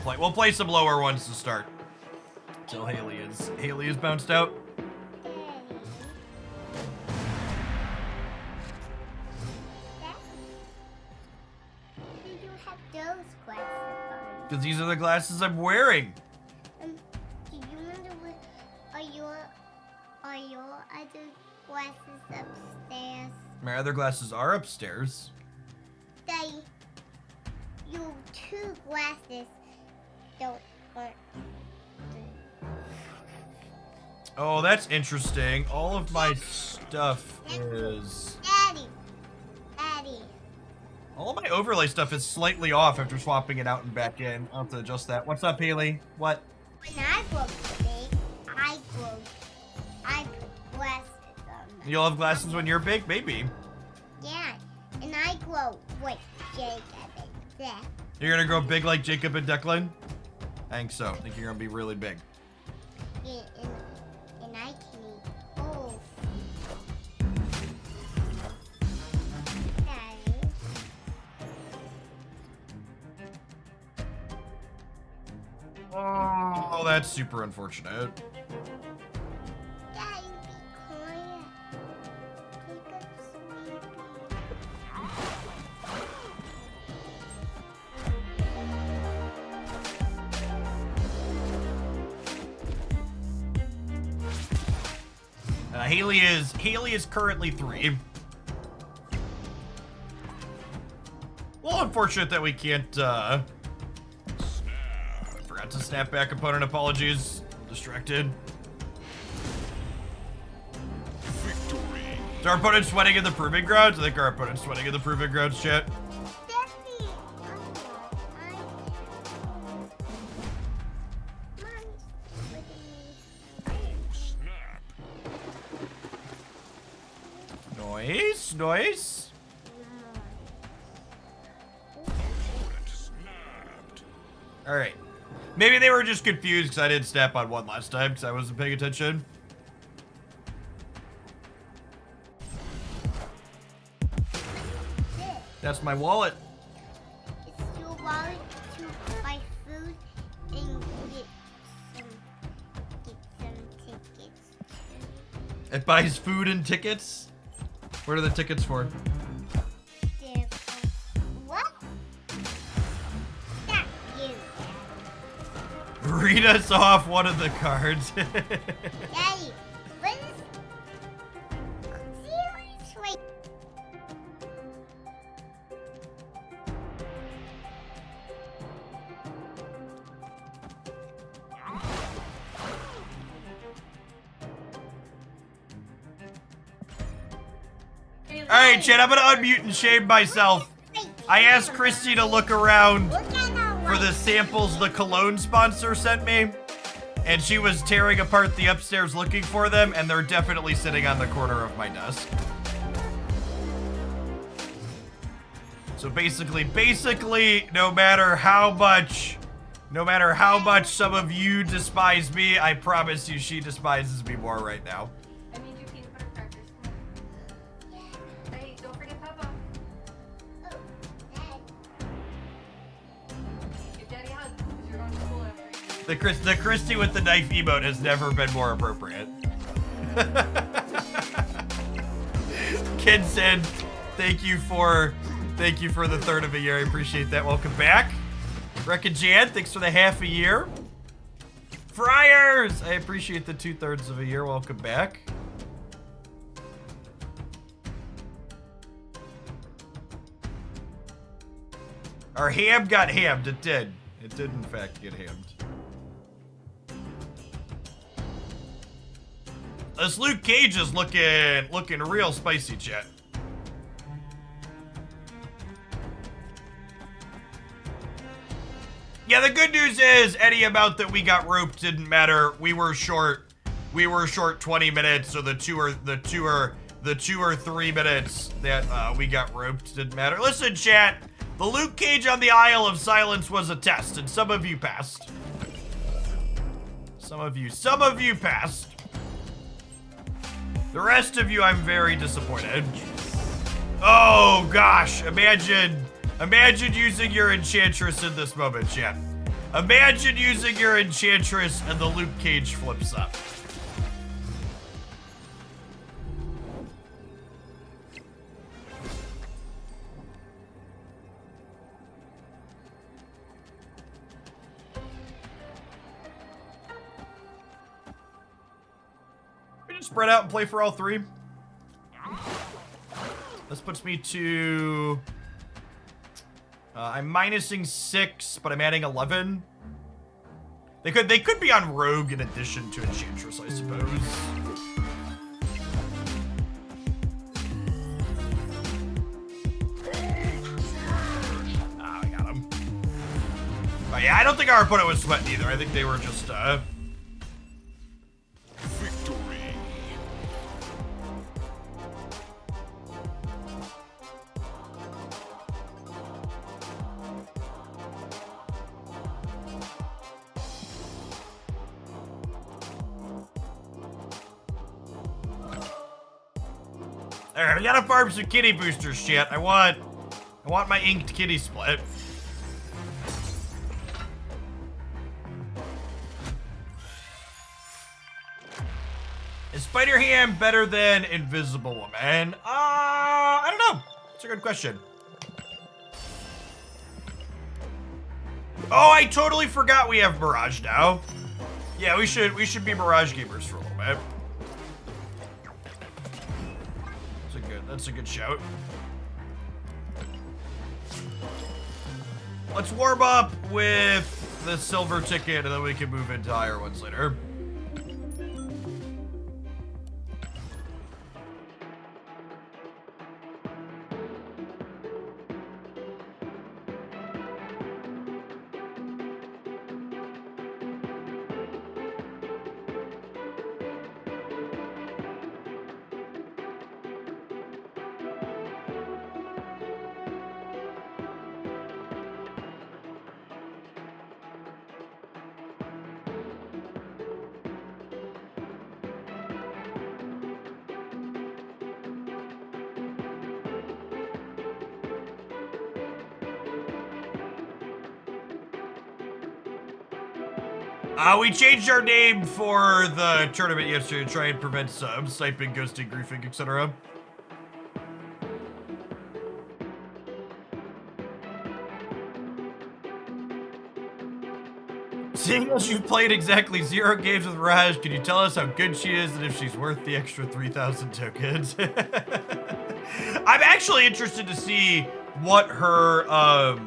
We'll play some lower ones to start. Till Haley is bounced out. Because these are the glasses I'm wearing. Do you wonder what are your other glasses upstairs? My other glasses are upstairs. Your two glasses aren't. Oh, that's interesting. All of my stuff is... Daddy. All of my overlay stuff is slightly off after swapping it out and back in. I'll have to adjust that. What's up, Haley? What? When I grow big, I put glasses on them. You'll have glasses when you're big? Maybe. Yeah, and I grow like Jacob and Declan. You're gonna grow big like Jacob and Declan? I think so. I think you're gonna be really big. Yeah, and I can eat both. Daddy. Oh, that's super unfortunate. Daddy, be quiet. Jacob's sleeping. Haley is currently 3. Well, unfortunate that we can't, forgot to snap back opponent apologies. Distracted. Victory. Is our opponent sweating in the proving grounds? I think our opponent's sweating in the proving grounds, chat. Daddy, Snap. Noise. Opponent snapped. All right. Maybe they were just confused because I didn't snap on one last time because I wasn't paying attention. That's my wallet. It's your wallet to buy food and get some tickets. It buys food and tickets. What are the tickets for? They're what? Not you. Read us off one of the cards. Daddy, what is... Seriously? All right, chat, I'm gonna unmute and shame myself. I asked Christy to look around Look at for the samples the Cologne sponsor sent me, and she was tearing apart the upstairs looking for them, and they're definitely sitting on the corner of my desk. So basically, no matter how much some of you despise me, I promise you she despises me more right now. I need your peanut butter crackers. Hey, don't forget Papa. Give Daddy a hug, because you're going to school after you. The Christy with the knife emote has never been more appropriate. Kinson, thank you for the 3rd of a year. I appreciate that. Welcome back. Rekka Jan, thanks for the half a year. Friars, I appreciate the 2/3 of a year. Welcome back. Our ham got hammed. It did. It did in fact get hammed. This Luke Cage is looking real spicy, chat. Yeah, the good news is any amount that we got roped didn't matter. We were short 20 minutes, so the two or 3 minutes that we got roped didn't matter. Listen, chat, the Luke Cage on the Isle of Silence was a test, and some of you passed. Some of you passed. The rest of you, I'm very disappointed. Oh gosh, imagine using your Enchantress in this moment, chat. Imagine using your enchantress and the Luke Cage flips up. We just spread out and play for all three. This puts me to... I'm minusing 6, but I'm adding 11. They could be on Rogue in addition to Enchantress, I suppose. Ah, I got him. But yeah, I don't think our opponent was sweating either. I think they were just, Victory. Alright, we gotta farm some kitty boosters, shit. I want my inked kitty split. Is Spider Ham better than Invisible Woman? I don't know. That's a good question. Oh, I totally forgot we have Mirage now. Yeah, we should be Mirage gamers for a little bit. That's a good shout. Let's warm up with the silver ticket and then we can move into higher ones later. We changed our name for the tournament yesterday to try and prevent sniping, ghosting, griefing, etc. Seeing as you've played exactly 0 games with Mirage, can you tell us how good she is and if she's worth the extra 3,000 tokens? I'm actually interested to see what her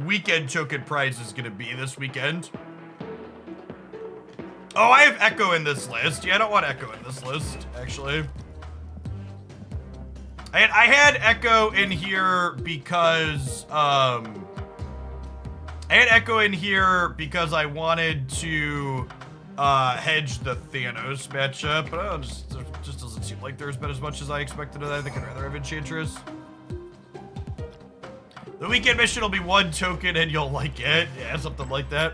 weekend token prize is going to be this weekend. Oh, I have Echo in this list. Yeah, I don't want Echo in this list, actually. I had Echo in here because, I had Echo in here because I wanted to, hedge the Thanos matchup, but it just doesn't seem like there's been as much as I expected of that. I think I'd rather have Enchantress. The weekend mission will be 1 token and you'll like it. Yeah, something like that.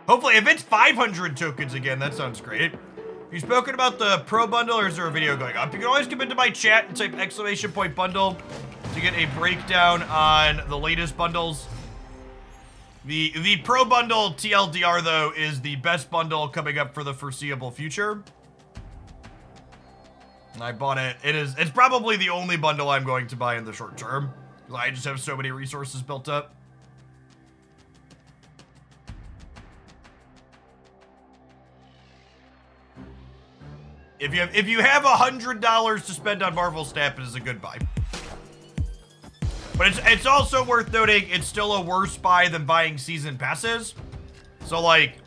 Hopefully, if it's 500 tokens again, that sounds great. Have you spoken about the pro bundle or is there a video going up? You can always come into my chat and type !bundle to get a breakdown on the latest bundles. The pro bundle TLDR though is the best bundle coming up for the foreseeable future. I bought it. It's probably the only bundle I'm going to buy in the short term. I just have so many resources built up. If you have $100 to spend on Marvel Snap, it is a good buy. But it's also worth noting it's still a worse buy than buying season passes. So like,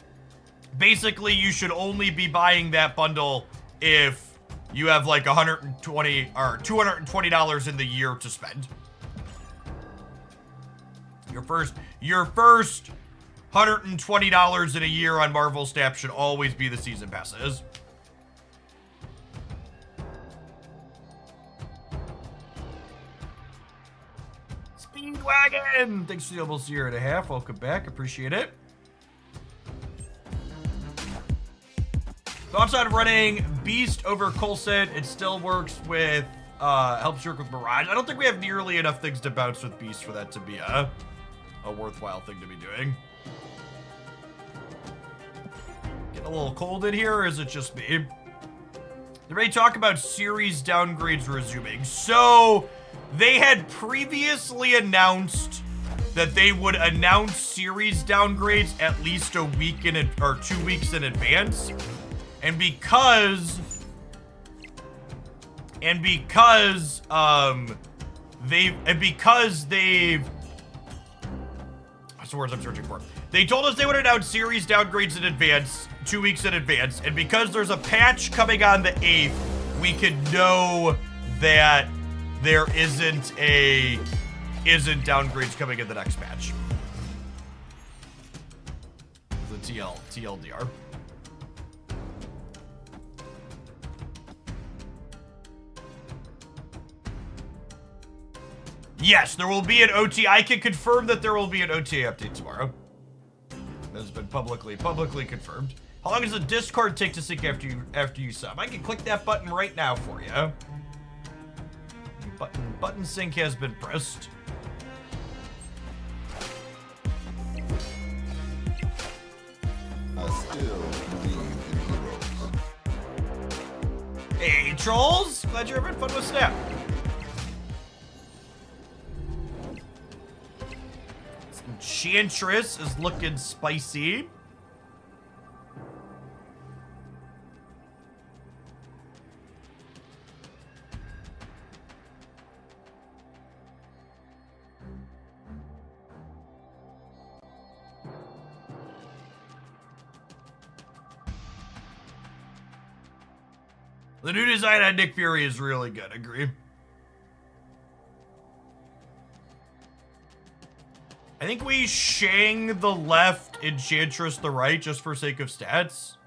basically you should only be buying that bundle if you have like $120 or $220 in the year to spend. Your first $120 in a year on Marvel Snap should always be the season passes. Speedwagon! Thanks for the almost year and a half. Welcome back. Appreciate it. Thoughts on running Beast over Coulson? It still works with, helps work with Mirage. I don't think we have nearly enough things to bounce with Beast for that to be a a worthwhile thing to be doing. Getting a little cold in here, or is it just me? They ready to talk about series downgrades resuming. So, they had previously announced that they would announce series downgrades at least a week or 2 weeks in advance. And because they've what's the words I'm searching for? They told us they would announce series downgrades in advance, 2 weeks in advance, and because there's a patch coming on the 8th, we could know that there isn't downgrades coming in the next patch. The TLDR. Yes, there will be an OT. I can confirm that there will be an OTA update tomorrow. That has been publicly confirmed. How long does the Discord take to sync after you sub? I can click that button right now for you. Button sync has been pressed. I still believe in heroes. Hey, trolls! Glad you're having fun with Snap. Enchantress is looking spicy. The new design on Nick Fury is really good, agree. I think we Shang the left, Enchantress the right, just for sake of stats.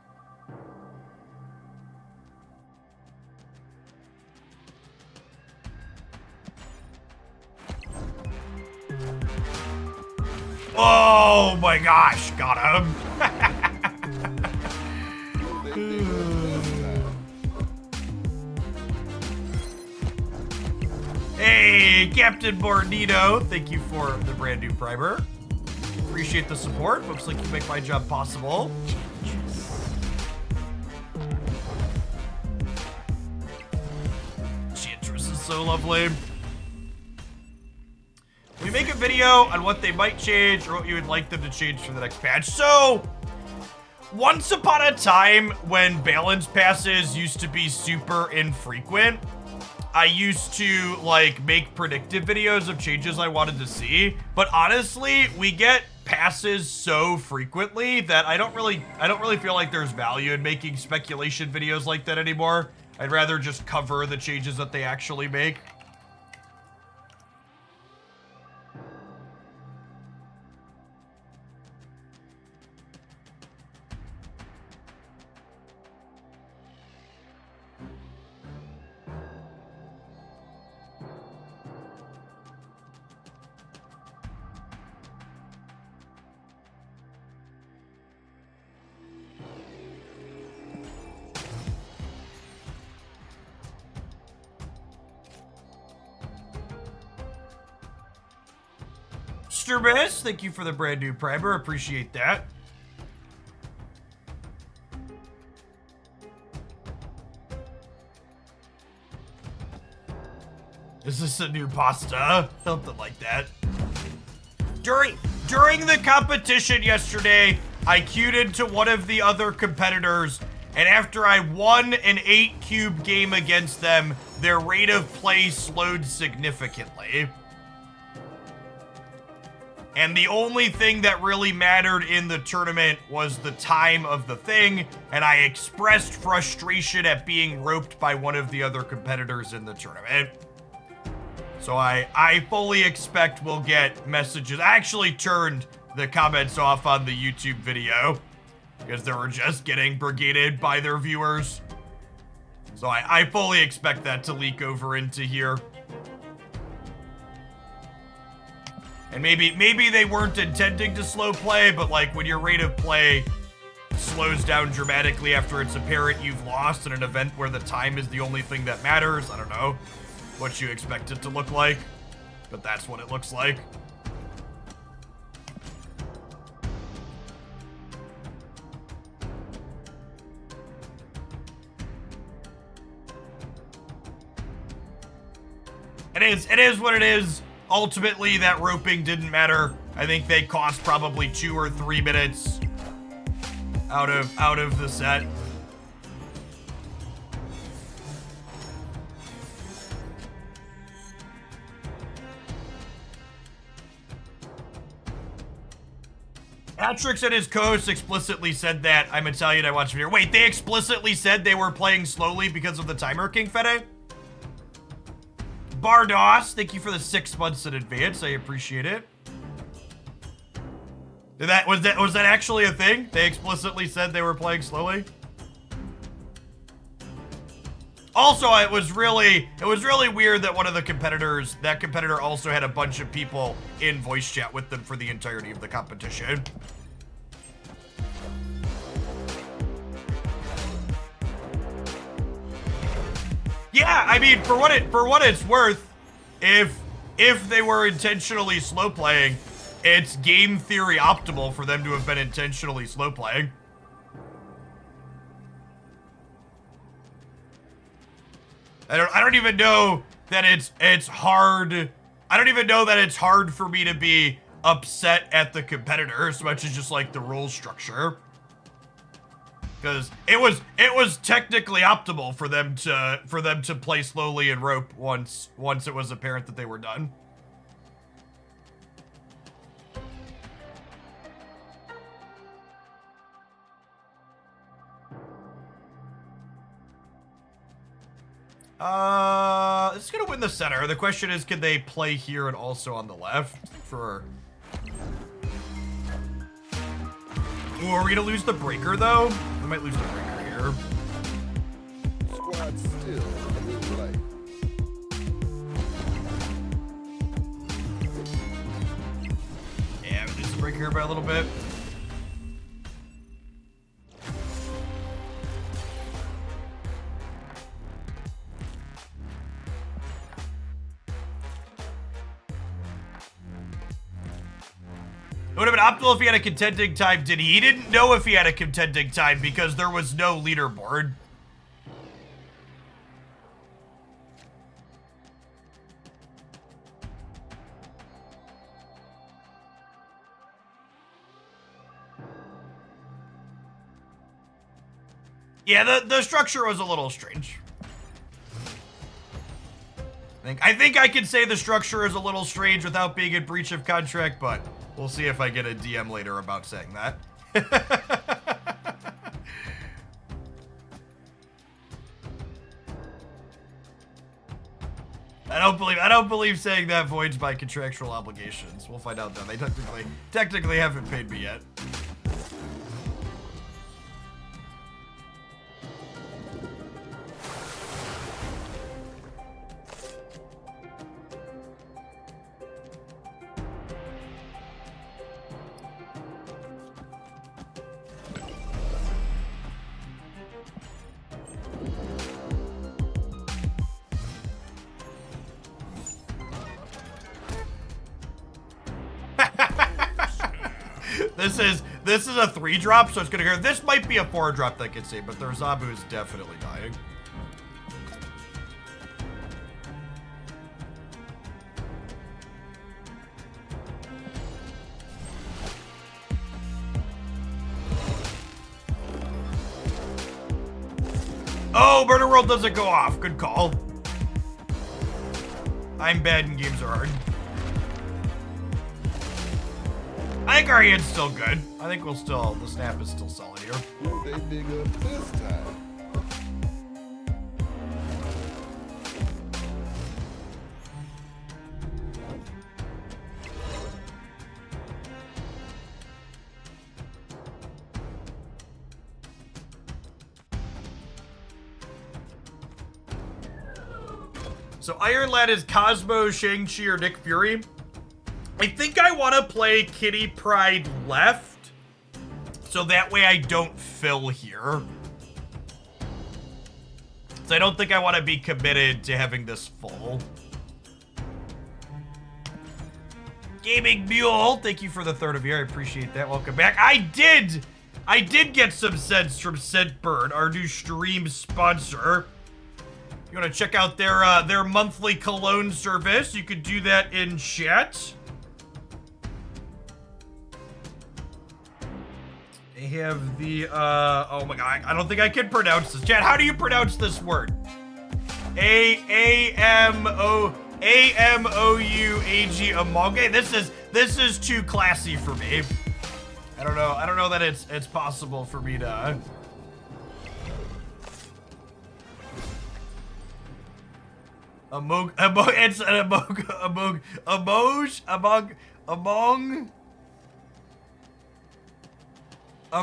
Oh my gosh, got him. Hey, Captain Bornito, thank you for the brand new primer. Appreciate the support. Looks like you make my job possible. Enchantress is so lovely. We make a video on what they might change or what you would like them to change for the next patch. So, once upon a time when balance passes used to be super infrequent, I used to like make predictive videos of changes I wanted to see, but honestly, we get passes so frequently that I don't really feel like there's value in making speculation videos like that anymore. I'd rather just cover the changes that they actually make. Mr. Miss, thank you for the brand new primer. Appreciate that. Is this a new pasta? Something like that. During the competition yesterday, I queued into one of the other competitors, and after I won an 8-cube game against them, their rate of play slowed significantly. And the only thing that really mattered in the tournament was the time of the thing, and I expressed frustration at being roped by one of the other competitors in the tournament. So I fully expect we'll get messages. I actually turned the comments off on the YouTube video because they were just getting brigaded by their viewers. So I fully expect that to leak over into here. And maybe they weren't intending to slow play, but like when your rate of play slows down dramatically after it's apparent you've lost in an event where the time is the only thing that matters, I don't know what you expect it to look like, but that's what it looks like. is what it is. Ultimately, that roping didn't matter. I think they cost probably 2 or 3 minutes out of the set. Patrick's and his co-host explicitly said that. I'm Italian, I watch video. Wait, they explicitly said they were playing slowly because of the timer, King Fede? Bardos, thank you for the 6 months in advance. I appreciate it. Was that actually a thing? They explicitly said they were playing slowly? Also, it was really weird that one of the competitors, that competitor also had a bunch of people in voice chat with them for the entirety of the competition. Yeah, I mean, for what it's worth, if they were intentionally slow playing, it's game theory optimal for them to have been intentionally slow playing. I don't even know that it's hard. I don't even know that it's hard for me to be upset at the competitor as much as just like the rule structure. Because it was technically optimal for them to play slowly and rope once it was apparent that they were done. It's gonna win the center. The question is, can they play here and also on the left for... Ooh, are we gonna lose the breaker though? We might lose the breaker here. Squad still a little light. Yeah, we lose the breaker here by a little bit. It would have been optimal if he had a contending time, did he? He didn't know if he had a contending time because there was no leaderboard. Yeah, the structure was a little strange. I think I can say the structure is a little strange without being in breach of contract, but we'll see if I get a DM later about saying that. I don't believe saying that voids my contractual obligations. We'll find out then. They technically haven't paid me yet. This is a 3-drop, so it's gonna go. This might be a 4-drop that gets saved, but their Zabu is definitely dying. Oh, Murder World doesn't go off. Good call. I'm bad and games are hard. I think our hand's still good. I think we'll still, the snap is still solid here. Will they dig up this time? So Iron Lad is Cosmo, Shang-Chi, or Nick Fury. I think I want to play Kitty Pryde left, so that way I don't fill here. So I don't think I want to be committed to having this full. Gaming Mule, thank you for the 3rd of year. I appreciate that. Welcome back. I did get some sense from Scentbird, our new stream sponsor. you want to check out their monthly Cologne service, you could do that in chat. They have the, oh my god, I don't think I can pronounce this. Chat, how do you pronounce this word? A-M-O-U-A-G, among. Hey, this is too classy for me. I don't know that it's possible for me to. Among a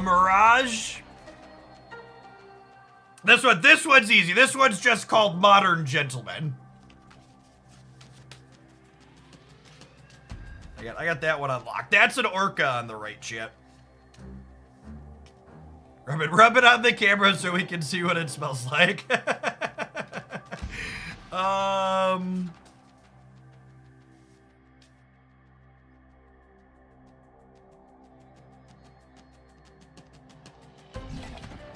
Mirage. This one's easy. This one's just called Modern Gentleman. I got that one unlocked. That's an orca on the right, chat. Rub it on the camera so we can see what it smells like.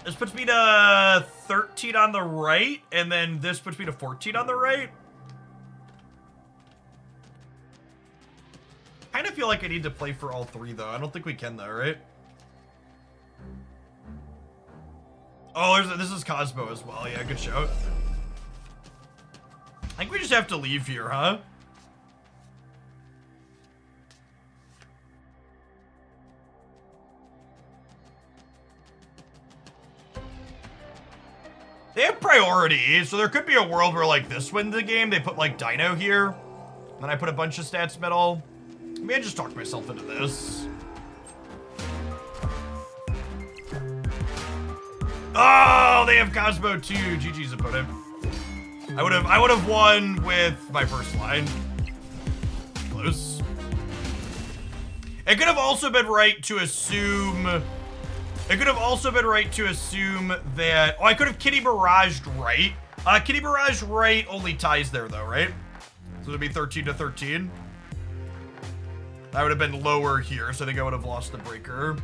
This puts me to 13 on the right, and then this puts me to 14 on the right. I kind of feel like I need to play for all three, though. I don't think we can, though, right? Oh, this is Cosmo as well. Yeah, good show. I think we just have to leave here, huh? They have priority, so there could be a world where, like, this wins the game. They put, like, Dino here. Then I put a bunch of stats middle. Maybe I just talked myself into this. Oh, they have Cosmo too. GG's opponent. I would have won with my first line. Close. It could have also been right to assume. It could have also been right to assume that. Oh, I could have Kitty Miraged right. Kitty Mirage right only ties there though, right? So it'd be 13 to 13. I would have been lower here, so I think I would have lost the breaker.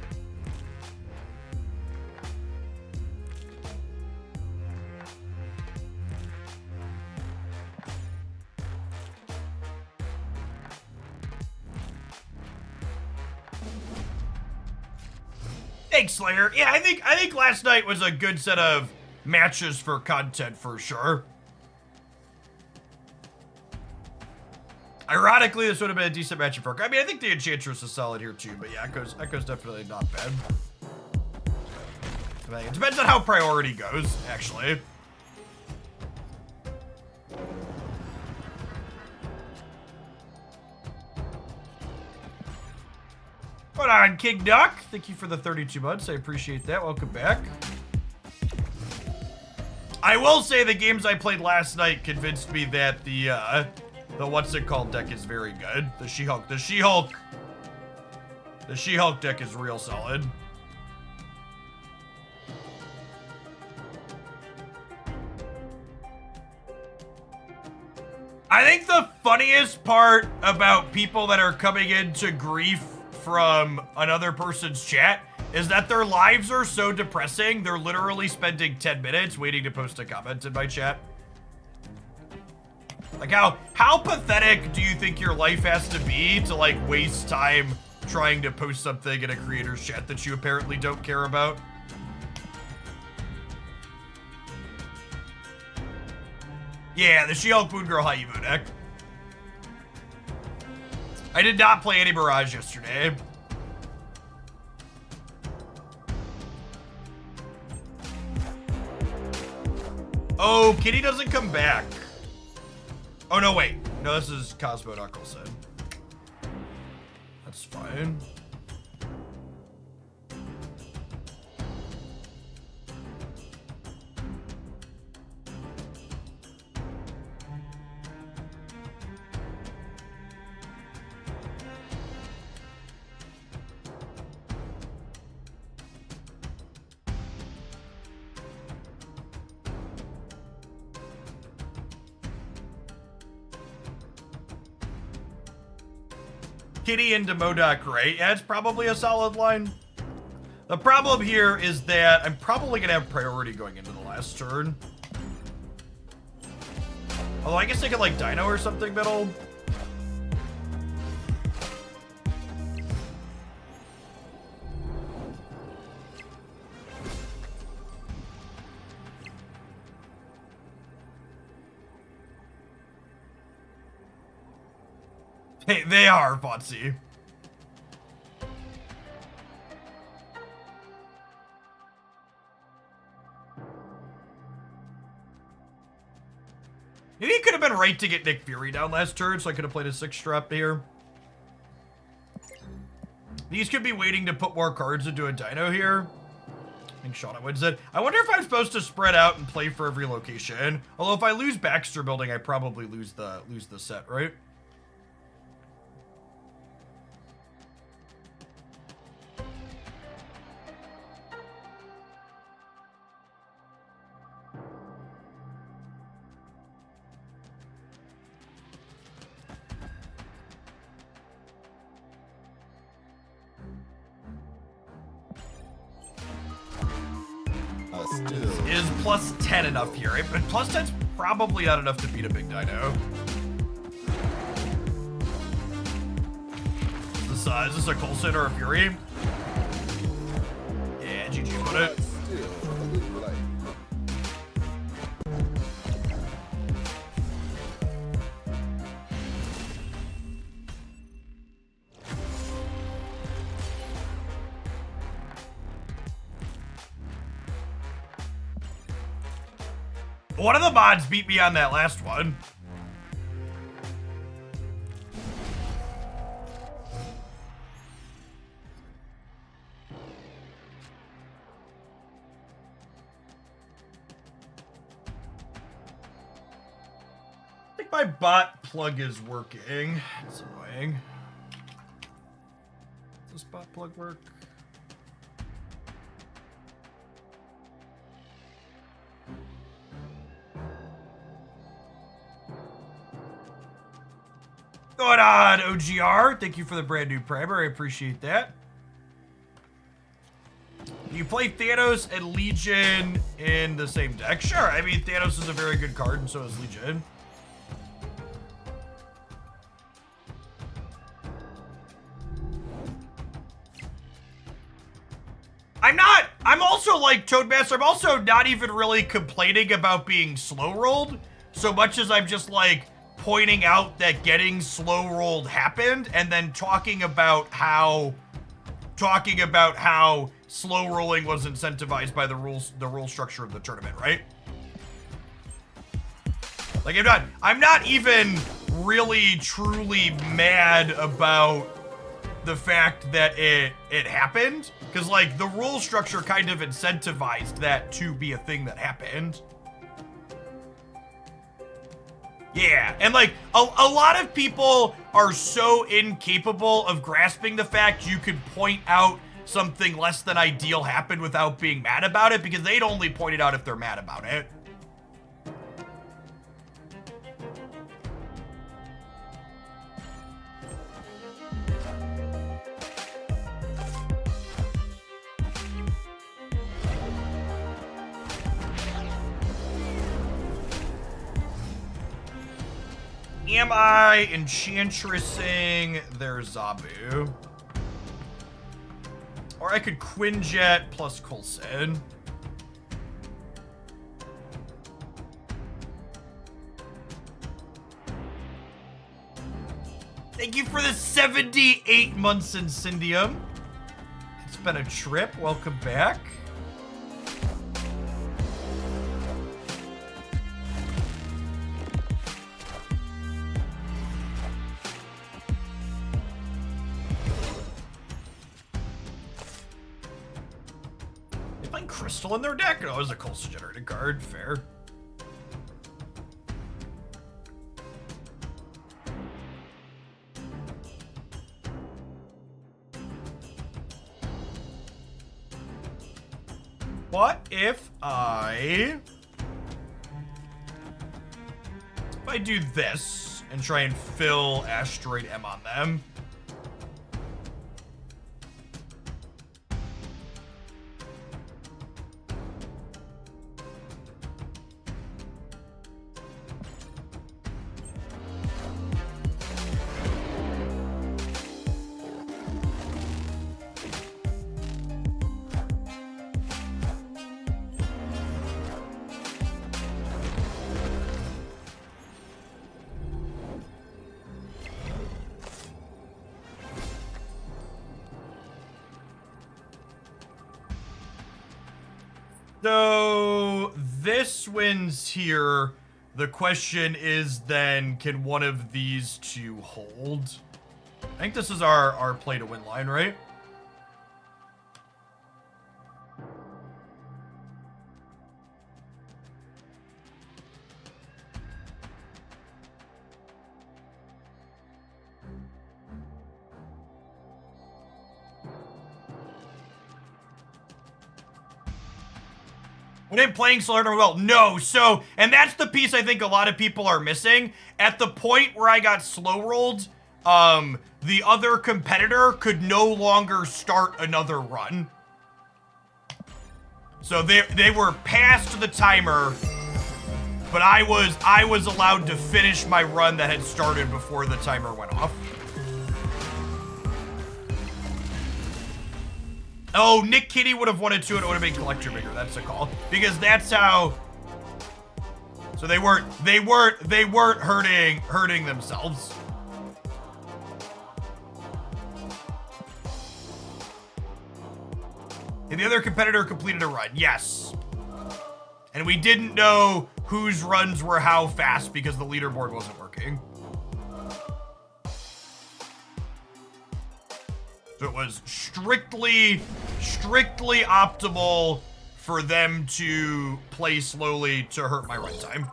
Thanks, Slayer. Yeah, I think last night was a good set of matches for content for sure. Ironically, this would have been a decent match for. I mean, I think the Enchantress is solid here too, but yeah, Echo's definitely not bad. I mean, it depends on how priority goes, actually. Hold on, King Duck. Thank you for the 32 months. I appreciate that. Welcome back. I will say the games I played last night convinced me that the what's it called deck is very good. The She-Hulk deck is real solid. I think the funniest part about people that are coming into grief from another person's chat is that their lives are so depressing, they're literally spending 10 minutes waiting to post a comment in my chat. Like, how pathetic do you think your life has to be to, like, waste time trying to post something in a creator's chat that you apparently don't care about? Yeah, the She-Hulk Moon Girl High Evo deck. I did not play any Mirage yesterday. Oh, Kitty doesn't come back. Oh, no, wait. No, this is Cosmo Knuckleson. That's fine. Kitty into Modok, right? Yeah, it's probably a solid line. The problem here is that I'm probably going to have priority going into the last turn. Although I guess they could like Dino or something middle. Hey, they are, Fonzie. Maybe he could have been right to get Nick Fury down last turn, so I could have played a 6-drop here. These could be waiting to put more cards into a Dino here. I think Shauna wins it. I wonder if I'm supposed to spread out and play for every location. Although if I lose Baxter Building, I probably lose the set, right? Still. Is plus 10 enough here, right? But plus 10's probably not enough to beat a big Dino. Is this a Coulson or a Fury? Yeah, GG put it. Still a little light. One of the mods beat me on that last one. I think my bot plug is working. It's annoying. Does this bot plug work? Going on, OGR. Thank you for the brand new primer. I appreciate that. You play Thanos and Legion in the same deck? Sure. I mean, Thanos is a very good card, and so is Legion. I'm also like Toadmaster. I'm also not even really complaining about being slow rolled so much as I'm just like pointing out that getting slow rolled happened and then talking about how slow rolling was incentivized by the rule structure of the tournament, right? Like I'm not even really truly mad about the fact that it happened, because like the rule structure kind of incentivized that to be a thing that happened. Yeah, and like a lot of people are so incapable of grasping the fact you could point out something less than ideal happened without being mad about it, because they'd only point it out if they're mad about it. Am I enchantressing their Zabu? Or I could Quinjet plus Coulson. Thank you for the 78 months in Syndium. It's been a trip. Welcome back. Crystal in their deck? Oh, it was a Coulson generated card. Fair. What if I do this and try and fill Asteroid M on them? So this wins here. The question is then, can one of these two hold? I think this is our play to win line, right? When playing Solar well, no. So, and that's the piece I think a lot of people are missing. At the point where I got slow rolled, the other competitor could no longer start another run. So they were past the timer, but I was allowed to finish my run that had started before the timer went off. Oh, Nick Kitty would have wanted to, and it would have been Collector Bigger. That's a call. Because that's how... So they weren't hurting themselves. And the other competitor completed a run. Yes. And we didn't know whose runs were how fast because the leaderboard wasn't working. So it was strictly optimal for them to play slowly to hurt my runtime,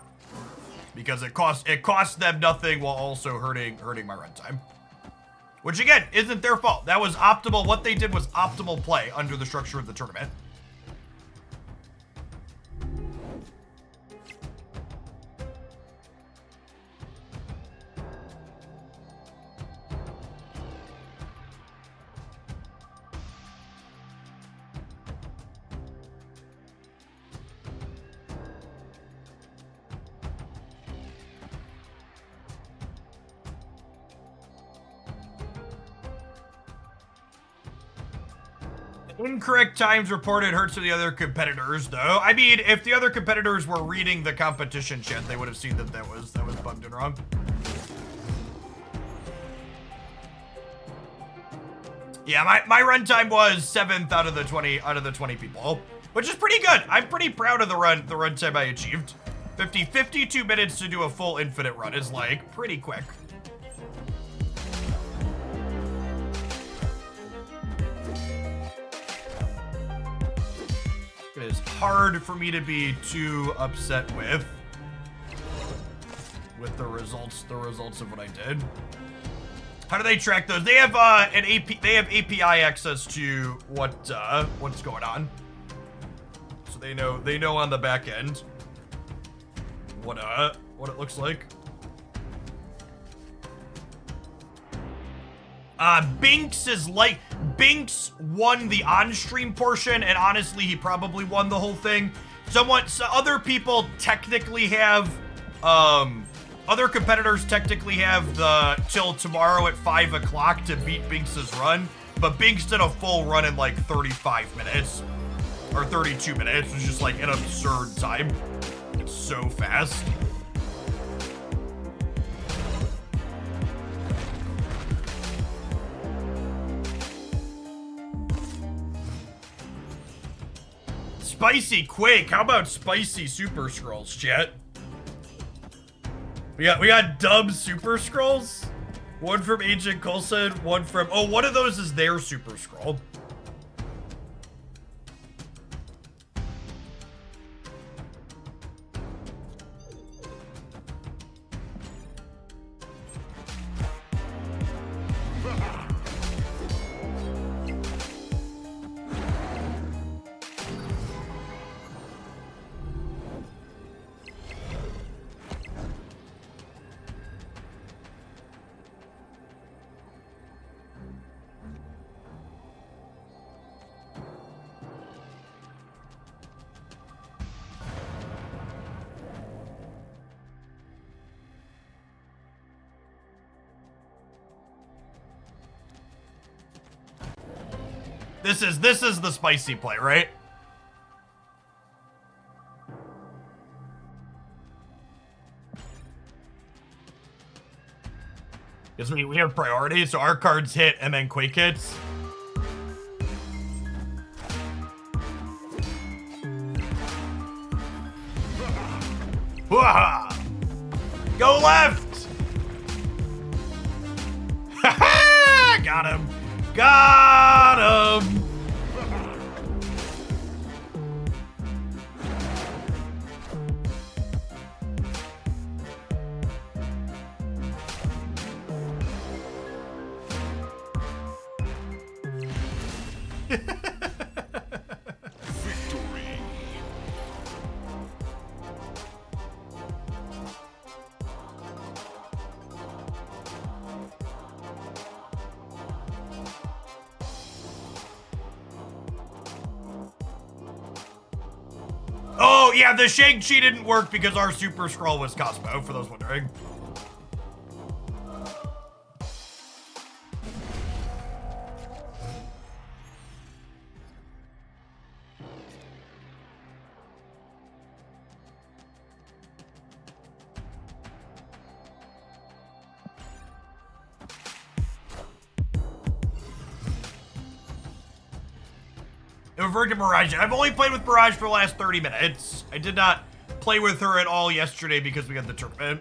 because it cost them nothing while also hurting my runtime, which again isn't their fault. That was optimal. What they did was optimal play under the structure of the tournament. Incorrect times reported hurts to the other competitors, though. I mean, if the other competitors were reading the competition chat, they would have seen that was bugged and wrong. Yeah, my runtime was 7th out of the 20 people, which is pretty good. I'm pretty proud of the runtime I achieved. 52 minutes to do a full infinite run is like pretty quick. It is hard for me to be too upset with the results of what I did. How do they track those? They have they have API access to what's going on. So they know on the back end what it looks like. Binks won the on-stream portion, and honestly, he probably won the whole thing. Other people technically have, other competitors technically have till tomorrow at 5 o'clock to beat Binks's run, but Binks did a full run in like 35 minutes, or 32 minutes, which is just like an absurd time. It's so fast. Spicy Quake. How about spicy Super Scrolls, chat? We got dub Super Scrolls. One from Agent Coulson, one from... Oh, one of those is their Super Scroll. This is the spicy play, right? Because we have priority, so our cards hit and then Quake hits. Go left! Ha! Got him. Got him. Victory. Oh, yeah, the Shang-Chi didn't work because our Super Scroll was Cosmo, for those wondering. Revert to Mirage. I've only played with Mirage for the last 30 minutes. I did not play with her at all yesterday because we had the tournament.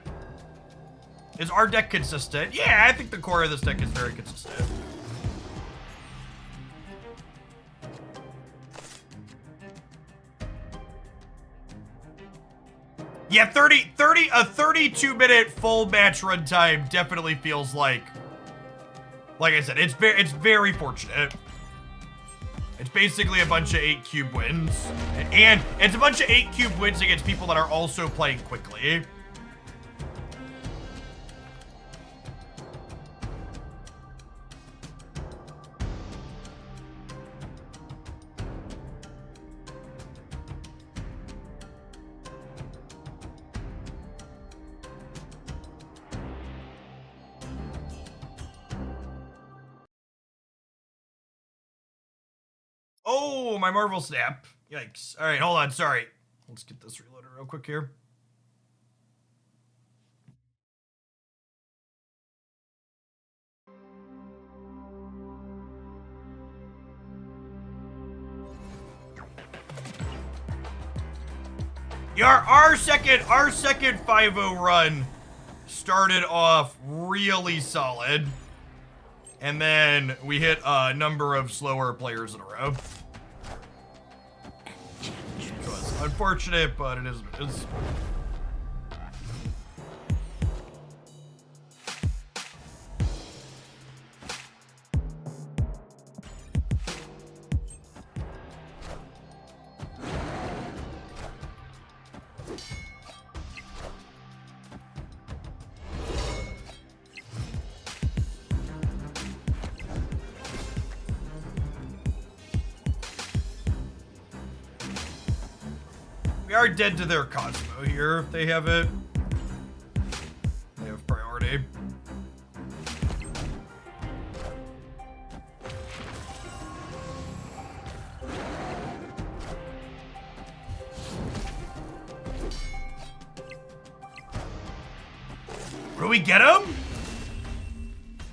Is our deck consistent? Yeah, I think the core of this deck is very consistent. Yeah, a 32-minute full match run time definitely feels like I said, it's very fortunate. It's basically a bunch of 8 cube wins. And it's a bunch of 8 cube wins against people that are also playing quickly. Oh, my Marvel Snap. Yikes. All right, hold on. Sorry. Let's get this reloaded real quick here. Yeah, our second 5-0 run started off really solid. And then we hit a number of slower players in a row. Which was unfortunate, but it is what it is. We are dead to their Cosmo here if they have it. They have priority. Do we get him?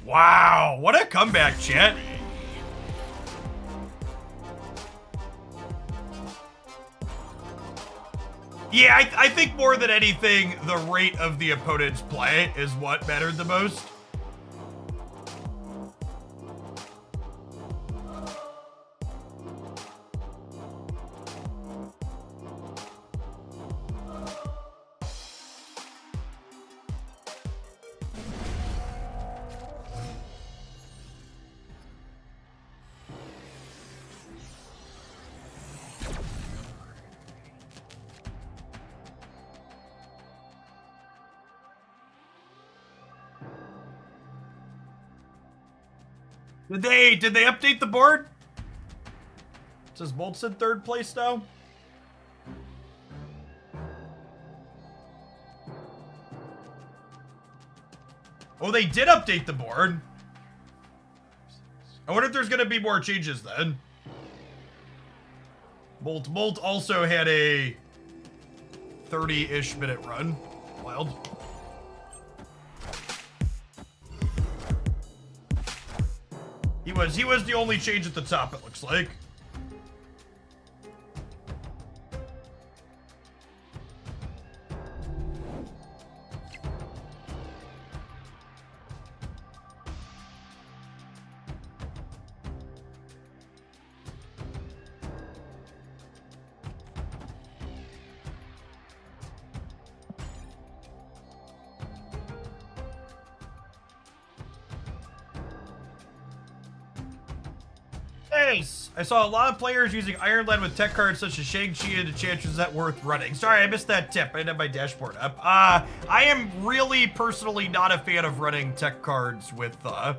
Wow, what a comeback, chat. Yeah, I think more than anything, the rate of the opponent's play is what mattered the most. Did they update the board? It says Bolt's in third place now. Oh, they did update the board. I wonder if there's gonna be more changes then. Bolt also had a 30-ish minute run. Wild. He was the only change at the top, it looks like. Nice! I saw a lot of players using Ironland with tech cards such as Shang-Chi and Enchantress that worth running. Sorry, I missed that tip. I didn't have my dashboard up. I am really personally not a fan of running tech cards with, I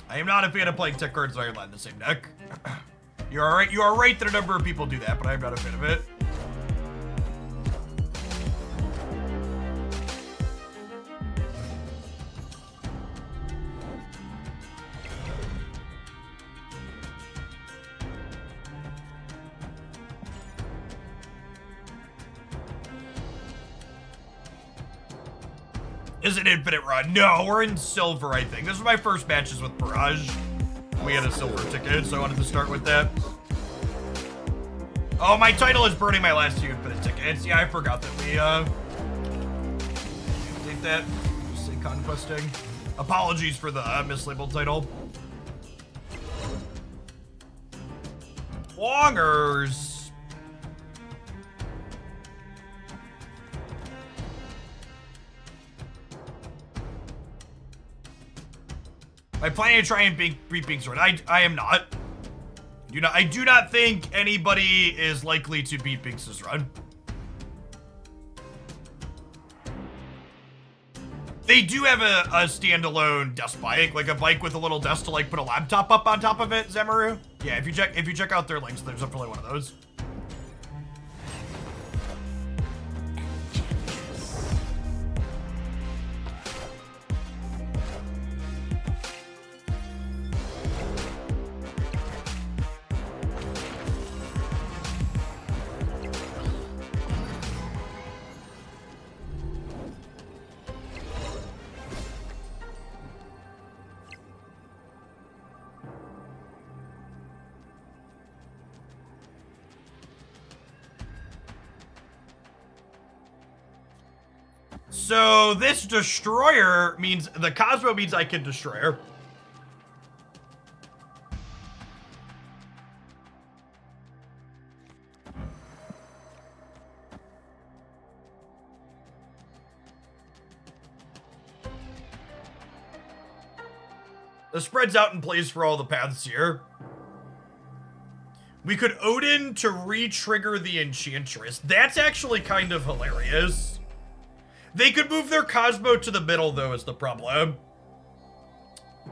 am not a fan of playing tech cards and Ironland in the same deck. You are right that a number of people do that, but I am not a fan of it. Is it infinite run? No, we're in silver, I think. This was my first matches with Mirage. We had a silver ticket, so I wanted to start with that. Oh, my title is burning my last few infinite tickets. Yeah, I forgot that we, take that. Just say conquesting. Apologies for the mislabeled title. Wongers. I'm planning to try and beat Pink Sword. I am not. I do not think anybody is likely to beat Binks' run. They do have a standalone desk bike, like a bike with a little desk to like put a laptop up on top of it, Zemaru. Yeah, if you check out their links, there's definitely one of those. So this destroyer means, the Cosmo means I can destroy her. The spread's out in place for all the paths here. We could Odin to re-trigger the Enchantress. That's actually kind of hilarious. They could move their Cosmo to the middle, though, is the problem.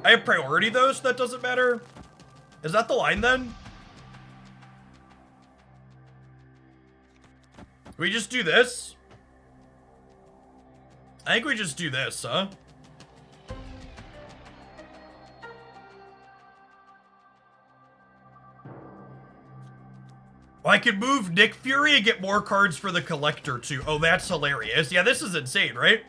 I have priority, though, so that doesn't matter. Is that the line, then? We just do this? I think we just do this, huh? Well, I could move Nick Fury and get more cards for the collector, too. Oh, that's hilarious. Yeah, this is insane, right?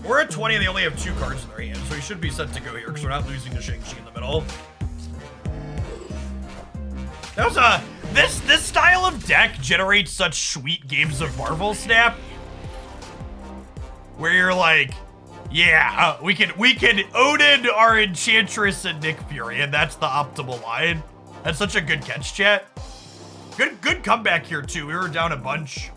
We're at 20 and they only have 2 cards in their hand, so we should be set to go here because we're not losing to Shang-Chi in the middle. That was this style of deck generates such sweet games of Marvel Snap, where you're like, yeah, we can Odin our Enchantress and Nick Fury, and that's the optimal line. That's such a good catch, chat. Good comeback here too. We were down a bunch.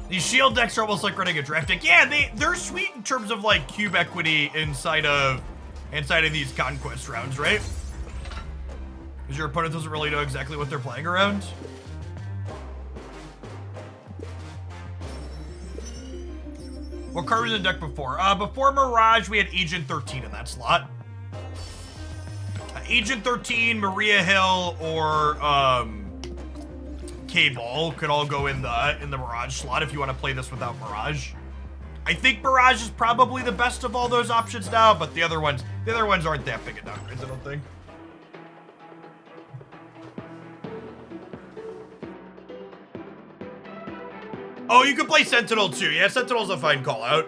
These shield decks are almost like running a draft deck. Yeah, they're sweet in terms of like cube equity inside of these conquest rounds, right? Because your opponent doesn't really know exactly what they're playing around. What card was in the deck before? Before Mirage, we had Agent 13 in that slot. Agent 13, Maria Hill, or K-Ball could all go in the Mirage slot if you want to play this without Mirage. I think Mirage is probably the best of all those options now, but the other ones aren't that big a downgrades, I don't think. Oh, you can play Sentinel too. Yeah, Sentinel's a fine call out.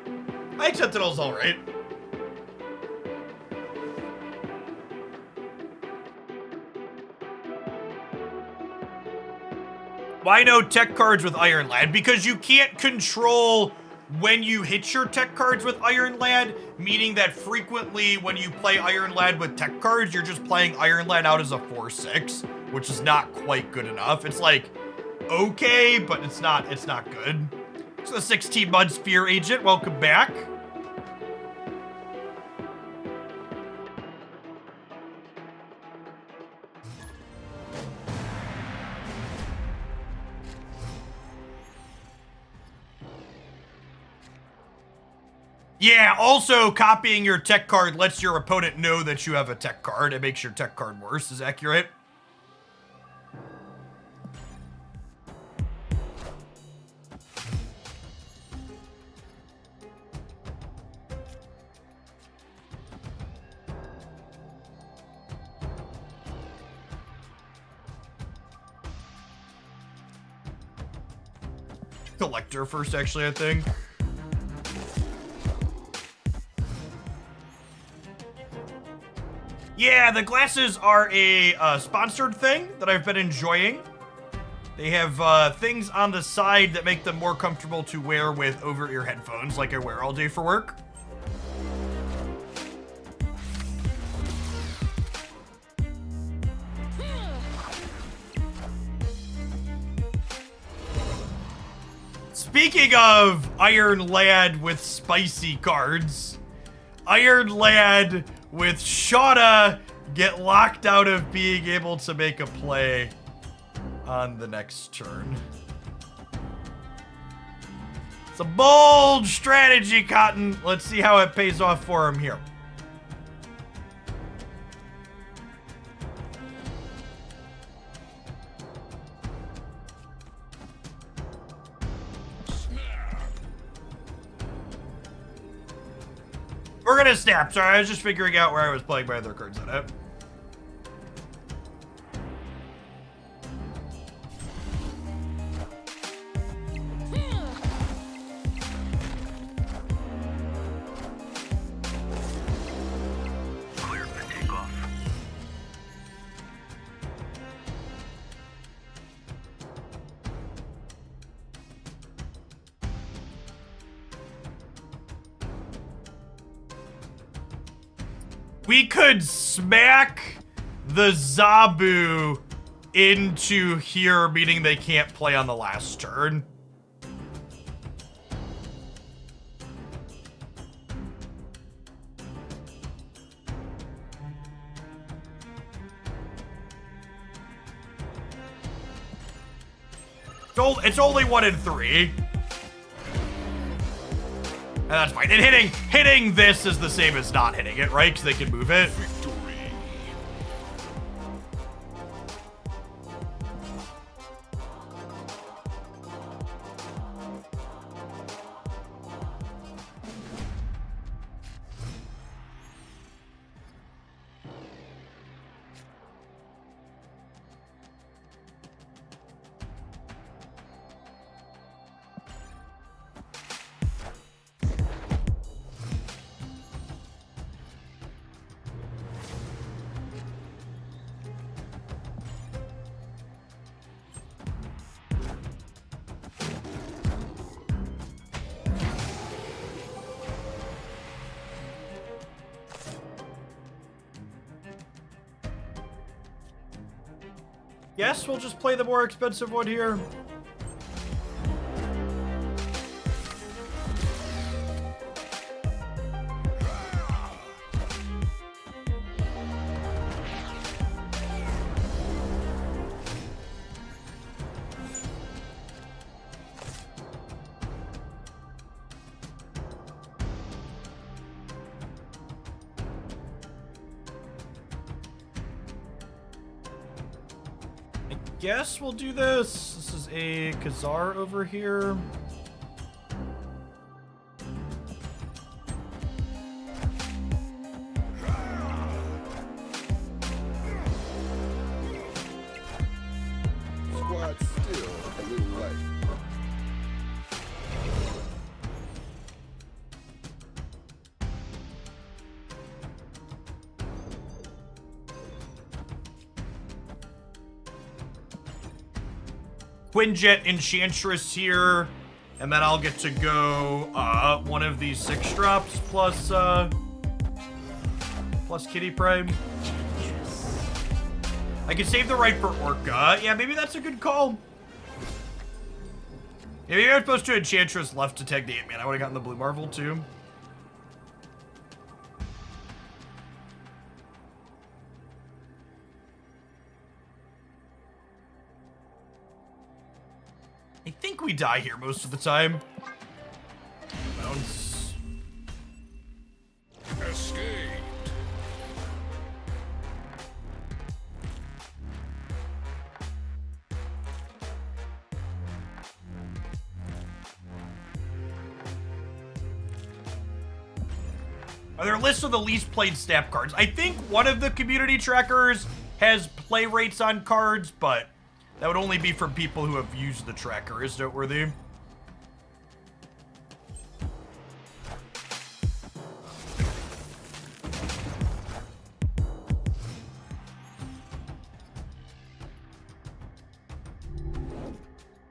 I think Sentinel's all right. Why no tech cards with Iron Lad? Because you can't control when you hit your tech cards with Iron Lad, meaning that frequently when you play Iron Lad with tech cards, you're just playing Iron Lad out as a 4/6, which is not quite good enough. It's like, okay, but it's not good. So the 16-month Sphere Agent, welcome back. Yeah, also copying your tech card lets your opponent know that you have a tech card. It makes your tech card worse, is accurate. Collector first, actually, I think. Yeah, the glasses are a sponsored thing that I've been enjoying. They have things on the side that make them more comfortable to wear with over-ear headphones, like I wear all day for work. Speaking of Iron Lad with spicy cards, Iron Lad with Shauna get locked out of being able to make a play on the next turn. It's a bold strategy, Cotton. Let's see how it pays off for him here. We're gonna snap. Sorry, I was just figuring out where I was playing my other cards on it. Clear for takeoff. We could smack the Zabu into here, meaning they can't play on the last turn. It's only 1 in 3. And that's fine. And hitting this is the same as not hitting it, right? Because they can move it. Victory. Yes, we'll just play the more expensive one here. Guess we'll do this. This is a Khazar over here. Squad still a little light. Quinjet Enchantress here, and then I'll get to go one of these 6 drops plus Kitty Prime. I can save the right for Orca. Yeah, maybe that's a good call. Yeah, maybe I'm supposed to Enchantress left to tag the 8-man. I would have gotten the Blue Marvel too. I think we die here most of the time. Bounce. Escaped. Are there lists of the least played snap cards? I think one of the community trackers has play rates on cards, but that would only be from people who have used the tracker. Is noteworthy.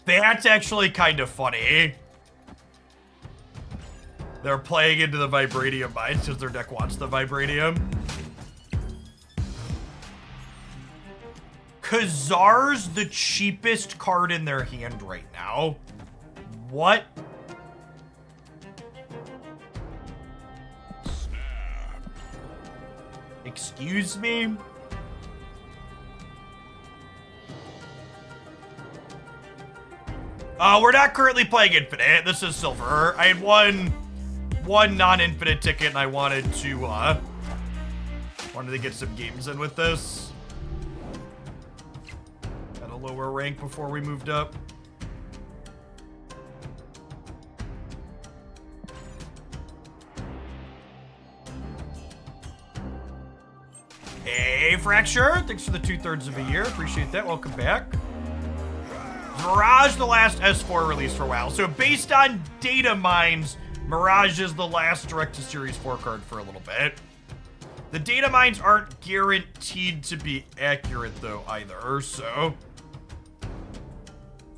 That's actually kind of funny. They're playing into the Vibranium mines because their deck wants the Vibranium. Khazar's the cheapest card in their hand right now. What? Excuse me? We're not currently playing Infinite. This is Silver. I had one non-infinite ticket and I wanted to get some games in with this. At a lower rank before we moved up. Hey, Fracture. Thanks for the 2/3 of a year. Appreciate that. Welcome back. Mirage, the last S4 release for a while. So based on data mines, Mirage is the last direct-to-series 4 card for a little bit. The data mines aren't guaranteed to be accurate, though, either, so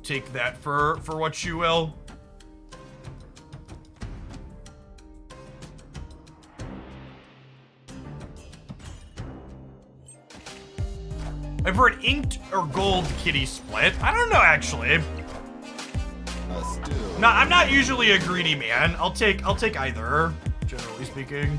take that for what you will. I've heard inked or gold kitty split. I don't know, actually. No, I'm not usually a greedy man. I'll take either, generally speaking.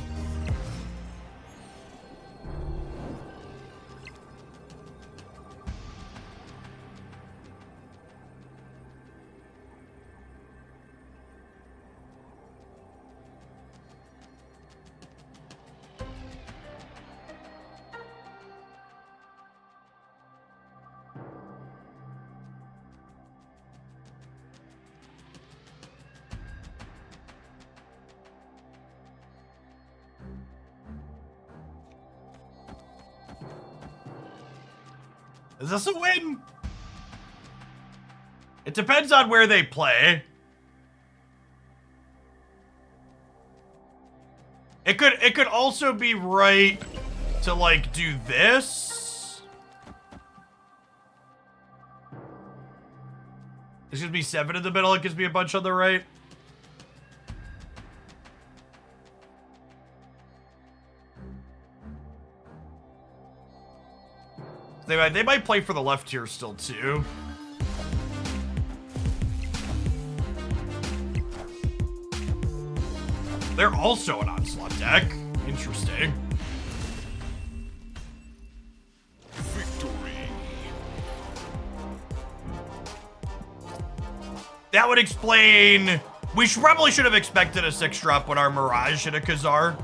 Is this a win? It depends on where they play. It could also be right to like do this. There's gonna be 7 in the middle. It gives me a bunch on the right. They might play for the left here still, too. They're also an Onslaught deck. Interesting. Victory. That would explain... We probably should have expected a 6-drop when our Mirage hit a Khazar.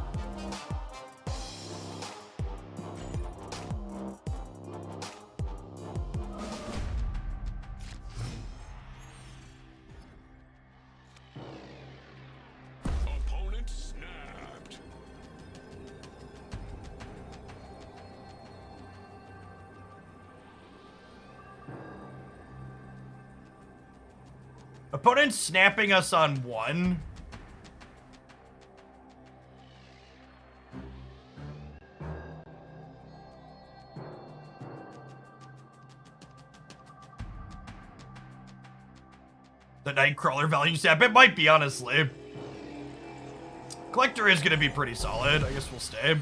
Opponent snapping us on 1. the Nightcrawler value sap. It might be, honestly. Collector is going to be pretty solid. I guess we'll stay.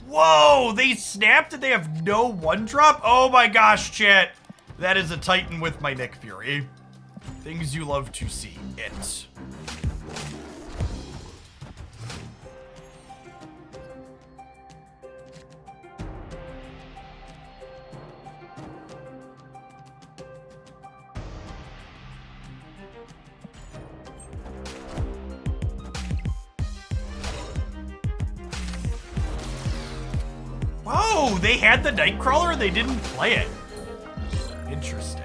Whoa, they snapped and they have no one drop? Oh my gosh, chat. That is a Titan with my Nick Fury. Things you love to see. It. Whoa, they had the Nightcrawler, they didn't play it. Interesting.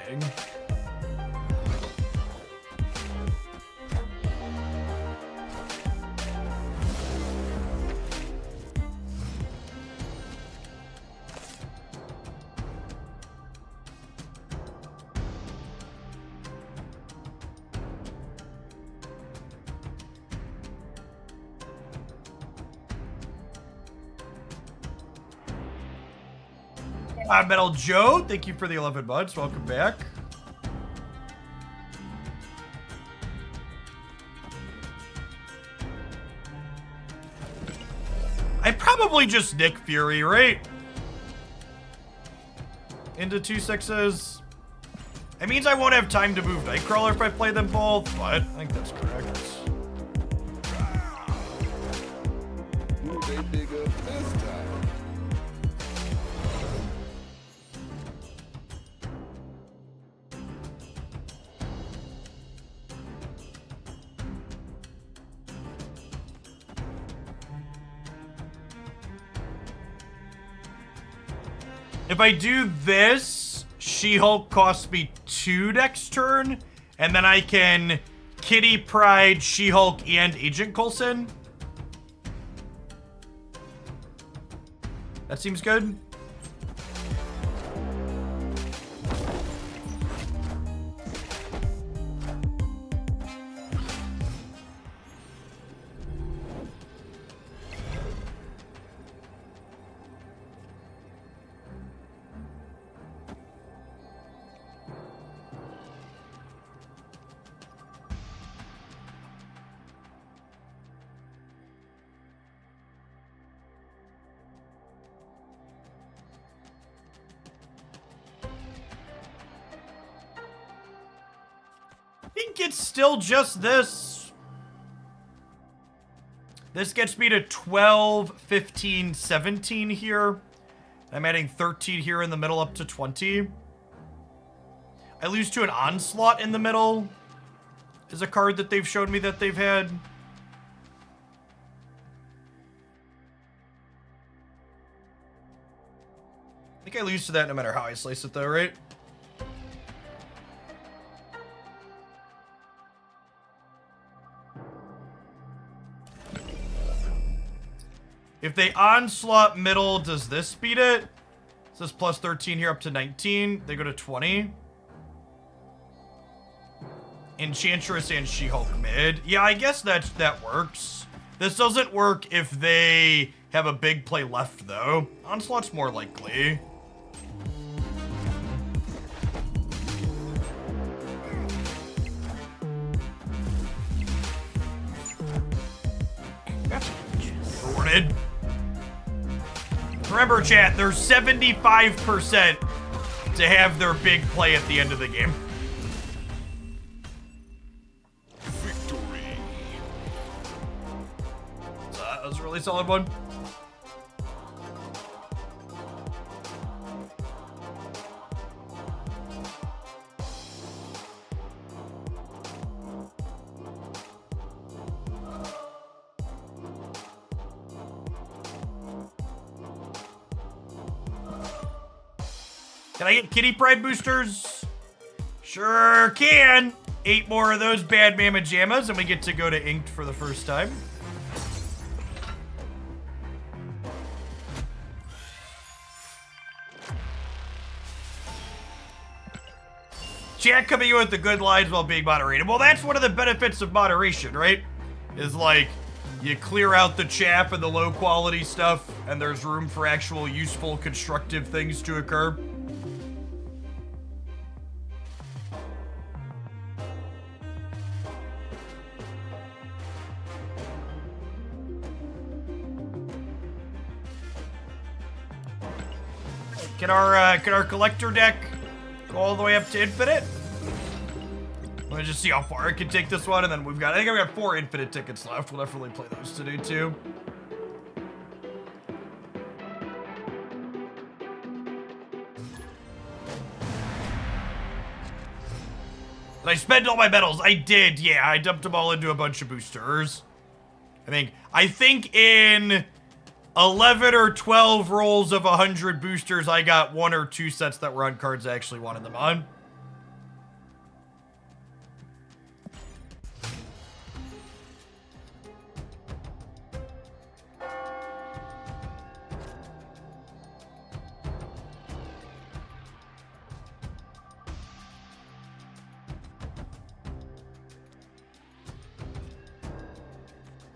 Metal Joe, thank you for the 11 months. Welcome back. I probably just Nick Fury, right? Into 2 6s. It means I won't have time to move Nightcrawler if I play them both, but I think that's correct. Who they dig up this time? If I do this, She-Hulk costs me 2 next turn, and then I can Kitty Pryde, She-Hulk, and Agent Coulson. That seems good. I think it's still just this. This gets me to 12, 15, 17 here. I'm adding 13 here in the middle up to 20. I lose to an Onslaught in the middle. Is a card that they've showed me that they've had. I think I lose to that no matter how I slice it though, right? If they Onslaught middle, does this beat it? It says plus 13 here up to 19. They go to 20. Enchantress and She-Hulk mid. Yeah, I guess that works. This doesn't work if they have a big play left, though. Onslaught's more likely. Rewarded. Remember, chat, they're 75% to have their big play at the end of the game. Victory. So that was a really solid one. Can I get Kitty Pride boosters? Sure can. 8 more of those bad mamma jammas, and we get to go to Inked for the first time. Chat coming in with the good lines while being moderated. Well, that's one of the benefits of moderation, right? Is like, you clear out the chaff and the low quality stuff, and there's room for actual useful, constructive things to occur. Can our collector deck go all the way up to infinite? Let me just see how far I can take this one, and then I think we got 4 infinite tickets left. We'll definitely play those today too. Did I spend all my medals? I did, yeah. I dumped them all into a bunch of boosters. I think in 11 or 12 rolls of 100 boosters, I got 1 or 2 sets that were on cards I actually wanted them on.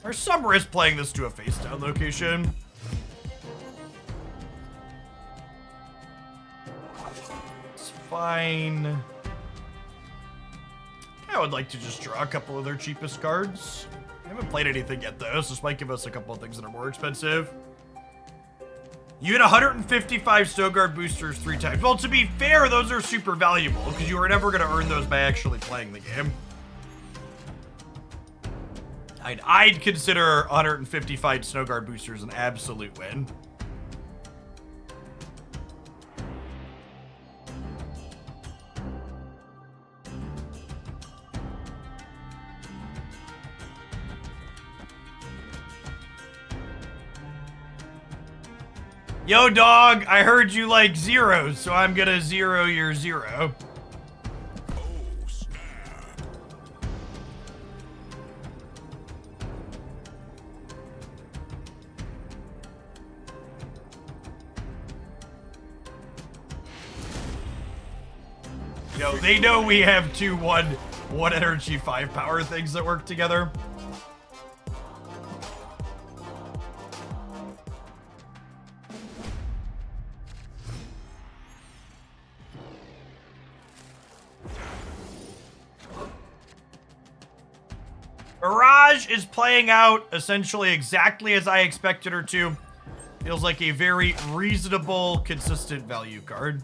There's some risk playing this to a face down location. It's fine. I would like to just draw a couple of their cheapest cards. I haven't played anything yet though, so this might give us a couple of things that are more expensive. You hit 155 Stogard boosters 3 times. Well, to be fair, those are super valuable because you were never going to earn those by actually playing the game. I'd consider 155 Snowguard boosters an absolute win. Yo, dog, I heard you like zeros, so I'm gonna 0 your 0. Yo, they know we have 2 1 energy 5 power things that work together. Mirage is playing out essentially exactly as I expected her to. Feels like a very reasonable, consistent value card.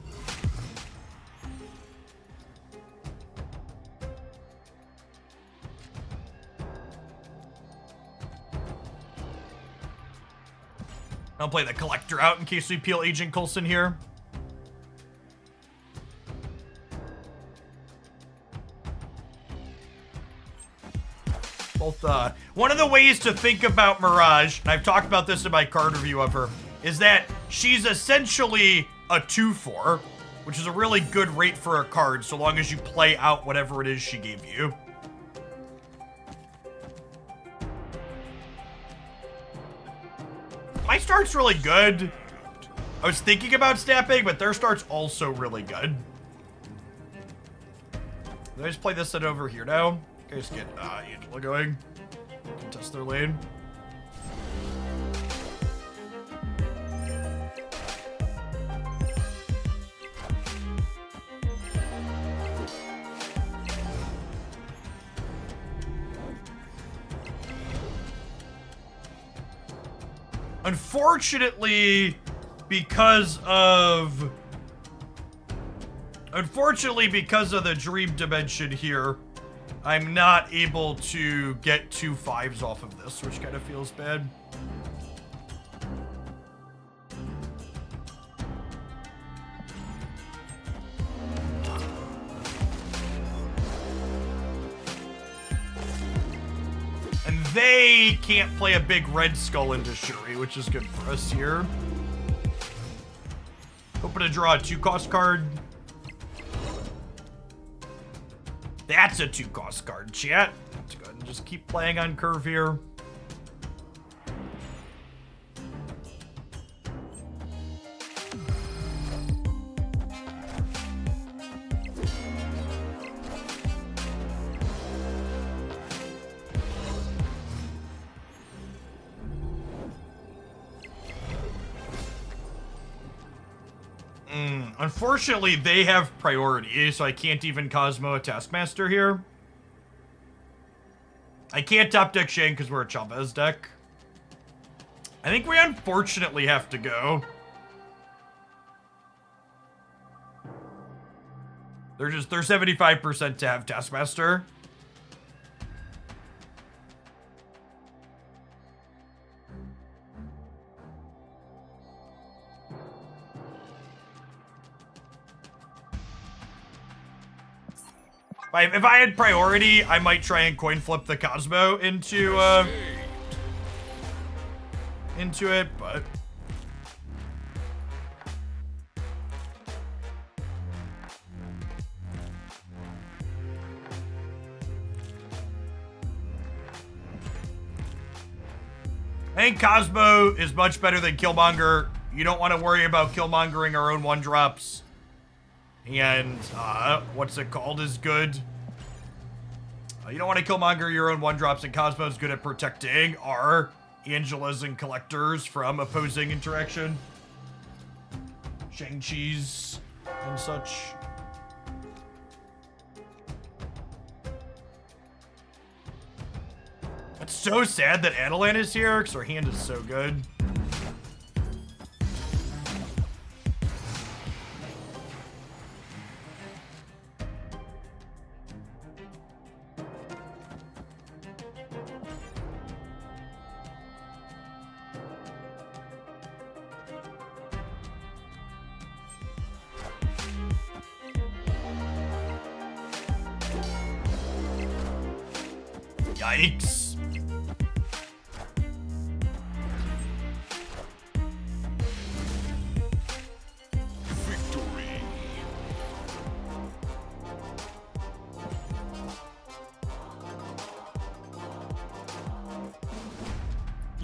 I'll play the collector out in case we peel Agent Coulson here. Both, one of the ways to think about Mirage, and I've talked about this in my card review of her, is that she's essentially a 2/4, which is a really good rate for a card so long as you play out whatever it is she gave you. My start's really good. I was thinking about snapping, but their start's also really good. Did I just play this set over here now? Okay, just get Angela going. Contest their lane. Unfortunately, because of the dream dimension here, I'm not able to get 2 5s off of this, which kind of feels bad. And they can't play a big red skull into Shuri, which is good for us here. Hoping to draw a 2-cost card. That's a 2-cost card, chat. Let's go ahead and just keep playing on curve here. Unfortunately, they have priority, so I can't even Cosmo a Taskmaster here. I can't top deck Shane because we're a Chavez deck. I think we unfortunately have to go. They're 75% to have Taskmaster. If I had priority, I might try and coin flip the Cosmo into it, but I think Cosmo is much better than Killmonger. You don't want to worry about Killmongering our own one-drops. And, what's it called is good. You don't want to Killmonger your own one-drops, and Cosmo's good at protecting our Angelas and Collectors from opposing interaction. Shang-Chi's and such. It's so sad that Adelan is here, because her hand is so good. Yikes. Victory.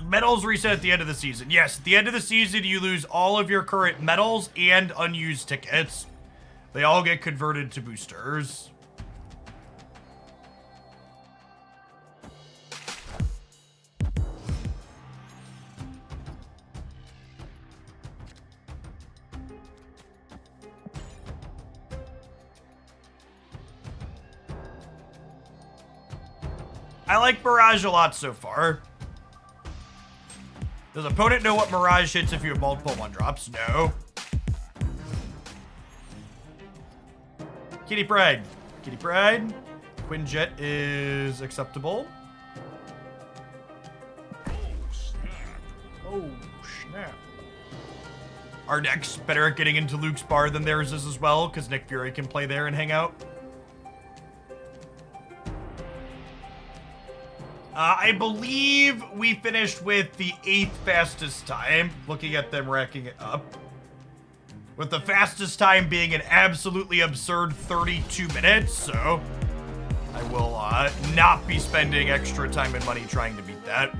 Medals reset at the end of the season. Yes, at the end of the season, you lose all of your current medals and unused tickets. They all get converted to boosters. I like Mirage a lot so far. Does opponent know what Mirage hits if you have multiple one-drops? No. Kitty Pride. Kitty Pride. Quinjet is acceptable. Oh, snap. Our deck's better at getting into Luke's bar than theirs is as well, because Nick Fury can play there and hang out. I believe we finished with the 8th fastest time, looking at them racking it up. With the fastest time being an absolutely absurd 32 minutes, so I will not be spending extra time and money trying to beat that.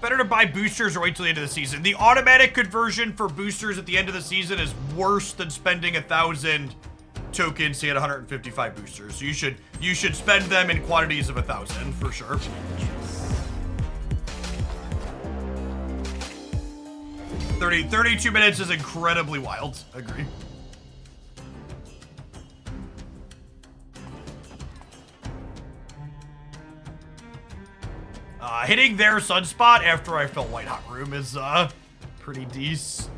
Better to buy boosters or wait till the end of the season. The automatic conversion for boosters at the end of the season is worse than spending 1,000 tokens to get 155 boosters. So you should spend them in quantities of 1,000 for sure. – 32 minutes is incredibly wild. Agree. Hitting their Sunspot after I fell White Hot Room is, pretty decent.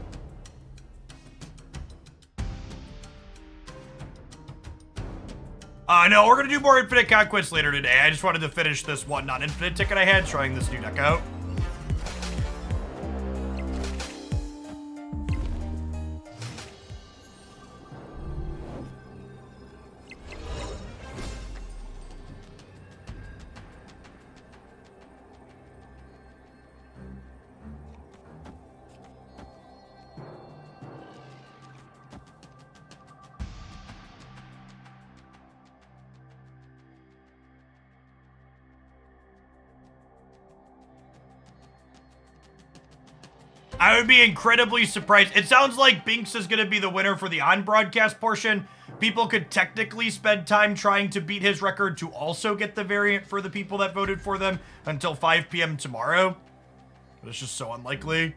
No, we're gonna do more Infinite Conquest later today. I just wanted to finish this one non-infinite ticket I had, trying this new deck out. I would be incredibly surprised. It sounds like Binks is going to be the winner for the on-broadcast portion. People could technically spend time trying to beat his record to also get the variant for the people that voted for them until 5 p.m. tomorrow. But it's just so unlikely.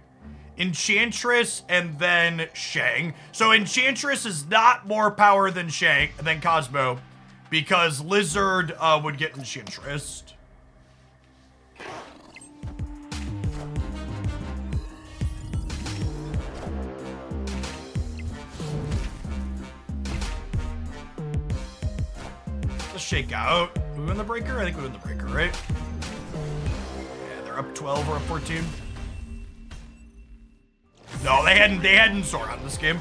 Enchantress and then Shang. So Enchantress is not more power than Cosmo. because Lizard would get Enchantress. Let's shake out. We win the breaker? I think we win the breaker, right? Yeah, they're up 12 or up 14. No, they hadn't sword on this game.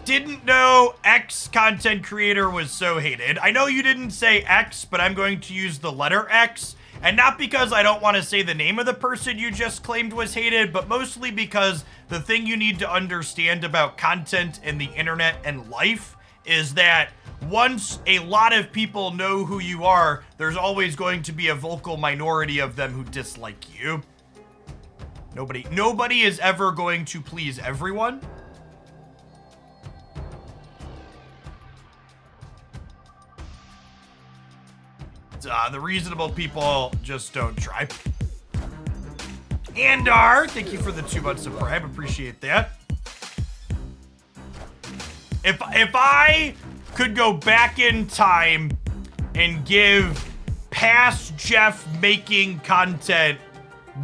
Didn't know X content creator was so hated. I know you didn't say X, but I'm going to use the letter X. And not because I don't want to say the name of the person you just claimed was hated, but mostly because the thing you need to understand about content and the internet and life is that once a lot of people know who you are, there's always going to be a vocal minority of them who dislike you. Nobody is ever going to please everyone. The reasonable people just don't try. Andar, thank you for the 2 months of Prime. Appreciate that. If I could go back in time and give past Jeff making content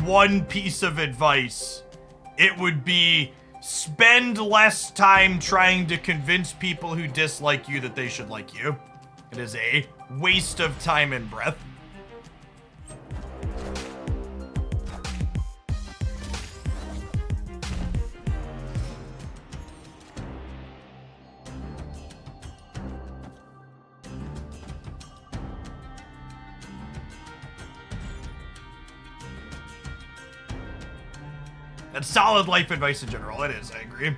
one piece of advice, it would be spend less time trying to convince people who dislike you that they should like you. It is a waste of time and breath. That's solid life advice in general. It is, I agree.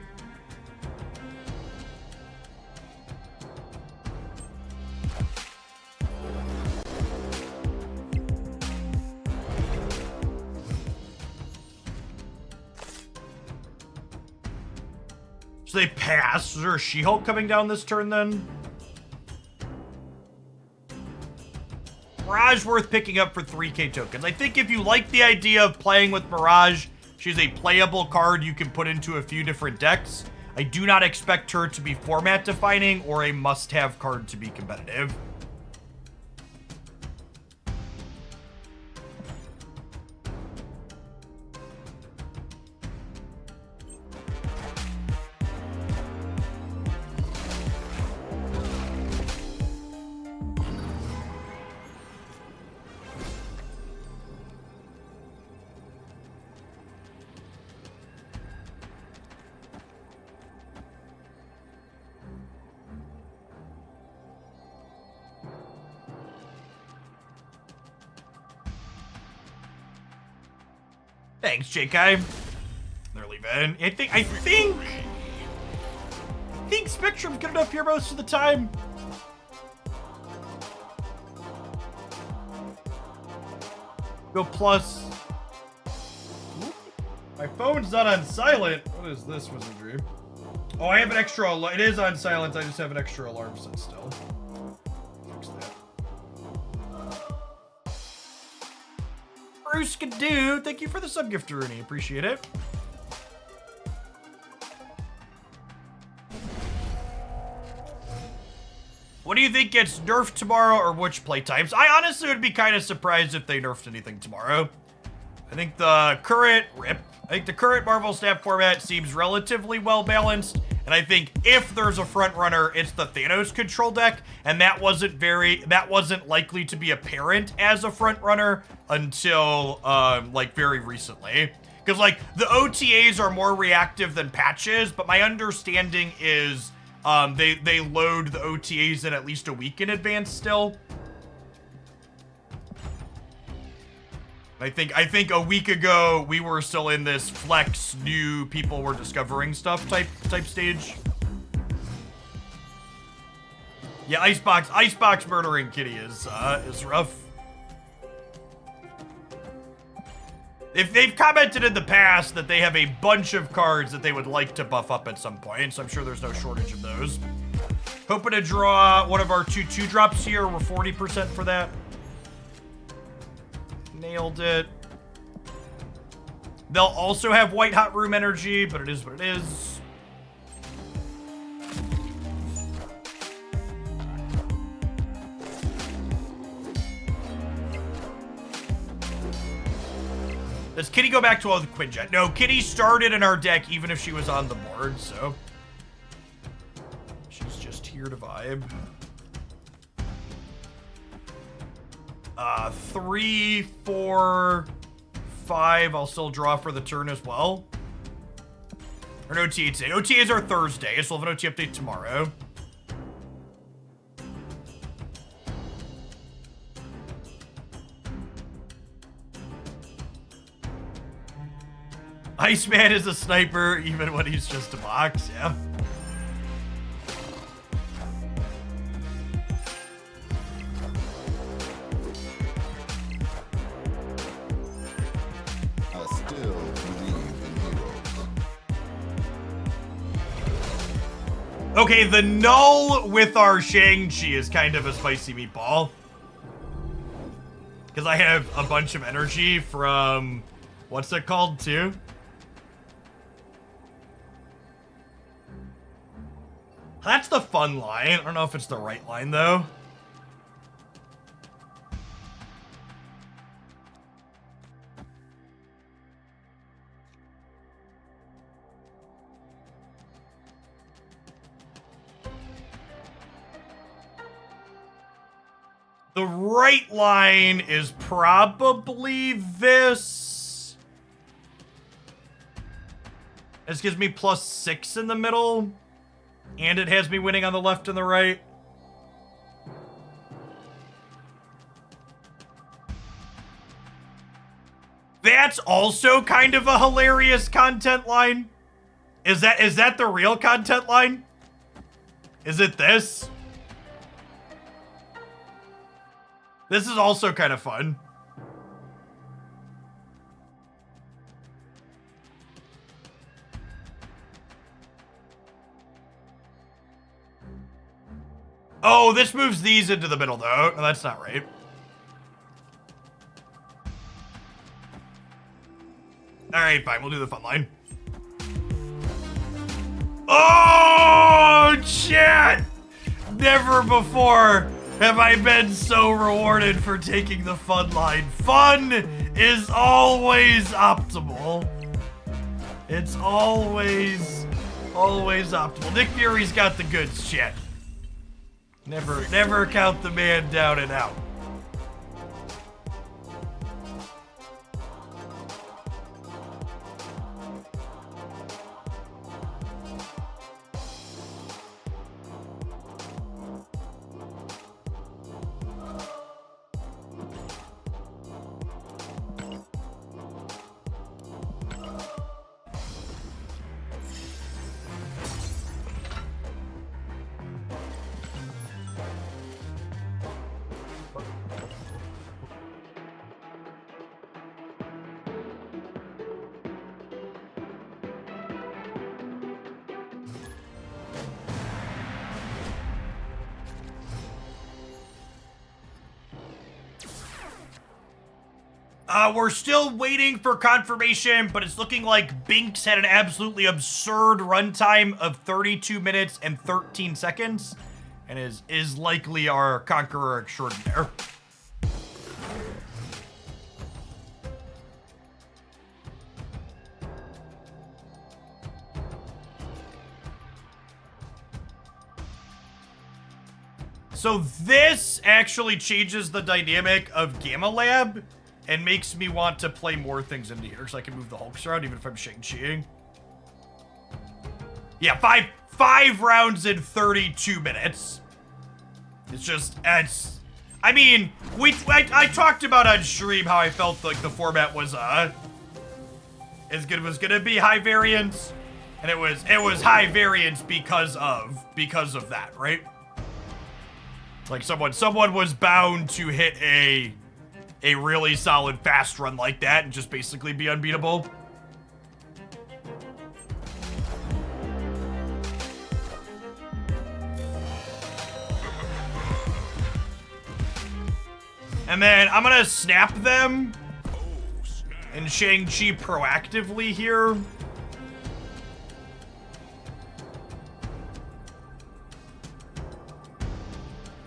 So they pass. Is there a She-Hulk coming down this turn then? Mirage worth picking up for 3k tokens. I think if you like the idea of playing with Mirage, she's a playable card you can put into a few different decks. I do not expect her to be format defining or a must-have card to be competitive. Thanks, JK. They're leaving. I think Spectrum's good enough here most of the time. Go plus. My phone's not on silent. What is this, Wizardry? Oh, I have an extra alarm. It is on silent. I just have an extra alarm set still. Fix that. Bruce Gadoo, thank you for the sub gift, Rooney. Appreciate it. What do you think gets nerfed tomorrow or which play types? I honestly would be kind of surprised if they nerfed anything tomorrow. I think the current Marvel Snap format seems relatively well balanced. And I think if there's a front runner, it's the Thanos control deck, and that wasn't likely to be apparent as a front runner until like very recently. Because, like, the OTAs are more reactive than patches, but my understanding is they load the OTAs in at least a week in advance still. I think a week ago we were still in this flex new people were discovering stuff type stage. Yeah, Icebox murdering Kitty is rough. If they've commented in the past that they have a bunch of cards that they would like to buff up at some point, so I'm sure there's no shortage of those. Hoping to draw one of our 2/2 drops here. We're 40% for that. Nailed it. They'll also have white hot room energy, but it is what it is. Does Kitty go back to all the Quinjet? No, Kitty started in our deck even if she was on the board, so she's just here to vibe. 3, 4, 5. I'll still draw for the turn as well. Or an OTA today. OTAs are Thursday, so we'll have an OTA update tomorrow. Iceman is a sniper even when he's just a box, yeah. I still believe in heroes. Okay, the null with our Shang-Chi is kind of a spicy meatball. Because I have a bunch of energy from... What's it called, too? That's the fun line. I don't know if it's the right line, though. The right line is probably this. This gives me +6 in the middle. And it has me winning on the left and the right. That's also kind of a hilarious content line. Is that the real content line? Is it this? This is also kind of fun. Oh, this moves these into the middle, though. No, that's not right. All right, fine. We'll do the fun line. Oh, chat! Never before have I been so rewarded for taking the fun line. Fun is always optimal. It's always optimal. Nick Fury's got the goods, chat. Never count the man down and out. We're still waiting for confirmation, but it's looking like Binks had an absolutely absurd runtime of 32 minutes and 13 seconds, and is likely our conqueror extraordinaire. So this actually changes the dynamic of Gamma Lab, and makes me want to play more things into here, because I can move the Hulks around even if I'm Shang-Chiing. Yeah, five rounds in 32 minutes. It's just, I mean, I talked about on stream how I felt like the format was, was gonna be high variance, and it was high variance because of that, right? Like someone was bound to hit a really solid fast run like that and just basically be unbeatable. And then I'm gonna snap them and Shang-Chi proactively here.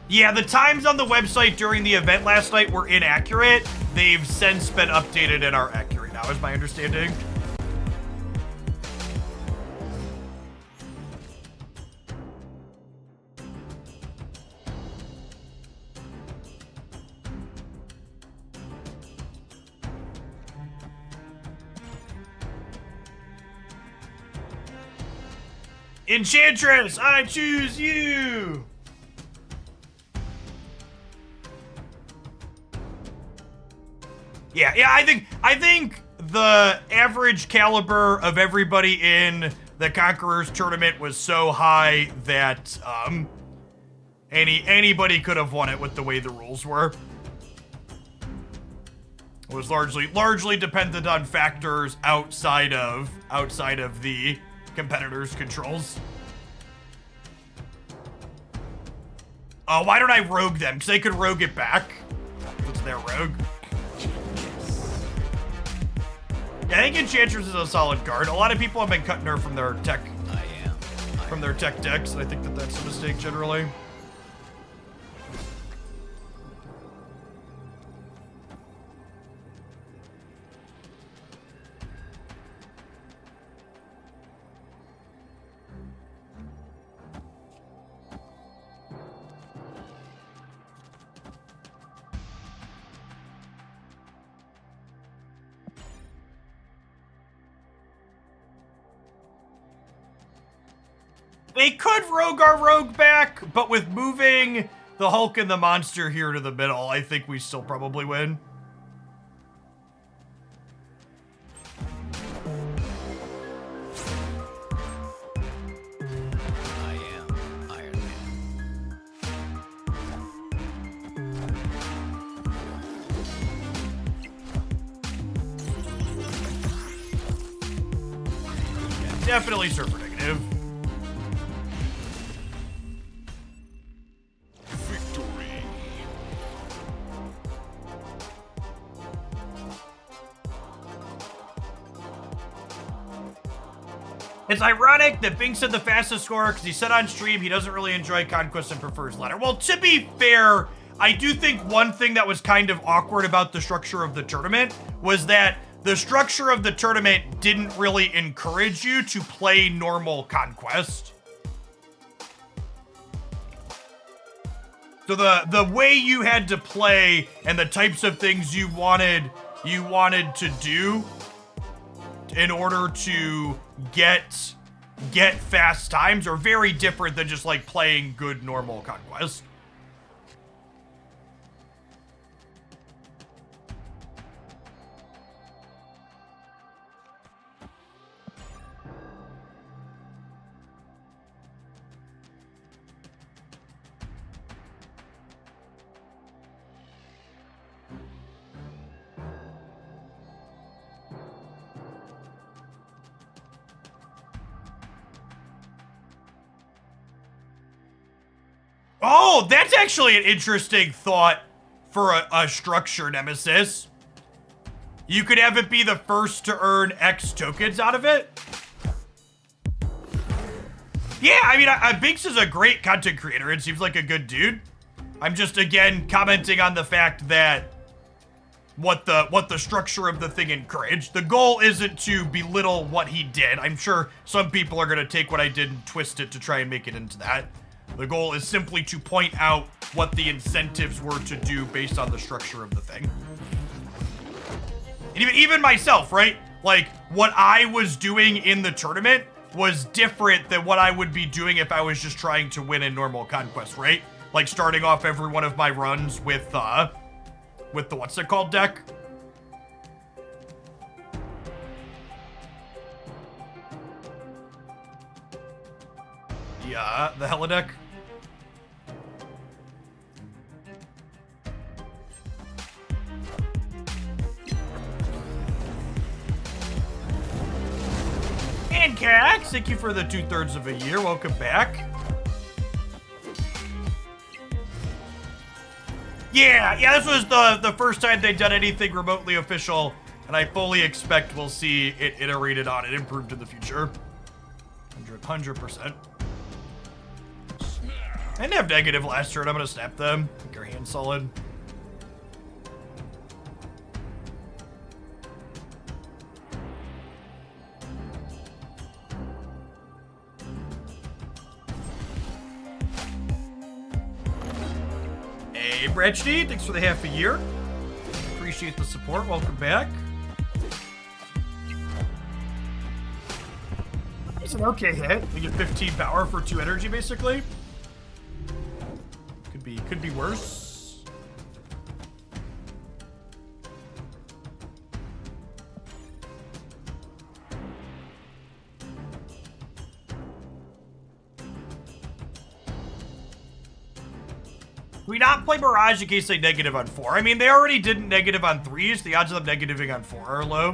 Yeah, the times on the website during the event last night were inaccurate. They've since been updated and are accurate now, is my understanding. Enchantress, I choose you! Yeah, I think the average caliber of everybody in the Conquerors tournament was so high that anybody could have won it with the way the rules were. It was largely dependent on factors outside of the competitors' controls. Why don't I rogue them? Because they could rogue it back. It's their rogue. Yeah, I think Enchantress is a solid card. A lot of people have been cutting her from their tech decks, and I think that's a mistake generally. They could rogue our rogue back, but with moving the Hulk and the monster here to the middle, I think we still probably win. I am Iron Man. Definitely surfer negative. It's ironic that Bing said the fastest scorer because he said on stream he doesn't really enjoy Conquest and prefers ladder. Well, to be fair, I do think one thing that was kind of awkward about the structure of the tournament was that the structure of the tournament didn't really encourage you to play normal Conquest. So the way you had to play and the types of things you wanted to do in order to get fast times are very different than just like playing good normal Conquest. Oh, that's actually an interesting thought for a structure, Nemesis. You could have it be the first to earn X tokens out of it. Yeah, I mean, Binks is a great content creator and seems like a good dude. I'm just, again, commenting on the fact that what the structure of the thing encouraged. The goal isn't to belittle what he did. I'm sure some people are going to take what I did and twist it to try and make it into that. The goal is simply to point out what the incentives were to do based on the structure of the thing. And even myself, right? Like, what I was doing in the tournament was different than what I would be doing if I was just trying to win in normal Conquest, right? Like, starting off every one of my runs with the what's it called deck? Yeah, the Hella deck. And Cax, thank you for the 2/3 of a year. Welcome back. Yeah, this was the first time they'd done anything remotely official, and I fully expect we'll see it iterated on and improved in the future. 100%. I didn't have negative last turn. I'm gonna snap them. Make our hand solid. Hey, Bratchty, thanks for the half a year. Appreciate the support. Welcome back. It's an okay hit. We get 15 power for 2 energy, basically. Could be worse. We not play Mirage in case they negative on 4. I mean, they already didn't negative on 3s. The odds of them negativing on 4 are low.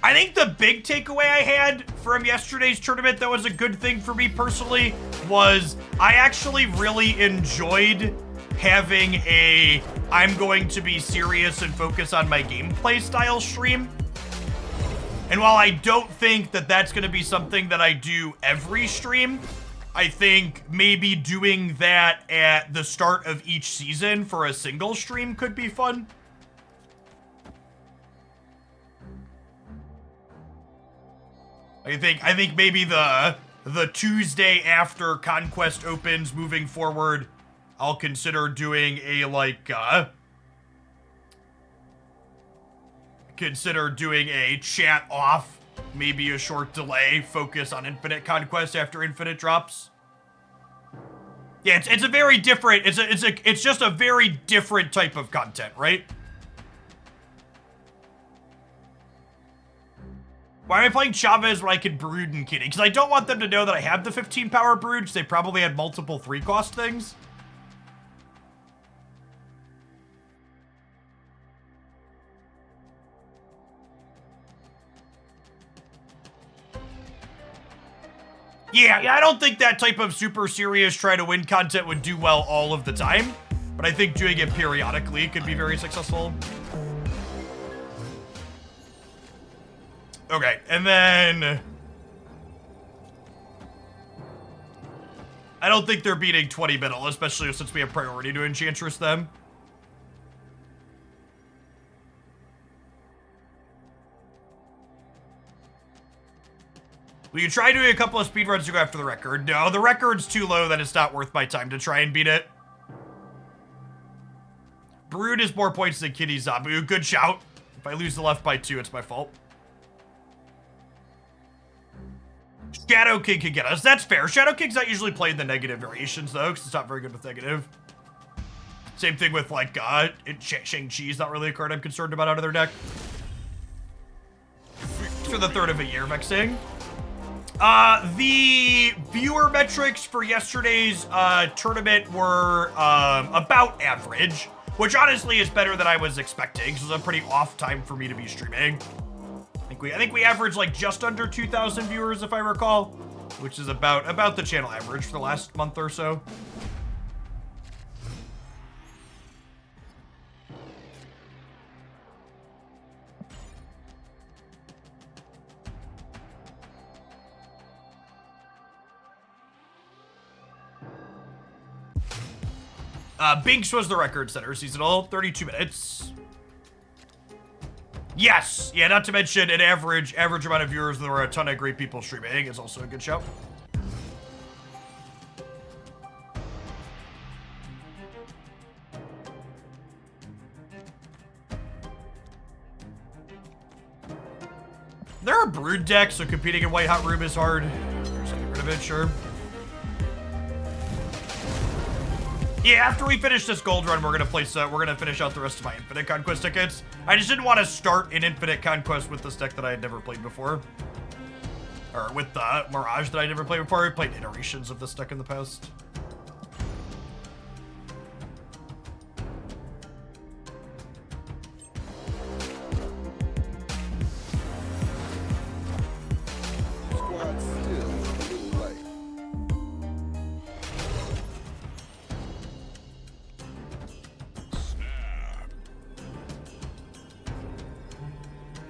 I think the big takeaway I had from yesterday's tournament that was a good thing for me personally was I actually really enjoyed having a I'm going to be serious and focus on my gameplay style stream. And while I don't think that that's going to be something that I do every stream, I think maybe doing that at the start of each season for a single stream could be fun. I think maybe the Tuesday after Conquest opens moving forward, I'll consider doing a chat off, maybe a short delay, focus on Infinite Conquest after Infinite drops. Yeah, it's a very different, it's just a very different type of content, right? Why am I playing Chavez when I can Brood and Kitty? Because I don't want them to know that I have the 15 power Brood, they probably had multiple 3-cost things. Yeah, I don't think that type of super serious try to win content would do well all of the time, but I think doing it periodically could be very successful. Okay, and then I don't think they're beating 20 middle, especially since we have priority to Enchantress them. We can try doing a couple of speedruns to go after the record. No, the record's too low that it's not worth my time to try and beat it. Brood is more points than Kitty Zabu. Good shout. If I lose the left by 2, it's my fault. Shadow King could get us. That's fair. Shadow King's not usually played the negative variations, though, because it's not very good with negative. Same thing with, like, Shang-Chi's not really a card I'm concerned about out of their deck. For the 3rd of a year, Vexing. The viewer metrics for yesterday's tournament were about average, which honestly is better than I was expecting. So it was a pretty off time for me to be streaming. I think we averaged like just under 2,000 viewers, if I recall, which is about the channel average for the last month or so. Binks was the record setter seasonal, 32 minutes. Yes, yeah, not to mention an average amount of viewers. There were a ton of great people streaming. Is also a good show. screwed deck, so competing in White Hot Room is hard. Just get rid of it, sure. Yeah, after we finish this gold run, we're gonna finish out the rest of my Infinite Conquest tickets. I just didn't want to start an Infinite Conquest with this deck that I had never played before. Or with the Mirage that I never played before. I played iterations of this deck in the past. Squad still a little light.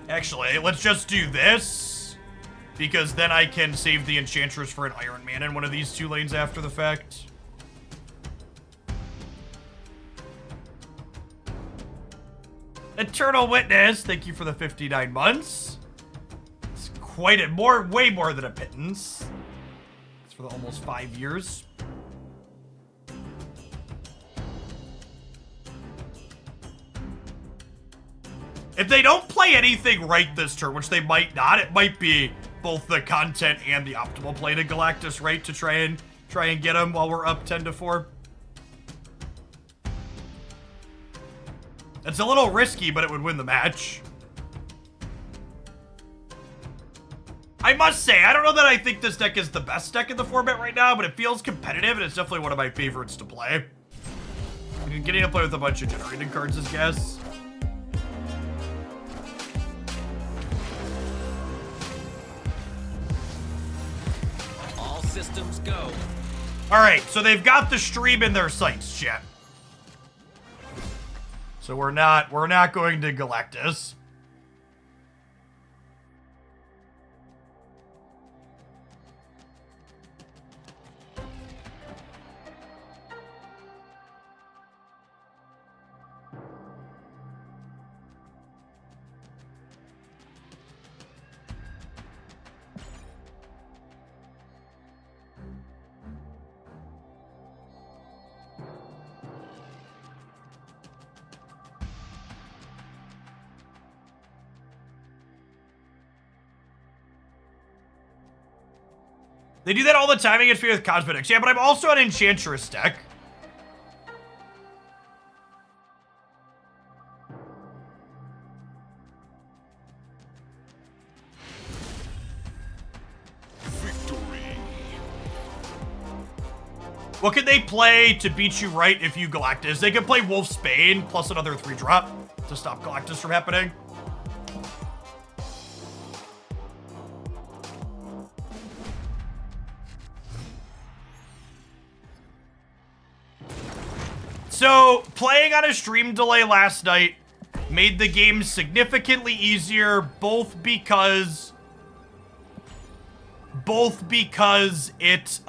Actually, let's just do this, because then I can save the Enchantress for an Iron Man in one of these 2 lanes after the fact. Eternal Witness, thank you for the 59 months. It's quite a way more than a pittance. It's for the almost 5 years. If they don't play anything right this turn, which they might not, it might be both the content and the optimal play to Galactus right to try and get him while we're up 10-4. It's a little risky, but it would win the match. I must say, I don't know that I think this deck is the best deck in the format right now, but it feels competitive, and it's definitely one of my favorites to play. Getting to play with a bunch of generated cards is guess. Systems go. All right, so they've got the stream in their sights, chat. So we're not going to Galactus. They do that all the time against me with Cosmetics. Yeah, but I'm also an Enchantress deck. Victory. What could they play to beat you right if you Galactus? They could play Wolfsbane plus another 3-drop to stop Galactus from happening. So, playing on a stream delay last night made the game significantly easier, both because it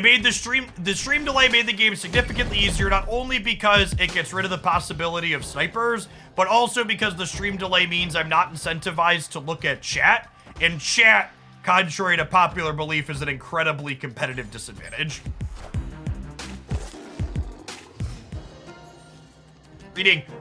made the stream delay made the game significantly easier, not only because it gets rid of the possibility of snipers, but also because the stream delay means I'm not incentivized to look at chat, and chat, contrary to popular belief, is an incredibly competitive disadvantage.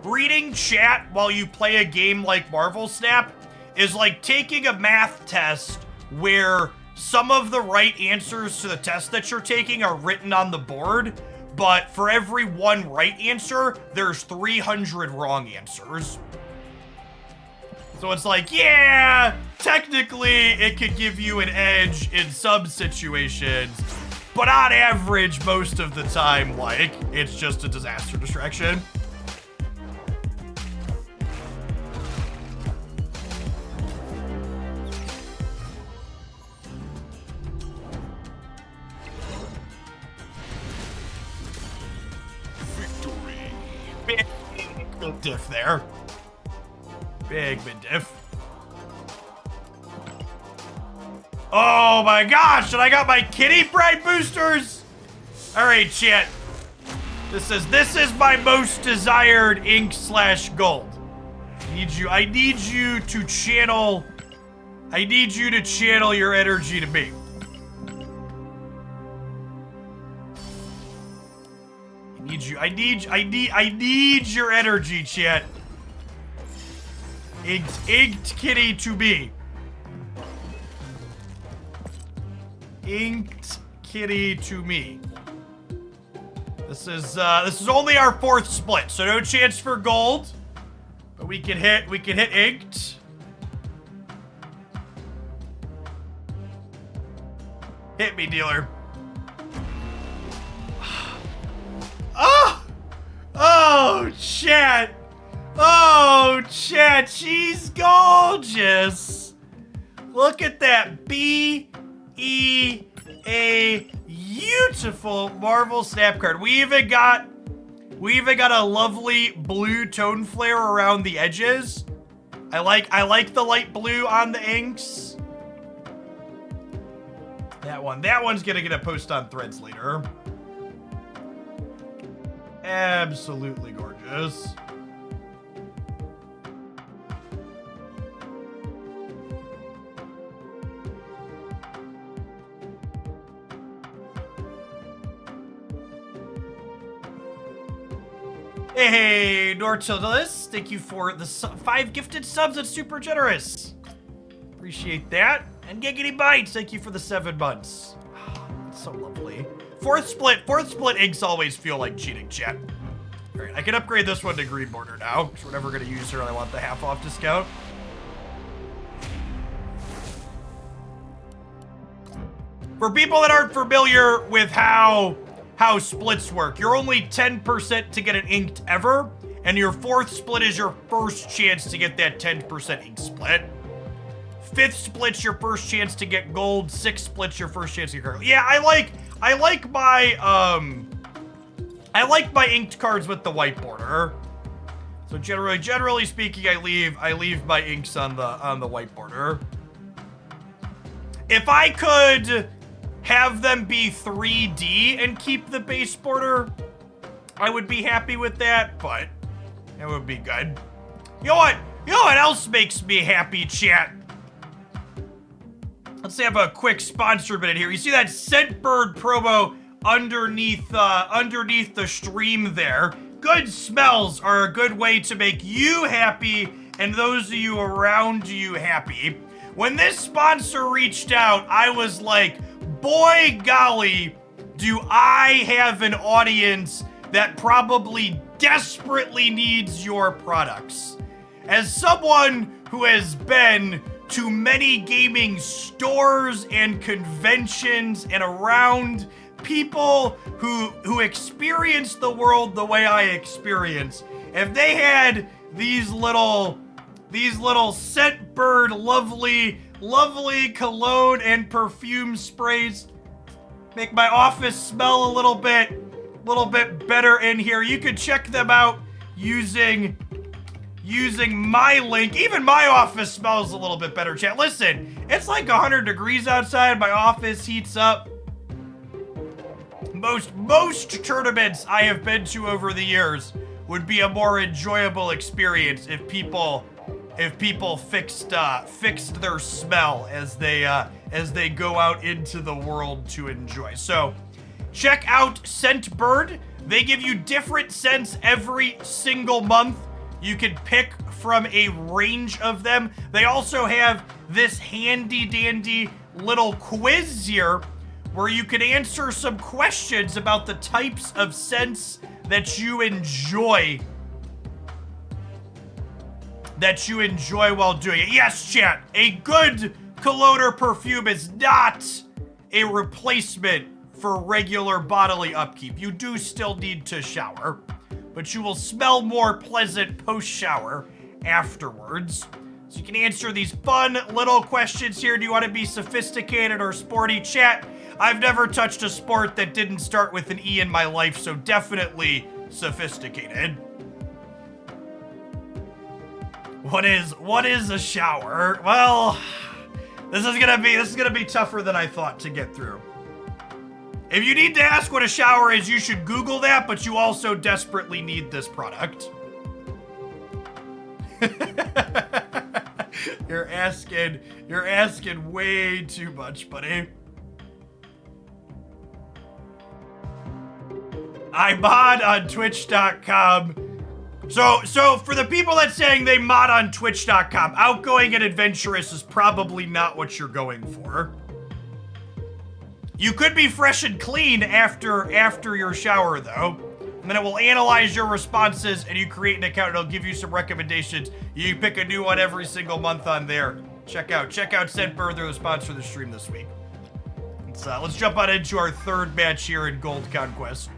Reading chat while you play a game like Marvel Snap is like taking a math test where some of the right answers to the test that you're taking are written on the board, but for every one right answer, there's 300 wrong answers. So it's like, yeah, technically it could give you an edge in some situations, but on average, most of the time, like, it's just a disaster distraction. Big diff there. Big mid diff. Oh my gosh, and I got my kitty pride boosters. All right, chat. This is my most desired ink/gold. I need you to channel your energy to me. I need your energy, chat. Inked kitty to be. Inked kitty to me. This is only our 4th split, so no chance for gold. But we can hit inked. Hit me, dealer. Oh! Oh, chat. Oh, chat, she's gorgeous. Look at that B-E-A beautiful Marvel Snap card. We even got a lovely blue tone flare around the edges. I like the light blue on the inks. That one's gonna get a post on Threads later. Absolutely gorgeous. Hey, Nortilus, thank you for the 5 gifted subs. That's super generous. Appreciate that. And Giggity Bites, thank you for the 7 months. That's so lovely. 4th split inks always feel like cheating, chat. All right, I can upgrade this one to green border now, because we're never gonna use her and I want the half off discount. For people that aren't familiar with how splits work, you're only 10% to get an inked ever, and your 4th split is your first chance to get that 10% ink split. 5th split's your first chance to get gold. 6th split's your first chance to get gold. Yeah, I like my inked cards with the white border. So generally speaking, I leave my inks on the white border. If I could have them be 3D and keep the base border, I would be happy with that, but it would be good. You know what else makes me happy, chat? Let's have a quick sponsor minute here. You see that Scentbird promo underneath the stream there? Good smells are a good way to make you happy and those of you around you happy. When this sponsor reached out, I was like, boy golly, do I have an audience that probably desperately needs your products. As someone who has been to many gaming stores and conventions and around people who experience the world the way I experience, if they had these little Scentbird lovely cologne and perfume sprays, make my office smell a little bit better in here. You could check them out using my link. Even my office smells a little bit better, chat. Listen, it's like 100 degrees outside. My office heats up. Most tournaments I have been to over the years would be a more enjoyable experience if people fixed their smell as they go out into the world to enjoy. So check out Scentbird. They give you different scents every single month. You can pick from a range of them. They also have this handy dandy little quiz here where you can answer some questions about the types of scents that you enjoy while doing it. Yes, chat, a good cologne or perfume is not a replacement for regular bodily upkeep. You do still need to shower, but you will smell more pleasant post-shower afterwards. So you can answer these fun little questions here. Do you want to be sophisticated or sporty? Chat, I've never touched a sport that didn't start with an E in my life, so definitely sophisticated. What is a shower? Well, this is gonna be tougher than I thought to get through. If you need to ask what a shower is, you should Google that, but you also desperately need this product. You're asking way too much, buddy. I'm on Twitch.com. So for the people that saying they mod on Twitch.com, outgoing and adventurous is probably not what you're going for. You could be fresh and clean after your shower, though. And then it will analyze your responses, and you create an account. It'll give you some recommendations. You pick a new one every single month on there. Check out Scentbird. They're the sponsor of the stream this week. Let's jump on into our third match here in Gold Conquest.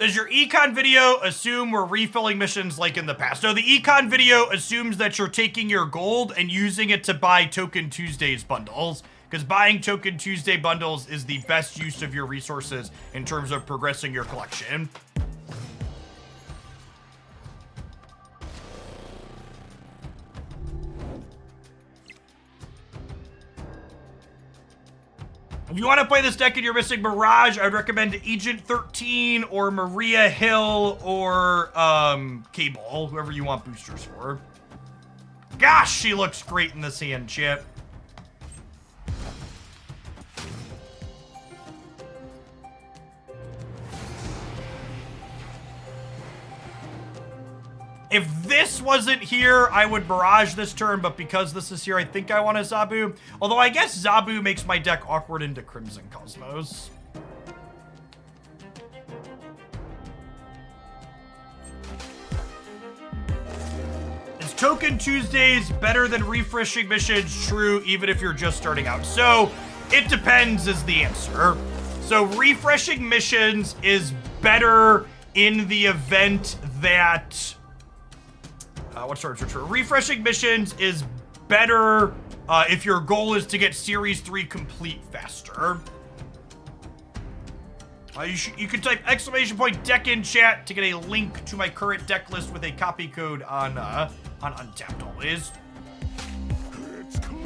Does your econ video assume we're refilling missions like in the past? No, the econ video assumes that you're taking your gold and using it to buy Token Tuesdays bundles, because buying Token Tuesday bundles is the best use of your resources in terms of progressing your collection. If you want to play this deck and you're missing Mirage, I would recommend Agent 13 or Maria Hill or Cable, whoever you want boosters for. Gosh, she looks great in this hand, Chip. If this wasn't here, I would Mirage this turn, but because this is here, I think I want a Zabu. Although I guess Zabu makes my deck awkward into Crimson Cosmos. Is Token Tuesdays better than refreshing missions? True, even if you're just starting out. So, it depends is the answer. So, refreshing missions is better in the event that... what's our true? Refreshing missions is better if your goal is to get Series 3 complete faster. You can type !deck in chat to get a link to my current deck list with a copy code on Untapped always. It's Cologne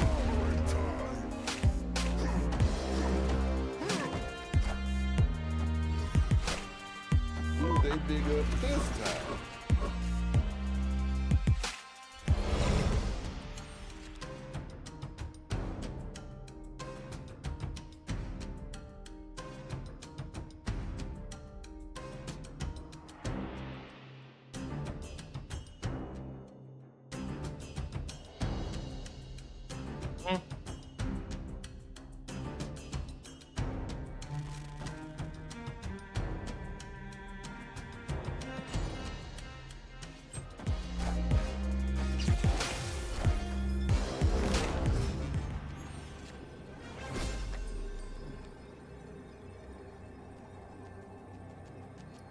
time. Who they dig up this time?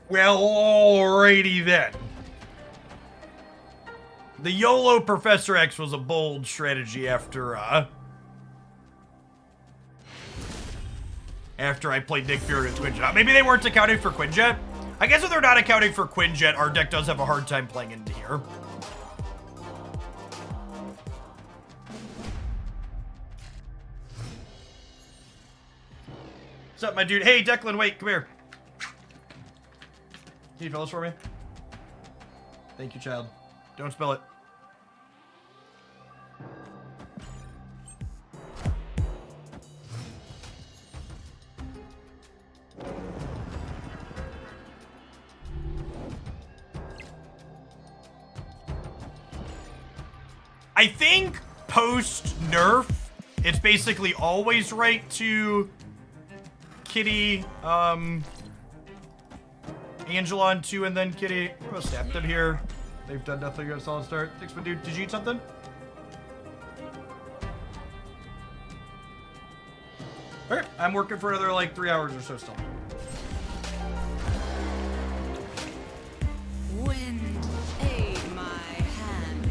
Well, alrighty then. The YOLO Professor X was a bold strategy after I played Nick Fury with Quinjet. Maybe they weren't accounting for Quinjet. I guess if they're not accounting for Quinjet, our deck does have a hard time playing into here. What's up, my dude? Hey, Declan, wait, come here. Can you fill this for me? Thank you, child. Don't spell it. I think post-nerf, it's basically always right to Kitty, Angela on 2 and then Kitty. I'm gonna snap them here. They've done nothing. Got a solid start. Thanks, my dude. Did you eat something? Okay, I'm working for another like 3 hours or so still. Wind aid my hand.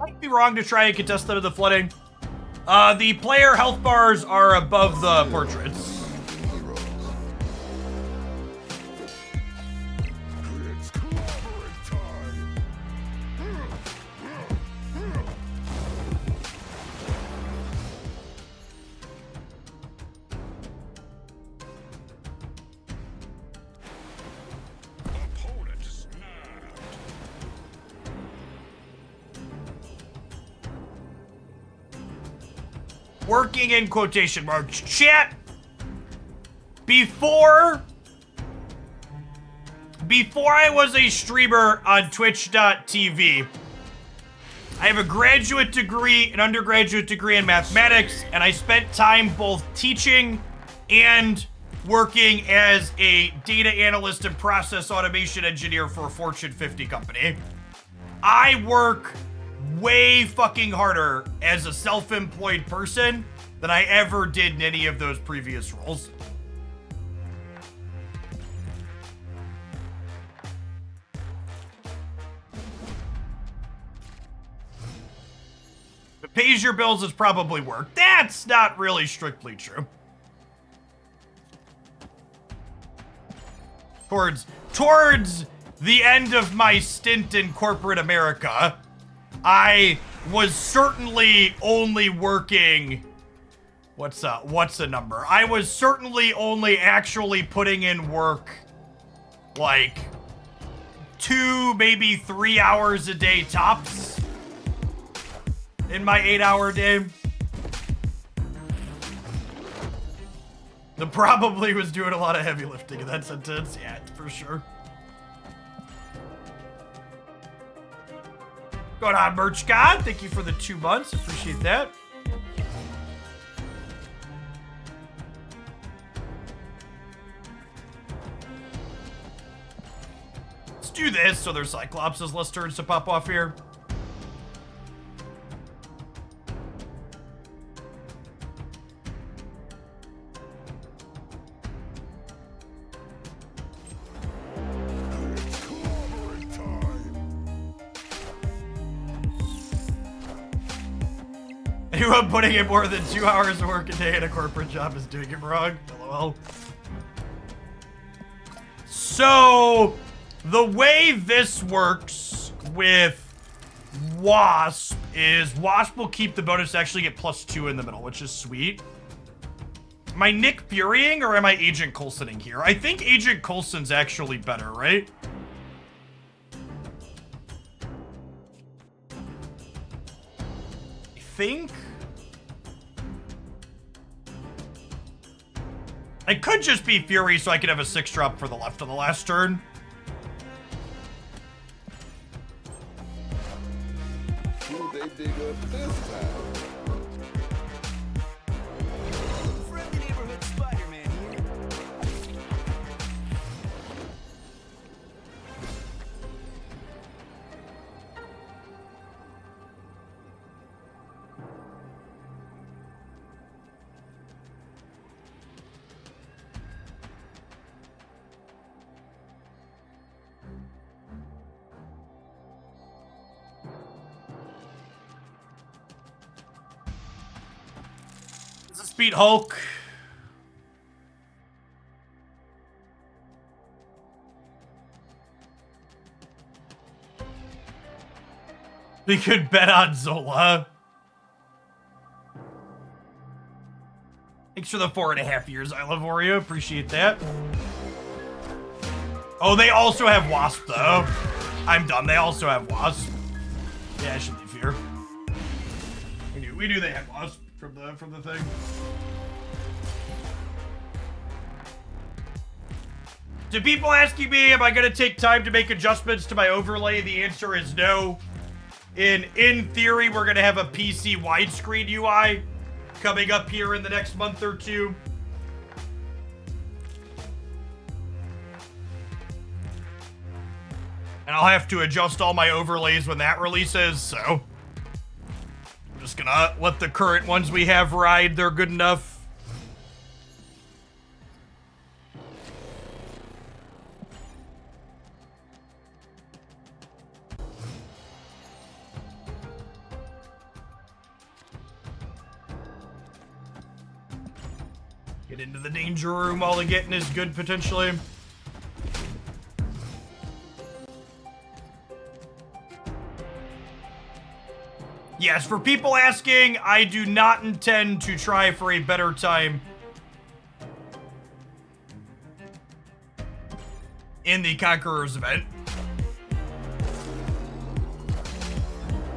Might be wrong to try and contest them in the flooding. The player health bars are above the portraits. Working in quotation marks. Chat. Before I was a streamer on Twitch.tv, I have a graduate degree, an undergraduate degree in mathematics, and I spent time both teaching and working as a data analyst and process automation engineer for a Fortune 50 company. I work way fucking harder as a self-employed person than I ever did in any of those previous roles. If it pays your bills, it's probably work. That's not really strictly true. Towards the end of my stint in corporate America, I was certainly only working, what's a number? I was certainly only actually putting in work like 2, maybe 3 hours a day tops in my 8-hour day. I probably was doing a lot of heavy lifting in that sentence. Yeah, for sure. Going on, Merch God. Thank you for the 2 months. Appreciate that. Let's do this so there's Cyclops' less turns to pop off here. Anyone putting in more than 2 hours of work a day in a corporate job is doing it wrong. LOL. So, the way this works with Wasp is Wasp will keep the bonus to actually get +2 in the middle, which is sweet. Am I Nick Furying or am I Agent Coulsoning here? I think Agent Coulson's actually better, right? I could just be Fury so I could have a 6-drop for the left on the last turn. Who they dig up this time? Friendly neighborhood Spider-Man here. Speed Hulk. We could bet on Zola. Thanks for the 4.5 years, I love Oreo. Appreciate that. Oh, they also have Wasp, though. I'm dumb. They also have Wasp. Yeah, I should leave here. We knew they had Wasp from the thing. To people asking me, am I gonna take time to make adjustments to my overlay? The answer is no. In theory, we're gonna have a PC widescreen UI coming up here in the next month or two. And I'll have to adjust all my overlays when that releases, so I'm just gonna let the current ones we have ride. They're good enough. Get into the danger room while the getting is good, potentially. Yes, for people asking, I do not intend to try for a better time in the Conquerors event.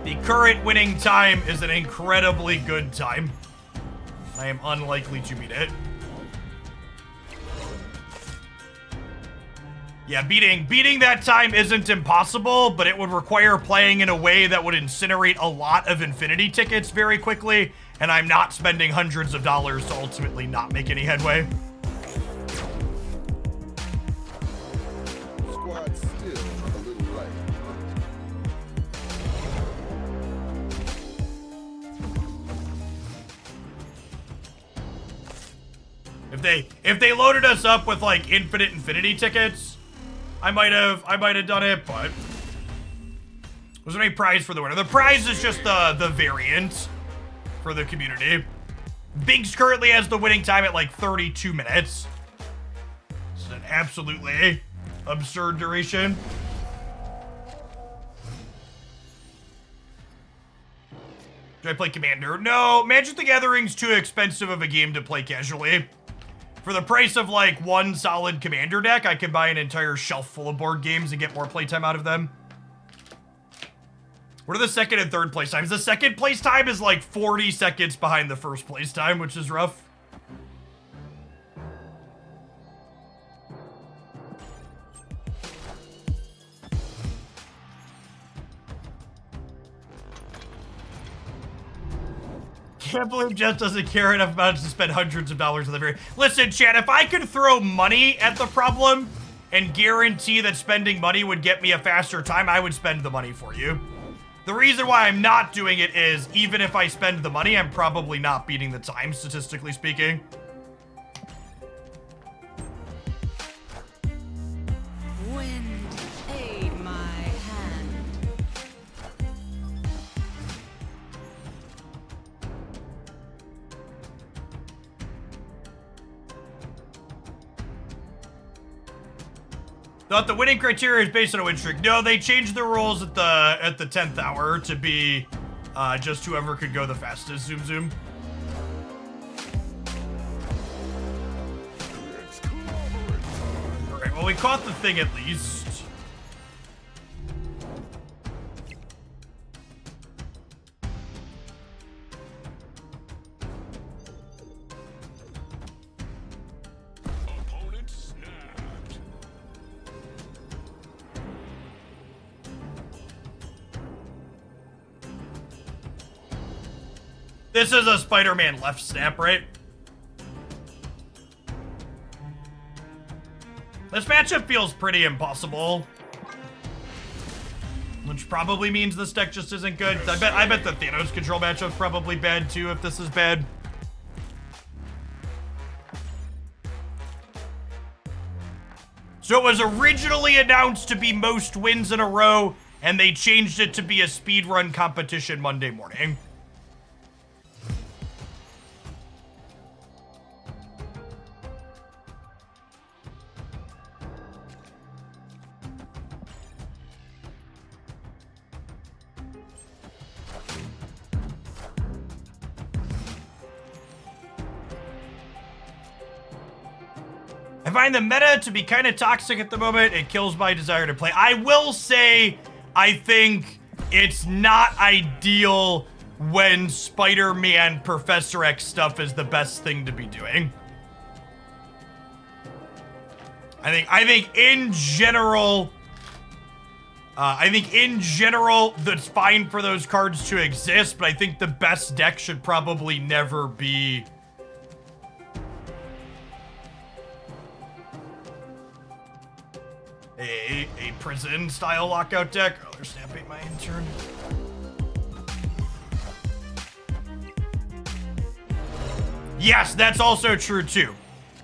The current winning time is an incredibly good time. I am unlikely to beat it. Yeah, beating that time isn't impossible, but it would require playing in a way that would incinerate a lot of infinity tickets very quickly, and I'm not spending hundreds of dollars to ultimately not make any headway. Squad's still a little light. If they loaded us up with like infinite infinity tickets, I might have done it, but was there any prize for the winner? The prize is just the variant for the community. Biggs currently has the winning time at like 32 minutes. It's an absolutely absurd duration. Do I play Commander? No, Magic the Gathering's too expensive of a game to play casually. For the price of like one solid Commander deck, I can buy an entire shelf full of board games and get more playtime out of them. What are the second and third place times? The second place time is like 40 seconds behind the first place time, which is rough. Can't believe Jeff doesn't care enough about it to spend hundreds of dollars on the very... Listen, chat, if I could throw money at the problem and guarantee that spending money would get me a faster time, I would spend the money for you. The reason why I'm not doing it is, even if I spend the money, I'm probably not beating the time, statistically speaking. Wind aid my hand. Thought the winning criteria is based on a win streak. No, they changed the rules at the 10th hour to be just whoever could go the fastest. Zoom, zoom. All right, well, we caught the thing at least. Opponent snapped. This is a Spider-Man left snap, right? This matchup feels pretty impossible. Which probably means this deck just isn't good. I bet the Thanos control matchup's probably bad too if this is bad. So it was originally announced to be most wins in a row, and they changed it to be a speedrun competition Monday morning. I find the meta to be kind of toxic at the moment. It kills my desire to play. I will say, I think it's not ideal when Spider-Man Professor X stuff is the best thing to be doing. I think in general, that's fine for those cards to exist, but I think the best deck should probably never be a prison style lockout deck. Oh, they're snapping my intern. Yes, that's also true too.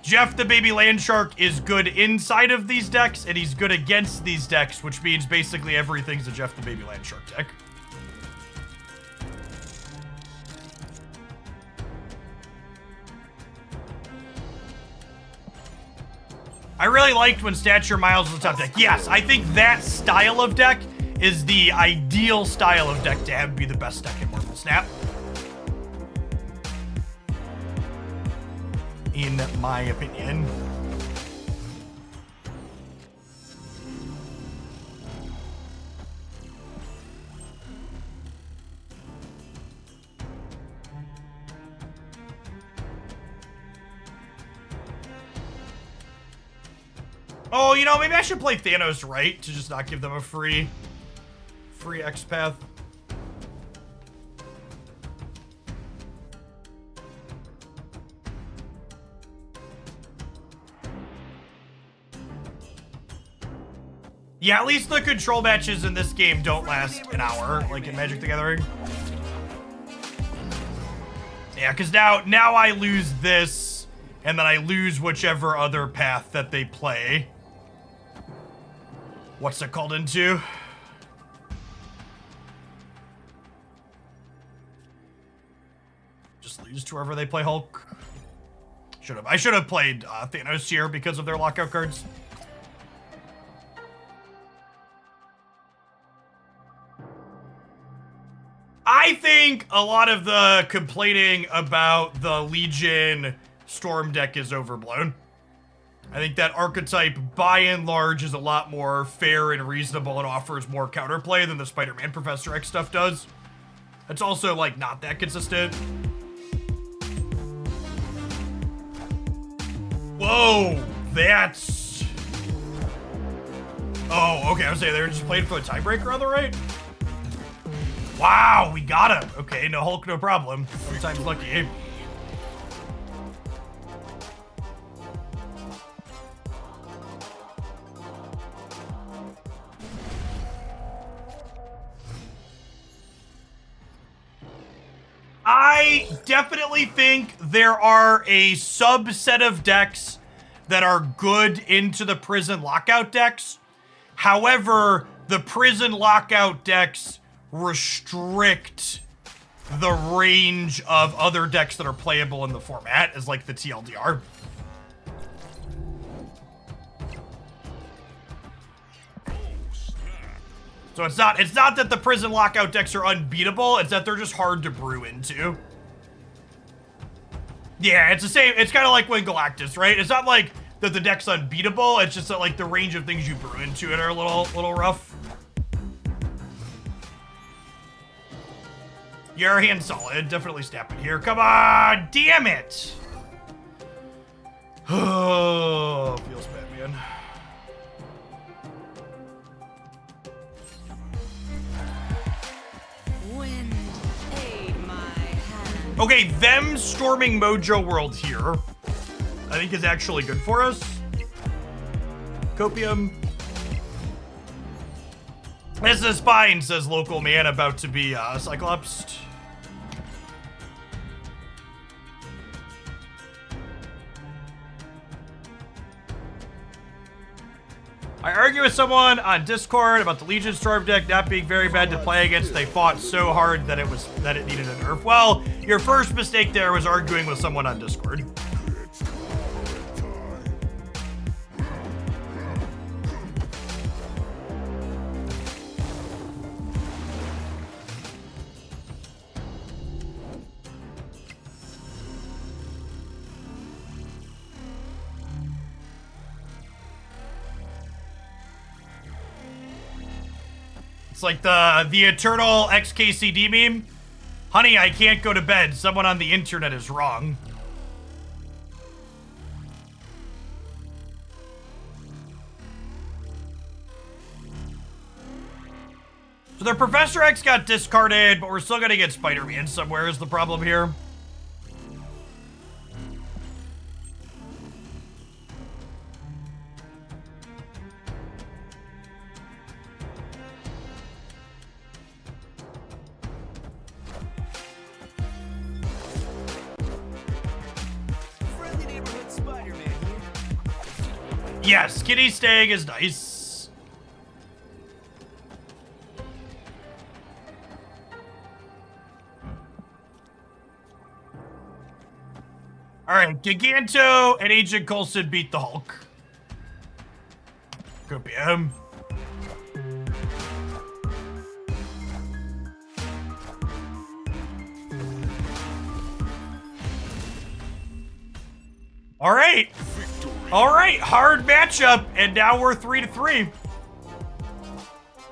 Jeff the Baby Landshark is good inside of these decks, and he's good against these decks, which means basically everything's a Jeff the Baby Landshark deck. I really liked when Stature Miles was the top deck. Yes, I think that style of deck is the ideal style of deck to have be the best deck in Marvel Snap. In my opinion. Oh, you know, maybe I should play Thanos right to just not give them a free X path. Yeah, at least the control matches in this game don't last an hour, like in Magic the Gathering. Yeah, because now I lose this, and then I lose whichever other path that they play. What's it called into? Just lose to wherever they play Hulk. I should have played Thanos here because of their lockout cards. I think a lot of the complaining about the Legion Storm deck is overblown. I think that archetype, by and large, is a lot more fair and reasonable and offers more counterplay than the Spider-Man Professor X stuff does. It's also, like, not that consistent. Whoa, that's... Oh, okay, I was saying they were just playing for the tiebreaker on the right? Wow, we got him. Okay, no Hulk, no problem. Sometimes lucky. I definitely think there are a subset of decks that are good into the Prison Lockout decks. However, the Prison Lockout decks restrict the range of other decks that are playable in the format, as like the TLDR. So it's not that the Prison Lockout decks are unbeatable, it's that they're just hard to brew into. Yeah, it's the same, it's kind of like when Galactus, right? It's not like that the deck's unbeatable, it's just that like the range of things you brew into it are a little rough. Your hand solid, definitely snap it here. Come on, damn it! Oh, feels bad, man. Wind, aid my hand. Okay, them storming Mojo World here, I think is actually good for us. Copium. This is fine, says local man about to be Cyclops. I argue with someone on Discord about the Legion Storm deck not being very bad to play against. They fought so hard that it needed a nerf. Well, your first mistake there was arguing with someone on Discord. It's like the eternal XKCD meme. Honey, I can't go to bed. Someone on the internet is wrong. So their Professor X got discarded, but we're still gonna get Spider-Man somewhere is the problem here. Friendly neighborhood Spider-Man here. Yes, Kitty staying is nice. All right, Giganto and Agent Coulson beat the Hulk. Cornucopia. All right. All right, hard matchup, and now we're 3-3.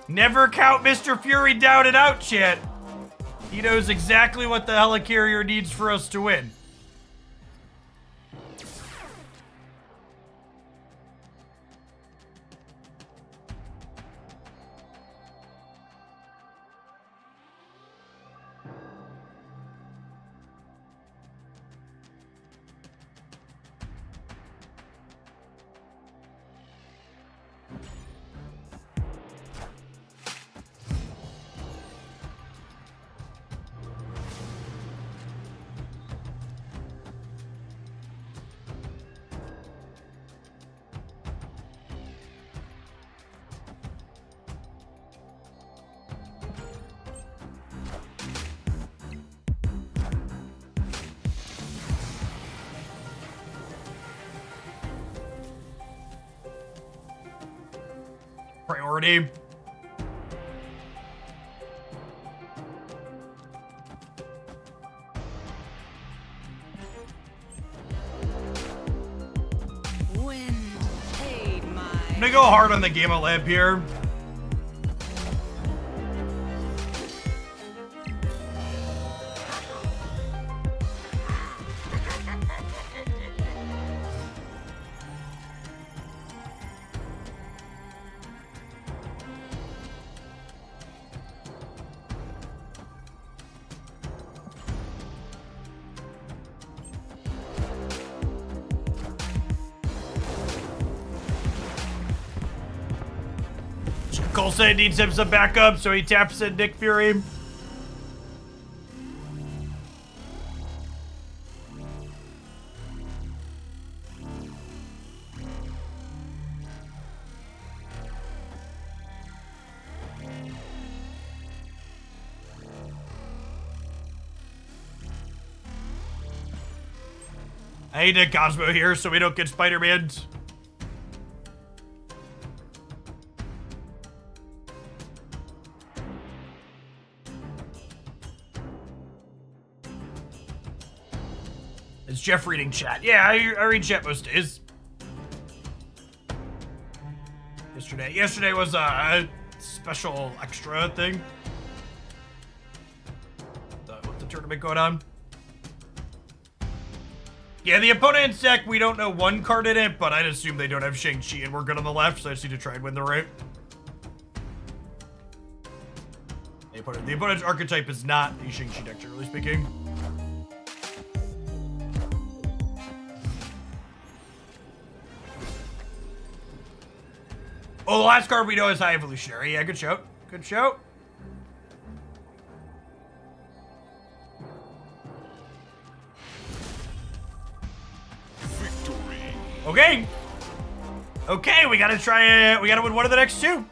Never count Mr. Fury down and out, chat. He knows exactly what the helicarrier needs for us to win. Priority. Wind paid my. I'm gonna go hard on the Gamma Lab here. Coulson needs him some backup, so he taps in Nick Fury. I need a Cosmo here so we don't get Spider-Man. Is Jeff reading chat? Yeah, I read chat most days. Yesterday was a special extra thing. What's the tournament going on? Yeah, the opponent's deck, we don't know one card in it, but I'd assume they don't have Shang-Chi and we're good on the left, so I just need to try and win the right. The opponent's archetype is not a Shang-Chi deck, generally speaking. Oh, the last card we know is High Evolutionary. Yeah, good shout. Good shout. Victory. Okay. Okay, we gotta try it. We gotta win one of the next two.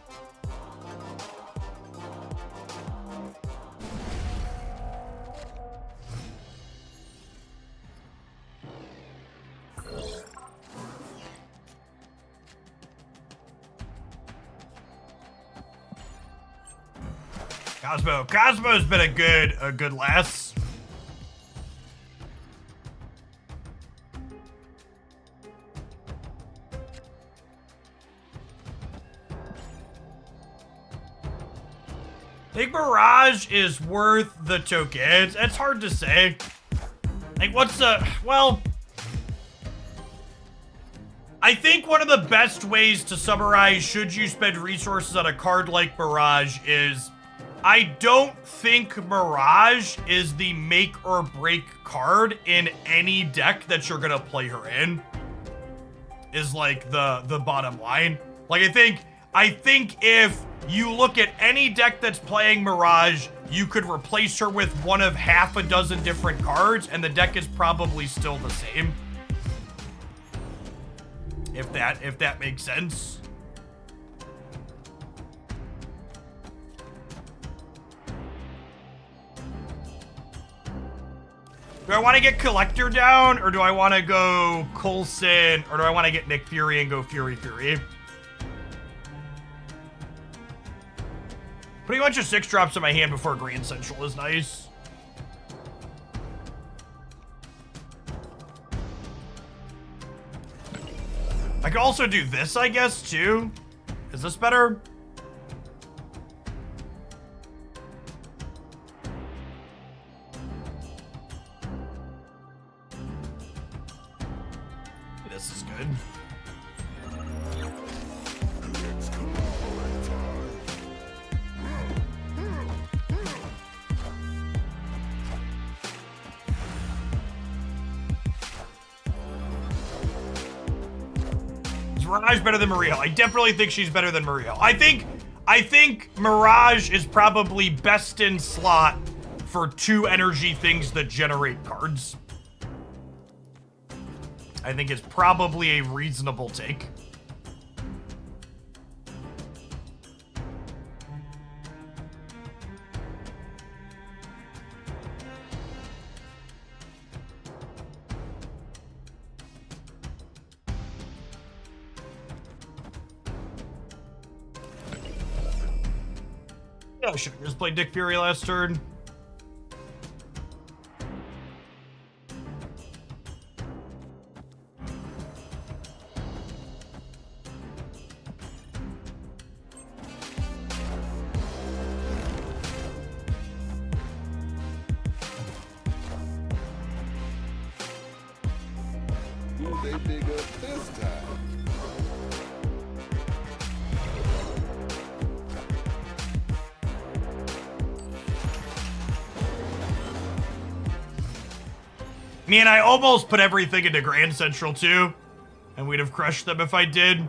Cosmo's been a good last. I think Mirage is worth the tokens. It's hard to say. Like, what's the... Well... I think one of the best ways to summarize should you spend resources on a card like Mirage is... I don't think Mirage is the make or break card in any deck that you're gonna play her in. Is like the bottom line. Like I think if you look at any deck that's playing Mirage, you could replace her with one of half a dozen different cards and the deck is probably still the same. If that makes sense. Do I want to get Collector down, or do I want to go Coulson, or do I want to get Nick Fury and go Fury? Putting a bunch of 6-drops in my hand before Grand Central is nice. I could also do this, I guess, too. Is this better? This is good. Is Mirage better than Maria? I definitely think she's better than Maria. I think Mirage is probably best in slot for 2 energy things that generate cards. I think is probably a reasonable take. Yeah, I should have just played Dick Fury last turn. Who they dig up this time? Man, I almost put everything into Grand Central too, and we'd have crushed them if I did.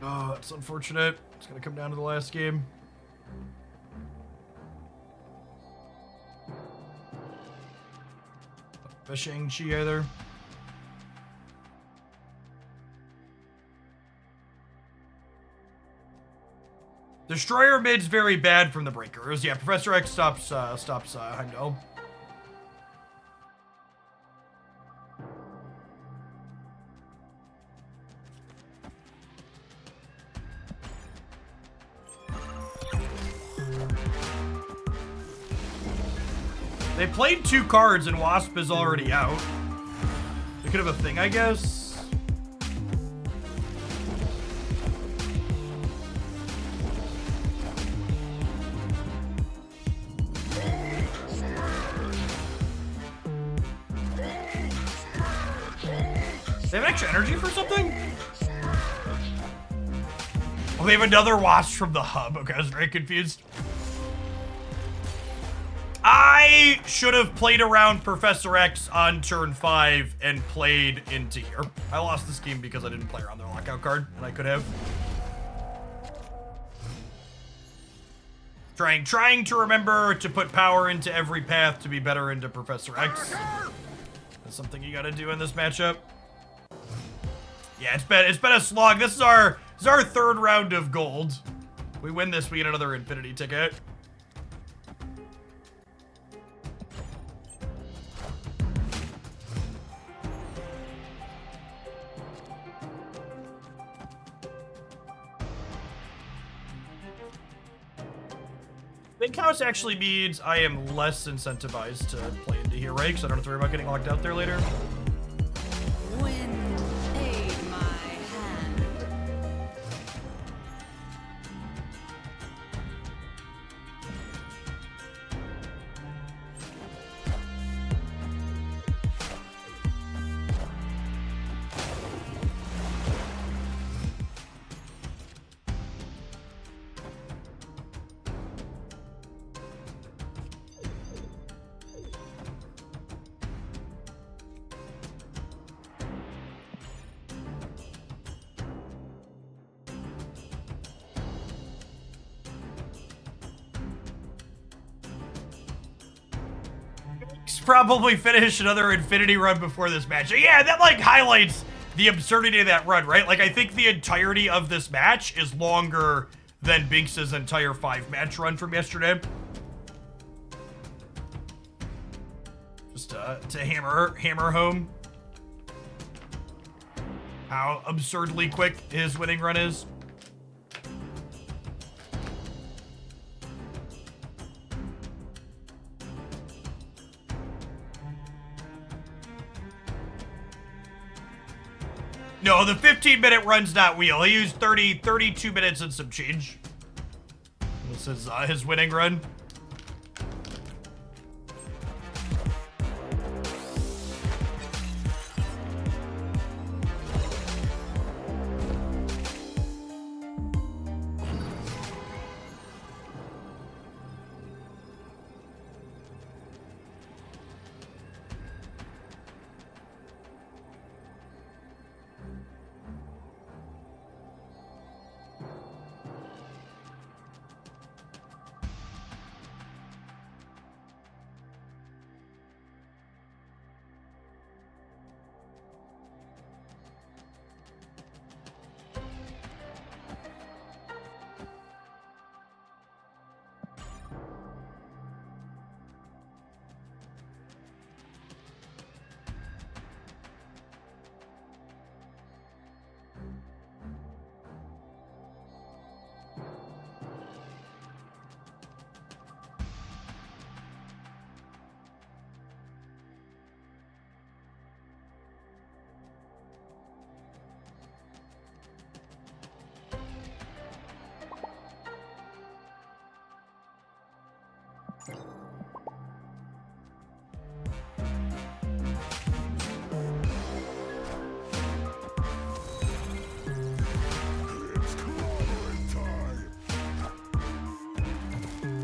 Oh, that's unfortunate. It's gonna come down to the last game. Not Shang-Chi either. Destroyer mid's very bad from the breakers. Yeah, Professor X stops Heimdall. They played 2 cards and Wasp is already out. They could have a thing, I guess. They have extra energy for something? Oh, they have another Wasp from the hub. Okay, I was very confused. I should have played around Professor X on turn 5 and played into here. I lost this game because I didn't play around their lockout card, and I could have. Trying to remember to put power into every path to be better into Professor X. That's something you gotta do in this matchup. Yeah, it's been a slog. This is our 3rd round of gold. If we win this, we get another Infinity ticket. Big house actually means I am less incentivized to play into here, right? Because I don't have to worry about getting locked out there later. Wind aid my hand. Probably finish another Infinity run before this match. Yeah, that like highlights the absurdity of that run, right? Like I think the entirety of this match is longer than Binks's entire 5-match run from yesterday. Just to hammer home. how absurdly quick his winning run is. No, the 15-minute run's not wheel. He used 32 minutes and some change. This is his winning run.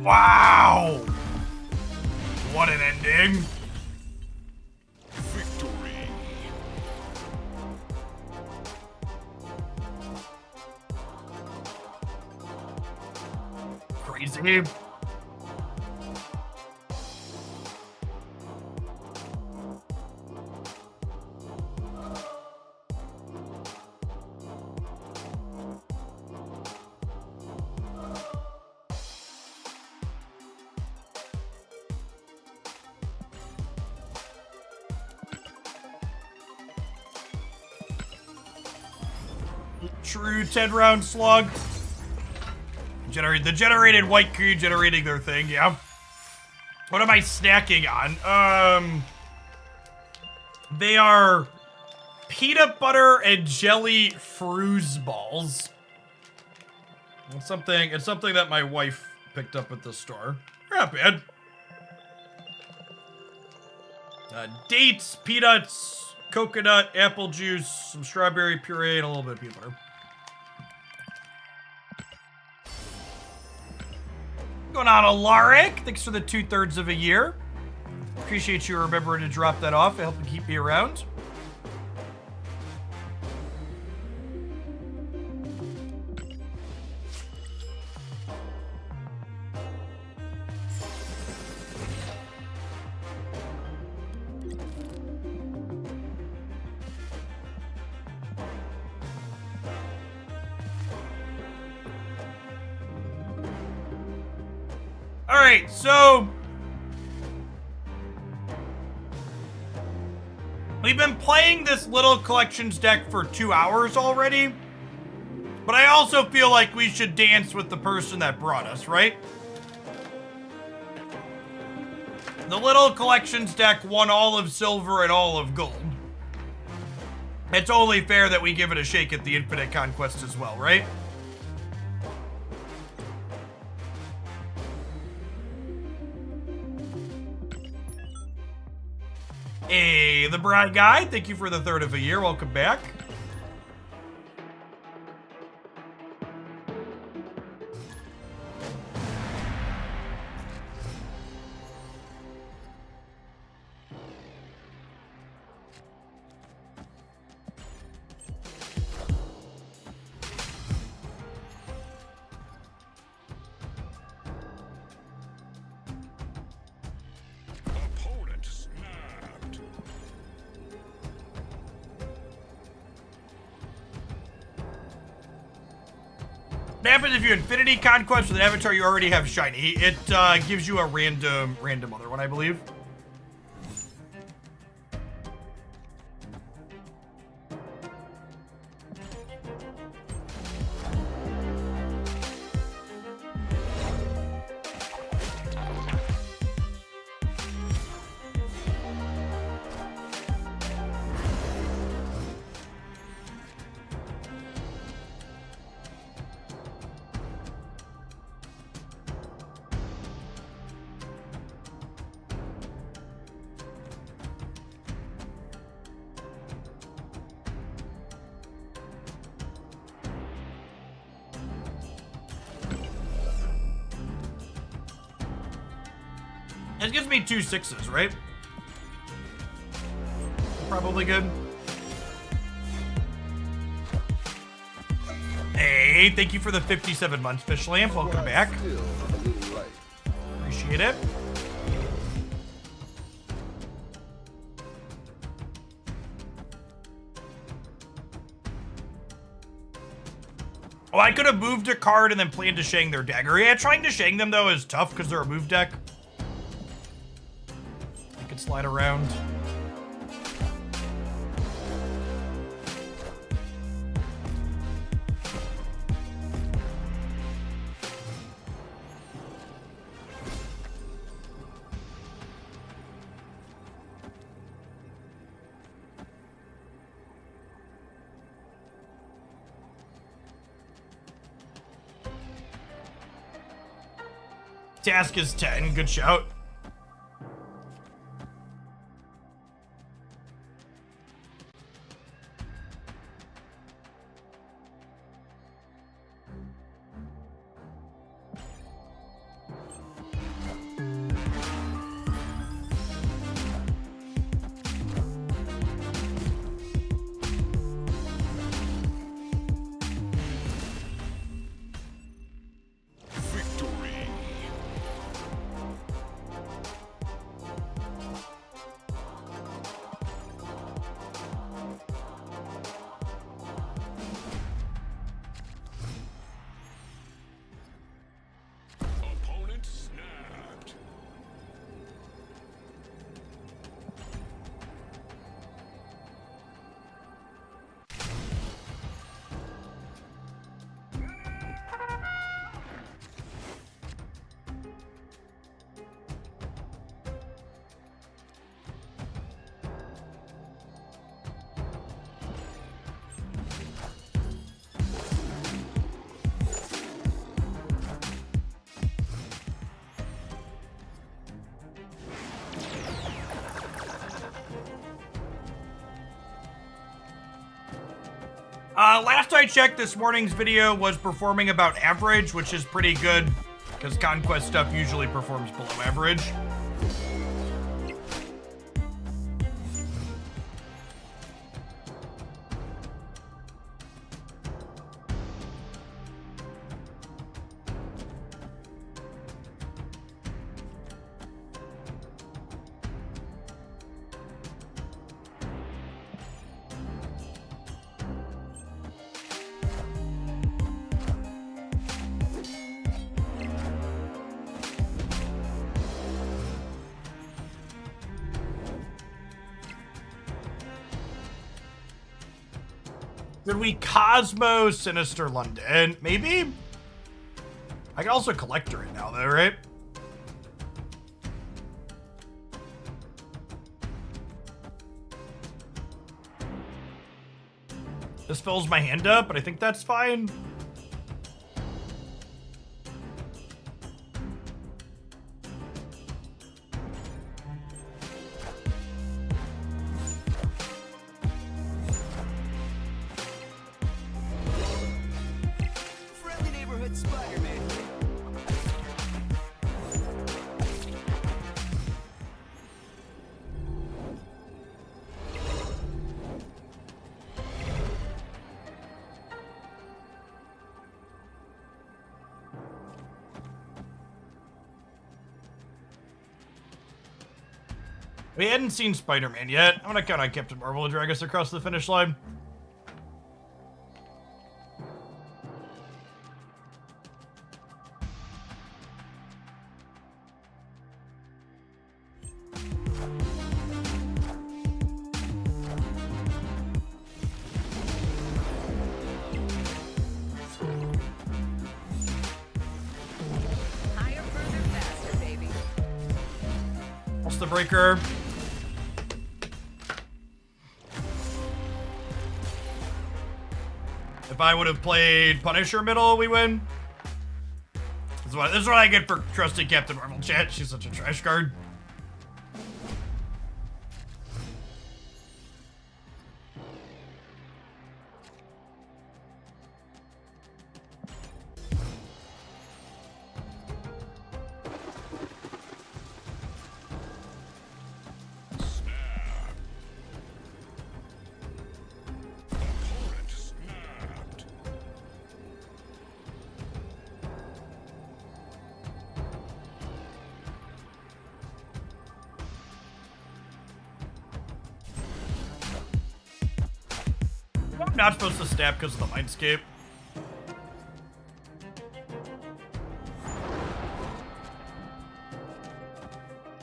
Wow! What an ending. Victory. Crazy. True 10-round slug. The generated white crew generating their thing, yeah. What am I snacking on? They are peanut butter and jelly fruz balls. It's something that my wife picked up at the store. Not bad. Dates, peanuts, coconut, apple juice, some strawberry puree, and a little bit of peanut butter. Going on, Alaric. Thanks for the 2/3 of a year. Appreciate you remembering to drop that off. It helped keep me around. Alright, so we've been playing this little collections deck for 2 hours already, but I also feel like we should dance with the person that brought us, right? The little collections deck won all of silver and all of gold. It's only fair that we give it a shake at the Infinite Conquest as well, right? Hey, the Bride Guy, thank you for the 3rd of a year. Welcome back. Opponent snapped. What happens if you Infinity Conquest with an avatar you already have shiny? It gives you a random other one, I believe. It gives me 2 6s, right? Probably good. Hey, thank you for the 57 months, Fish Lamp. Welcome back. Still a little light. Appreciate it. Oh, I could have moved a card and then planned to Shang their dagger. Yeah, trying to Shang them, though, is tough because they're a move deck. I could slide around. Task is 10. Good shout. Opponent snapped. Last I checked, this morning's video was performing about average, which is pretty good, because Conquest stuff usually performs below average. Did we Cosmo Sinister London? Maybe? I can also Collector it now, though, right? This fills my hand up, but I think that's fine. Friendly neighborhood Spider-Man. We hadn't seen Spider-Man yet. I'm gonna count on Captain Marvel to drag us across the finish line. Higher, further, faster, baby. What's the breaker? If I would have played Punisher middle, we win. This is what I get for trusting Captain Marvel chat. She's such a trash card. I'm not supposed to snap because of the Mindscape.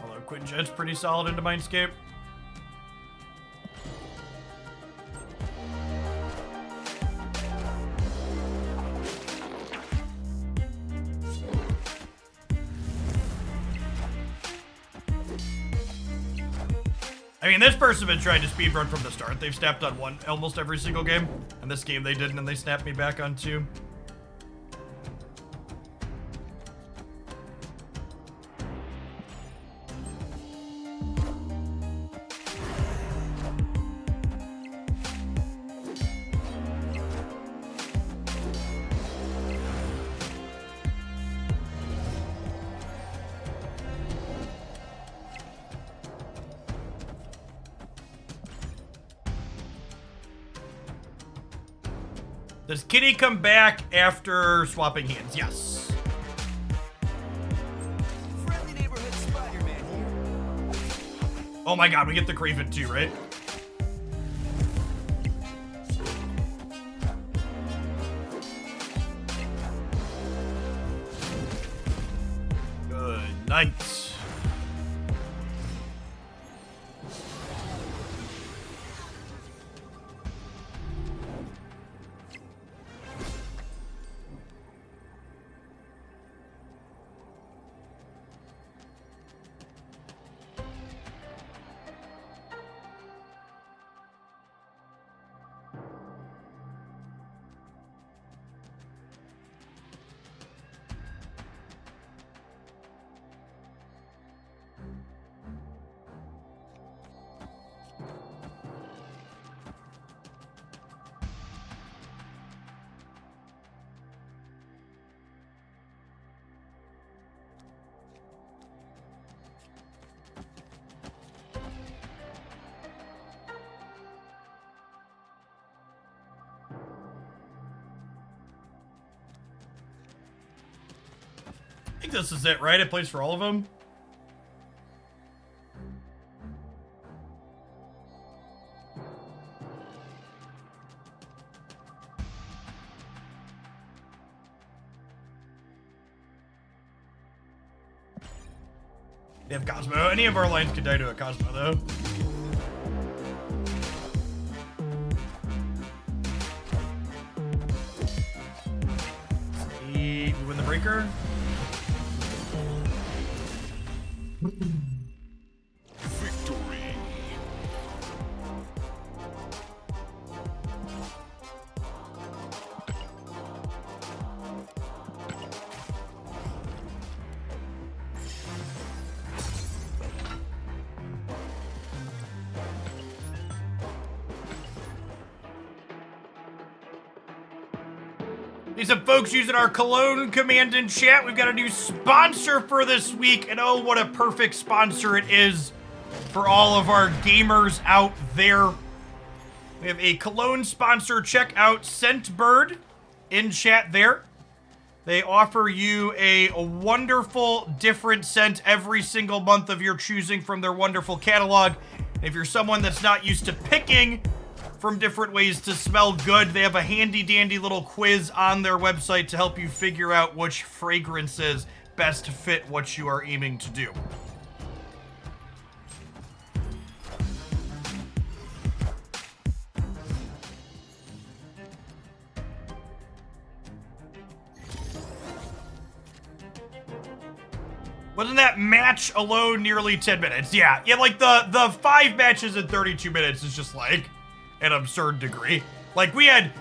Although Quinjet's pretty solid into Mindscape. I mean, this person been trying to speedrun from the start. They've snapped on one almost every single game. And this game they didn't, and they snapped me back on two. Does Kitty come back after swapping hands? Yes. Friendly neighborhood Spider-Man here. Oh my god, we get the Craven too, right? Good night. I think this is it, right? It plays for all of them. They have Cosmo. Any of our lines could die to a Cosmo, though. We win the breaker. Victory. Need some folks using our Cologne command in chat. We've got a new sponsor for this week, and oh, what a perfect sponsor it is for all of our gamers out there. We have a Cologne sponsor. Check out Scentbird in chat there. They offer you a wonderful different scent every single month of your choosing from their wonderful catalog. If you're someone that's not used to picking from different ways to smell good, they have a handy dandy little quiz on their website to help you figure out which fragrances best fit what you are aiming to do. Wasn't that match alone nearly 10 minutes? Yeah, like the 5 matches in 32 minutes is just like an absurd degree. Like we had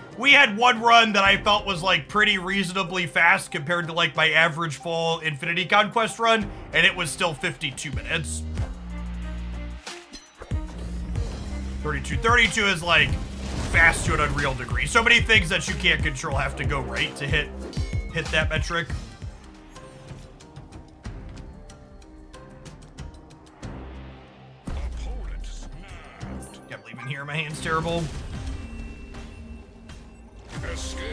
one run that I felt was like pretty reasonably fast compared to like my average full Infinity Conquest run, and it was still 52 minutes. 32 is like fast to an unreal degree. So many things that you can't control have to go right to hit that metric. Opponent snapped. Can't believe in here, my hand's terrible. Escaped.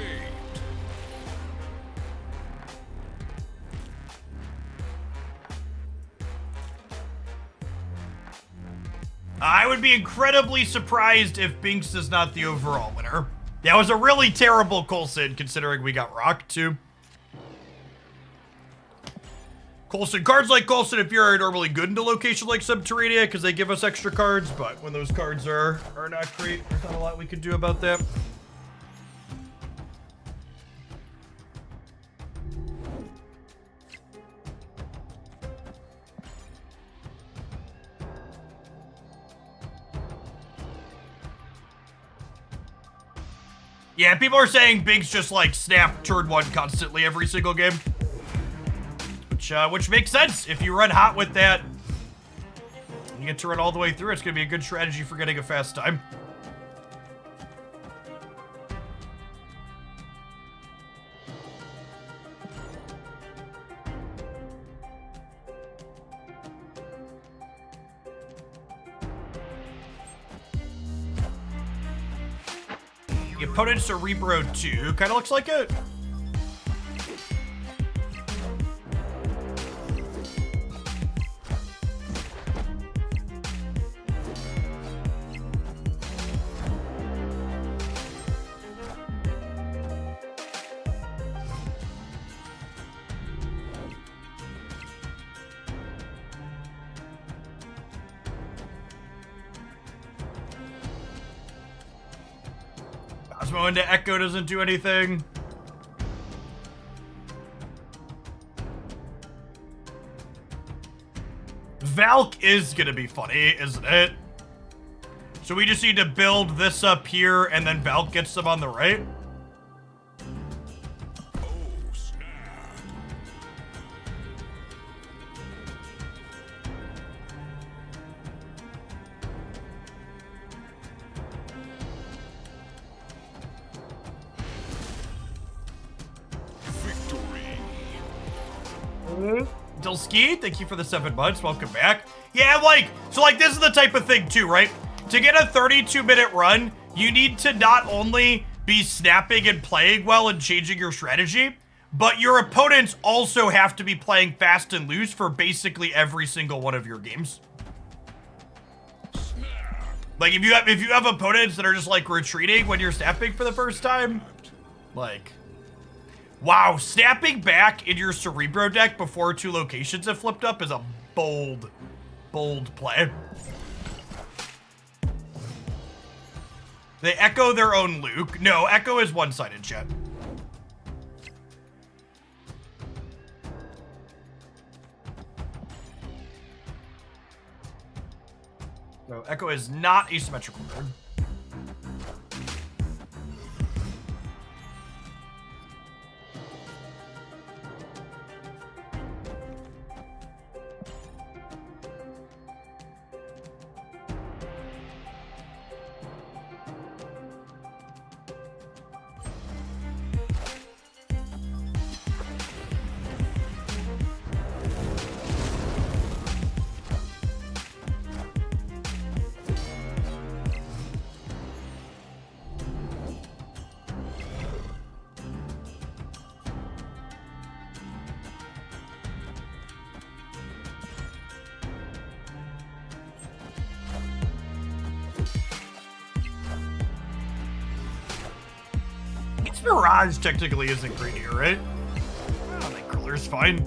I would be incredibly surprised if Binks is not the overall winner. That was a really terrible Coulson, considering we got rocked, too. Coulson, cards like Coulson, if you're normally good into location like Subterranea, because they give us extra cards, but when those cards are not great, there's not a lot we can do about that. Yeah, people are saying Biggs just like snap turn 1 constantly every single game. Which makes sense. If you run hot with that, you get to run all the way through, it's going to be a good strategy for getting a fast time. The opponent's Cerebro 2. Kind of looks like it. Cosmo into Echo doesn't do anything. Valk is gonna be funny, isn't it? So we just need to build this up here, and then Valk gets them on the right? Oh, snap. Victory. Dilski, thank you for the 7 months. Welcome back. Yeah, so this is the type of thing too, right? To get a 32-minute run, you need to not only be snapping and playing well and changing your strategy, but your opponents also have to be playing fast and loose for basically every single one of your games. Like if you have opponents that are just like retreating when you're snapping for the first time, like, wow, snapping back in your Cerebro deck before 2 locations have flipped up is a bold play. They echo their own Luke. No, Echo is one-sided, chat. No, Echo is not asymmetrical card. Mirage technically isn't great here, right? I think Cooler's fine.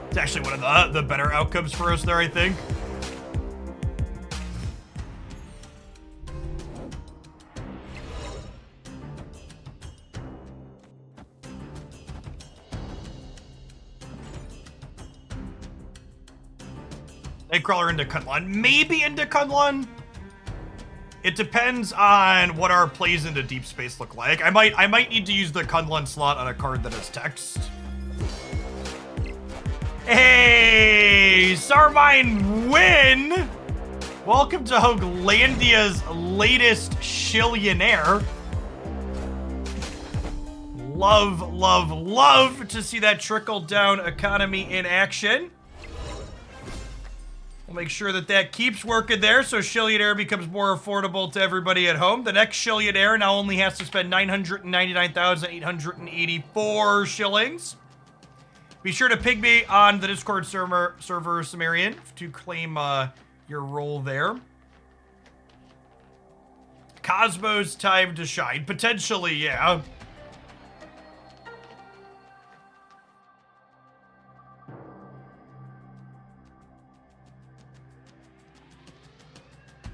It's actually one of the better outcomes for us there, I think. Nightcrawler into Kunlun. Maybe into Kunlun? It depends on what our plays into deep space look like. I might need to use the Kunlun slot on a card that has text. Hey, Sarmine Win! Welcome to Hoaglandia's latest Shillionaire. Love, love, love to see that trickle-down economy in action. We'll make sure that keeps working there so Shillionaire becomes more affordable to everybody at home. The next Shillionaire now only has to spend 999,884 shillings. Be sure to ping me on the Discord server Sumerian, to claim your role there. Cosmo's time to shine. Potentially, yeah.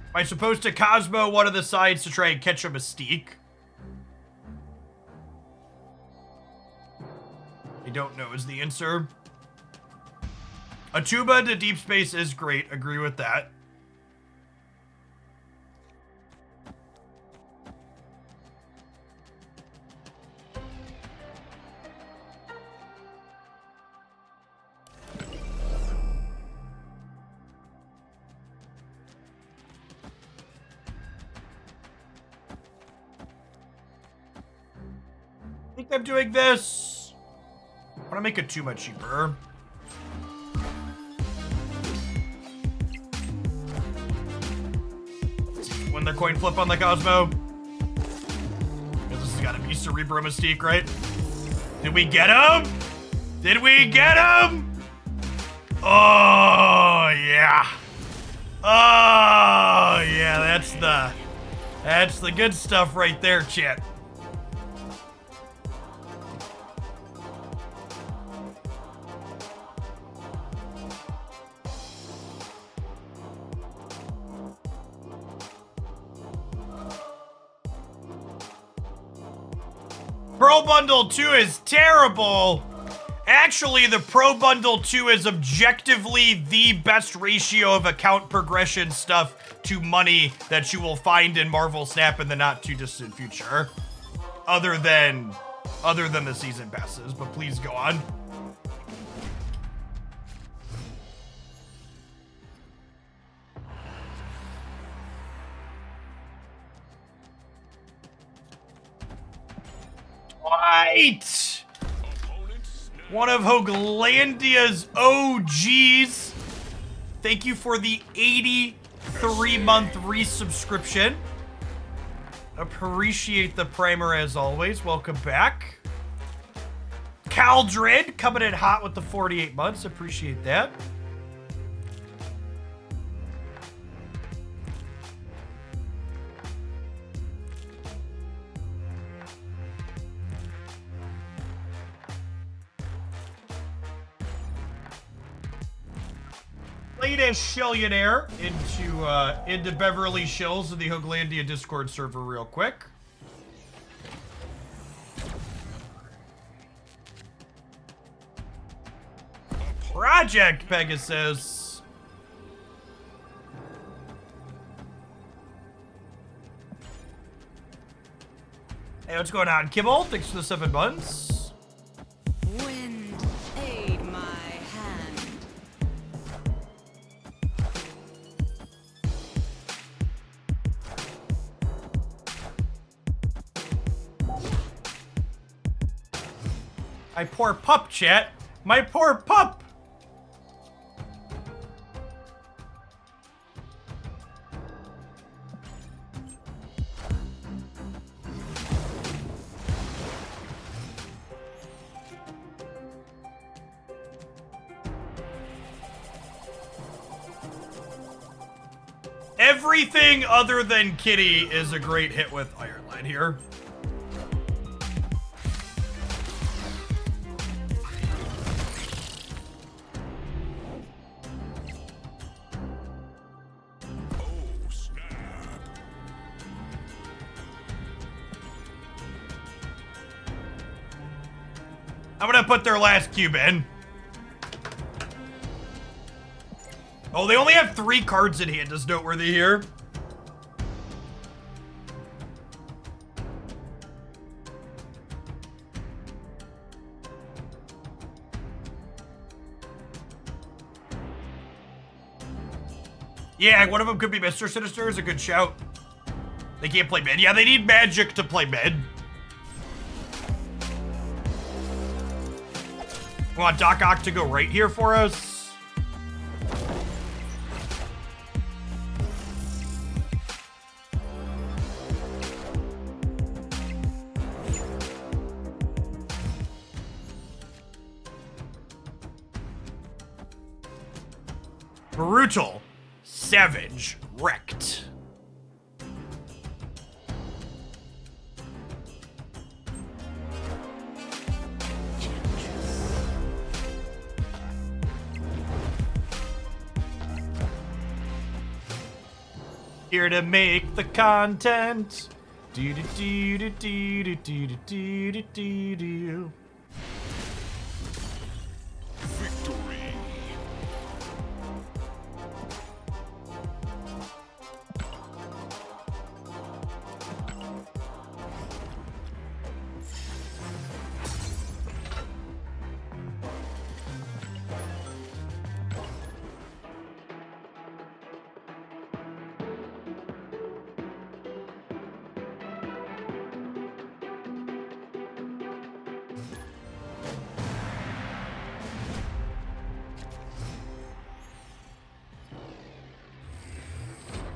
Am I supposed to Cosmo one of the sides to try and catch a Mystique? I don't know is the answer. A tuba to deep space is great. Agree with that. I think I'm doing this. I want to make it tuba cheaper. When the coin flip on the Cosmo. This has got to be Cerebro Mystique, right? Did we get him? Did we get him? Oh, yeah. Oh, yeah, that's the good stuff right there, chat. Pro Bundle 2 is terrible. Actually, the Pro Bundle 2 is objectively the best ratio of account progression stuff to money that you will find in Marvel Snap in the not too distant future. Other than the season passes, but please go on. Right! One of Hoaglandia's OGs. Thank you for the 83-month resubscription. Appreciate the primer as always. Welcome back. Caldred coming in hot with the 48 months. Appreciate that. Latest Shillionaire into Beverly Shills in the Hoaglandia Discord server real quick. Project Pegasus. Hey, what's going on, Kibble? Thanks for the 7 months. Wind, aid my hand. My poor pup, chat. My poor pup. Everything other than Kitty is a great hit with Iron Lad here. I'm gonna put their last cube in. Oh, they only have 3 cards in hand, is noteworthy here. Yeah, one of them could be Mr. Sinister, is a good shout. They can't play mid. Yeah, they need magic to play mid. We want Doc Ock to go right here for us. Brutal. Savage. Wrecked. Here to make the content. Do do do do do do do do do do do. Victory.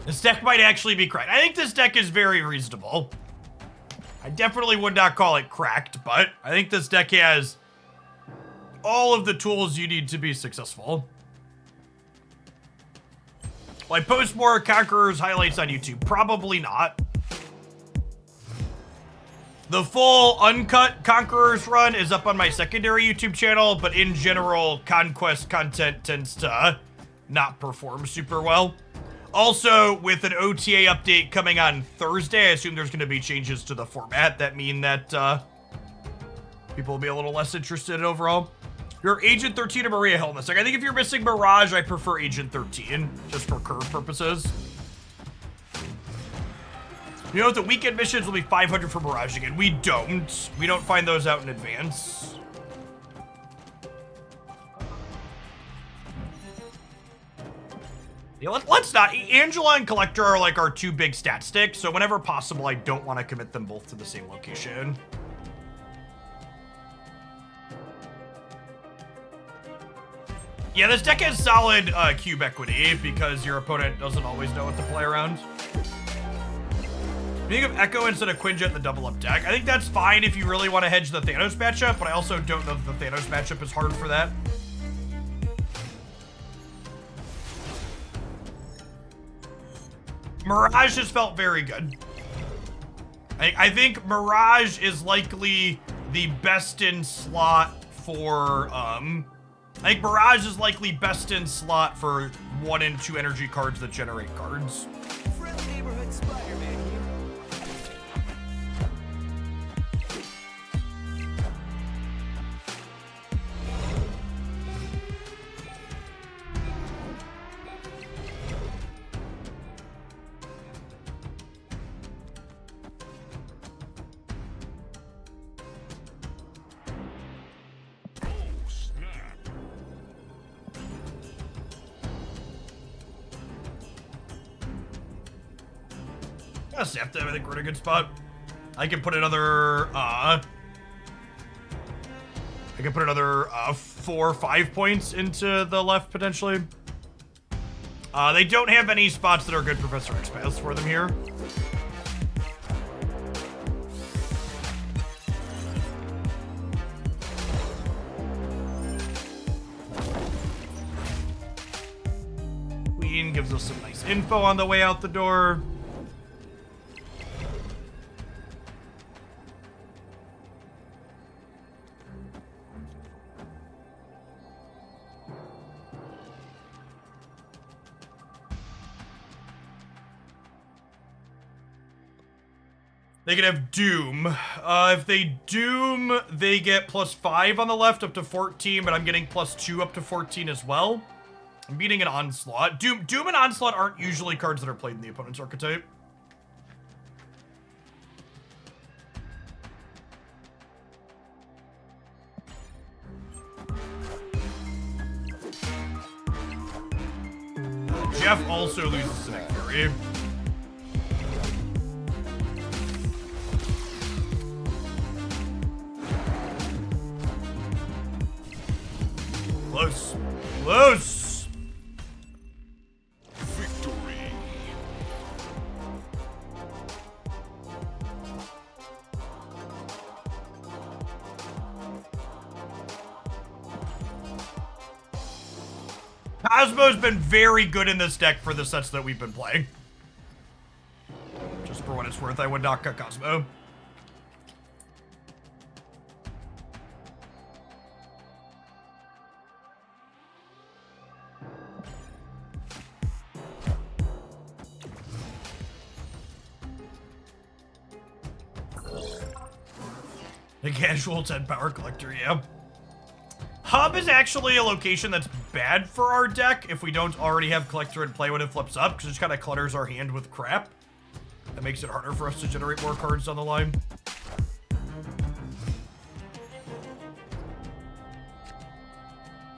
This deck might actually be cracked. I think this deck is very reasonable. I definitely would not call it cracked, but I think this deck has all of the tools you need to be successful. Will I post more Conquerors highlights on YouTube? Probably not. The full uncut Conquerors run is up on my secondary YouTube channel, but in general, Conquest content tends to not perform super well. Also, with an OTA update coming on Thursday, I assume there's going to be changes to the format that mean that people will be a little less interested overall. You're Agent 13 or Maria Helmets. Like, I think if you're missing Mirage, I prefer Agent 13, just for curve purposes. You know what? The weekend missions will be 500 for Mirage again. We don't find those out in advance. Yeah, let's not. Angela and Collector are like our two big stat sticks, so whenever possible, I don't want to commit them both to the same location. Yeah, this deck has solid cube equity because your opponent doesn't always know what to play around. You think of Echo instead of Quinjet in the double up deck. I think that's fine if you really want to hedge the Thanos matchup, but I also don't know that the Thanos matchup is hard for that. Mirage has felt very good. I think Mirage is likely the best in slot for, I think Mirage is likely best in slot for 1 and 2 energy cards that generate cards. Friendly neighborhood Spider-Man here. Snap them, I think we're in a good spot. I can put another, 4 or 5 points into the left, potentially. They don't have any spots that are good Professor X paths for them here. Queen gives us some nice info on the way out the door. They can have Doom. If they Doom, they get +5 on the left up to 14, but I'm getting +2 up to 14 as well. I'm beating an Onslaught. Doom and Onslaught aren't usually cards that are played in the opponent's archetype. Jeff also loses Cynic Fury. Close. Close. Victory. Cosmo's been very good in this deck for the sets that we've been playing. Just for what it's worth, I would not cut Cosmo. The casual 10 power collector, yeah. Hub is actually a location that's bad for our deck if we don't already have collector in play when it flips up, because it just kind of clutters our hand with crap. That makes it harder for us to generate more cards down the line.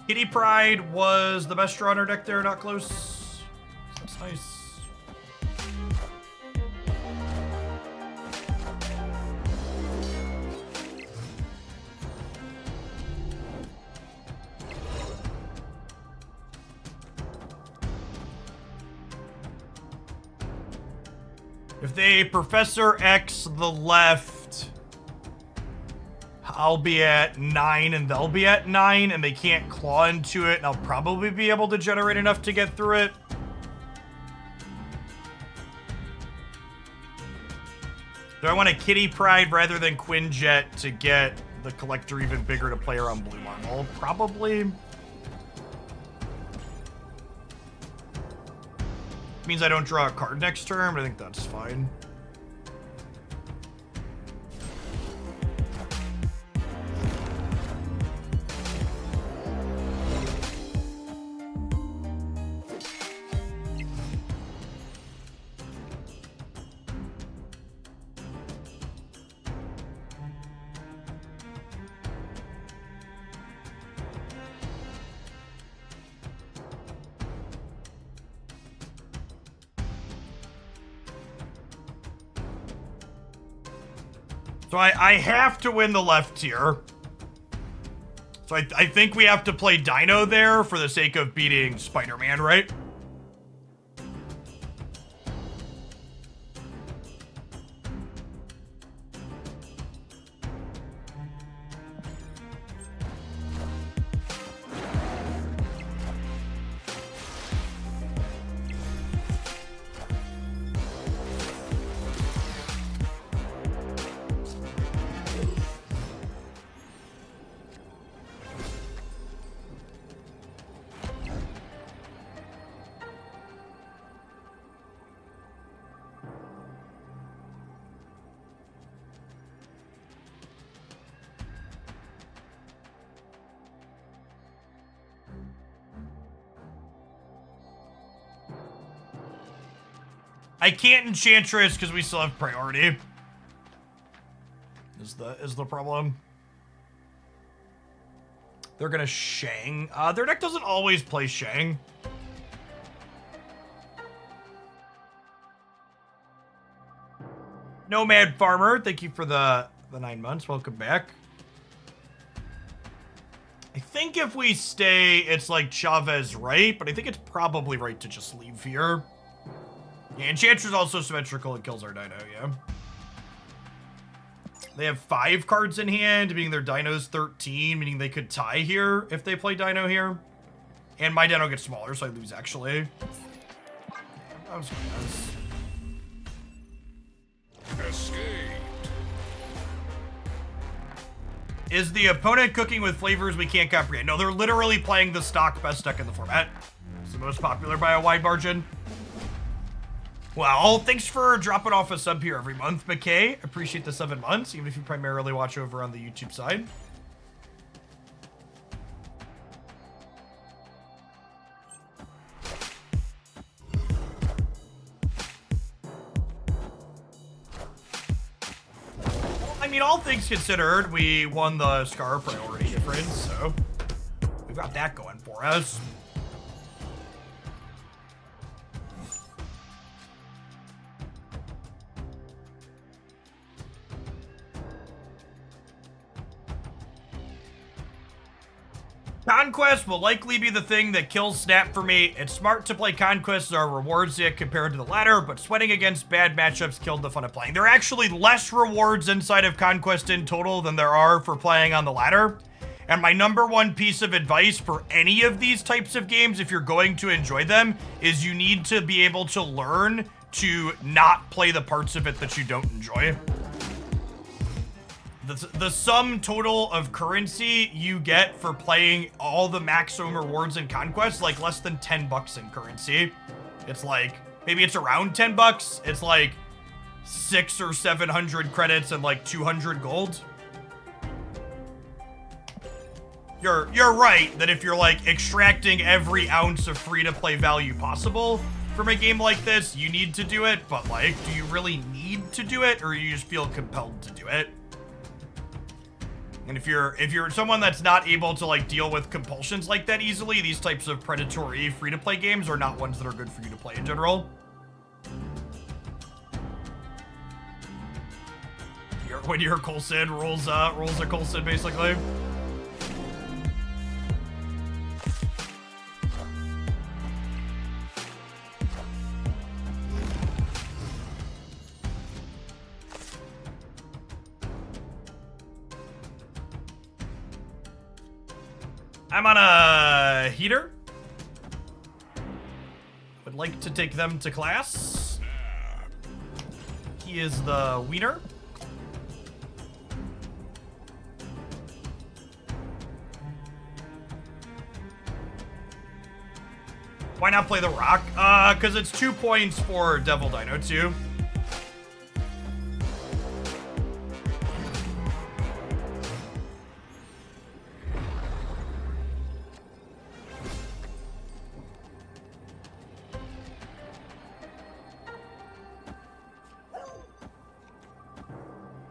Kitty Pride was the best draw in our deck there, not close. That's nice. If they Professor X the left, I'll be at 9 and they'll be at 9 and they can't claw into it and I'll probably be able to generate enough to get through it. Do I want a Kitty Pride rather than Quinjet to get the collector even bigger to play around blue marble? Probably. Means I don't draw a card next turn, but I think that's fine. So I have to win the left tier. So I think we have to play Dino there for the sake of beating Spider-Man, right? I can't Enchantress because we still have priority. Is the problem. They're gonna Shang. Their deck doesn't always play Shang. Nomad Farmer, thank you for the 9 months. Welcome back. I think if we stay, it's like Chavez right, but I think it's probably right to just leave here. Yeah, Enchantress also symmetrical. It kills our Dino, yeah. They have 5 cards in hand, meaning their Dino's 13, meaning they could tie here if they play Dino here. And my Dino gets smaller, so I lose, actually. Yeah, that was nice. Escaped. Is the opponent cooking with flavors we can't comprehend? No, they're literally playing the stock best deck in the format. It's the most popular by a wide margin. Well, thanks for dropping off a sub here every month, McKay. Appreciate the 7 months, even if you primarily watch over on the YouTube side. I mean, all things considered, we won the Scar priority difference, so we've got that going for us. Conquest will likely be the thing that kills Snap for me. It's smart to play Conquest as our rewards deck compared to the ladder, but sweating against bad matchups killed the fun of playing. There are actually less rewards inside of Conquest in total than there are for playing on the ladder. And my #1 piece of advice for any of these types of games, if you're going to enjoy them, is you need to be able to learn to not play the parts of it that you don't enjoy. The sum total of currency you get for playing all the maximum rewards in Conquest, like less than 10 bucks in currency. It's like, maybe it's around 10 bucks. It's like 600 or 700 credits and like 200 gold. you're right that if you're like extracting every ounce of free-to-play value possible from a game like this, you need to do it, but like, do you really need to do it, or you just feel compelled to do it? And if you're someone that's not able to like deal with compulsions like that easily, these types of predatory free-to-play games are not ones that are good for you to play in general. When your Coulson rolls a Coulson, basically. I'm on a heater. Would like to take them to class. He is the wiener. Why not play the rock? Because it's 2 points for Devil Dino 2.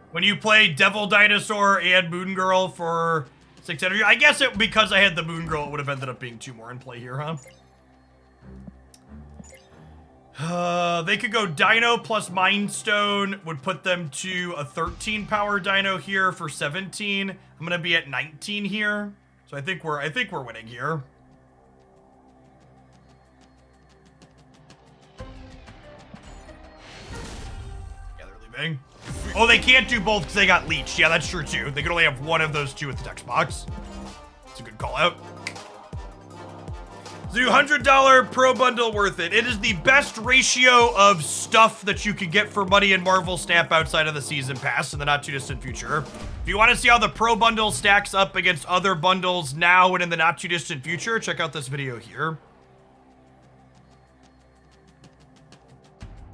When you play Devil Dinosaur and Moon Girl for 600, I guess it because I had the Moon Girl, it would have ended up being 2 more in play here, huh? They could go Dino plus Mind Stone would put them to a 13 power Dino here for 17. I'm gonna be at 19 here, so I think we're winning here. Yeah, they're leaving. Oh, they can't do both because they got leeched. Yeah, that's true too. They could only have one of those two at the text box. It's a good call out. The $100 Pro Bundle worth it. It is the best ratio of stuff that you could get for money in Marvel Snap outside of the Season Pass in the not too distant future. If you want to see how the Pro Bundle stacks up against other bundles now and in the not too distant future, check out this video here.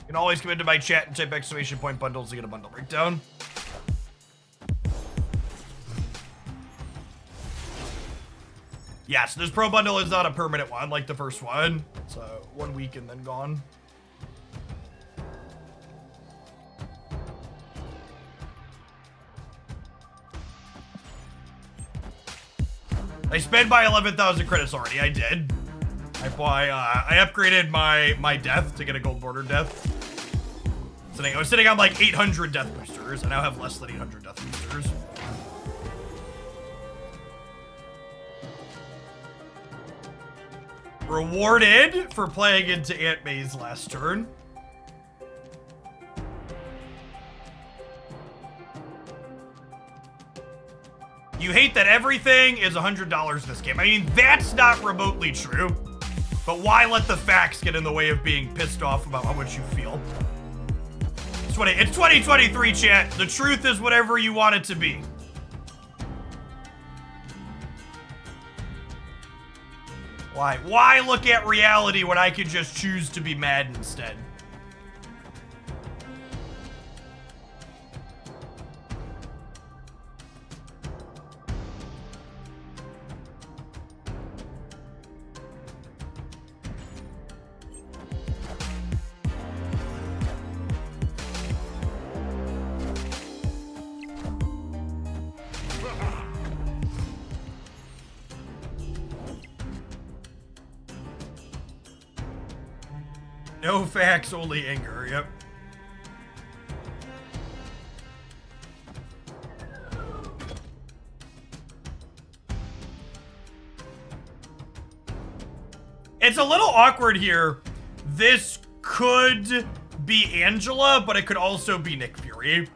You can always come into my chat and type !bundles to get a bundle breakdown. Yes, this Pro Bundle is not a permanent one like the first one. It's 1 week and then gone. I spent my 11,000 credits already. I did. I upgraded my death to get a gold border death. I was sitting on like 800 death boosters. I now have less than 800 death boosters. Rewarded for playing into Aunt May's last turn. You hate that everything is $100 this game. I mean, that's not remotely true. But why let the facts get in the way of being pissed off about how much you feel? It's 2023, chat. The truth is whatever you want it to be. Why look at reality when I could just choose to be mad instead? No facts, only anger, yep. It's a little awkward here. This could be Angela, but it could also be Nick Fury.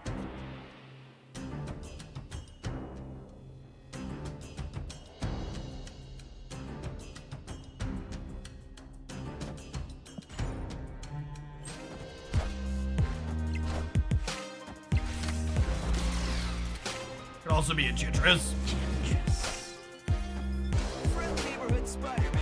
Could also be a Chitris. Friendly neighborhood Spider-Man.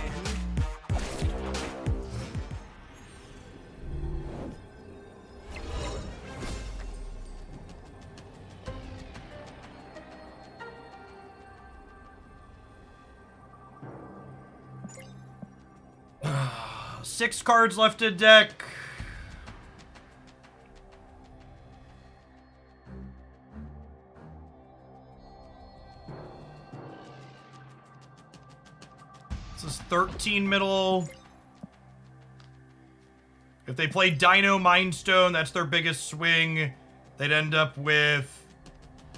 6 cards left in deck. This is 13 middle. If they play Dino Mindstone, that's their biggest swing. They'd end up with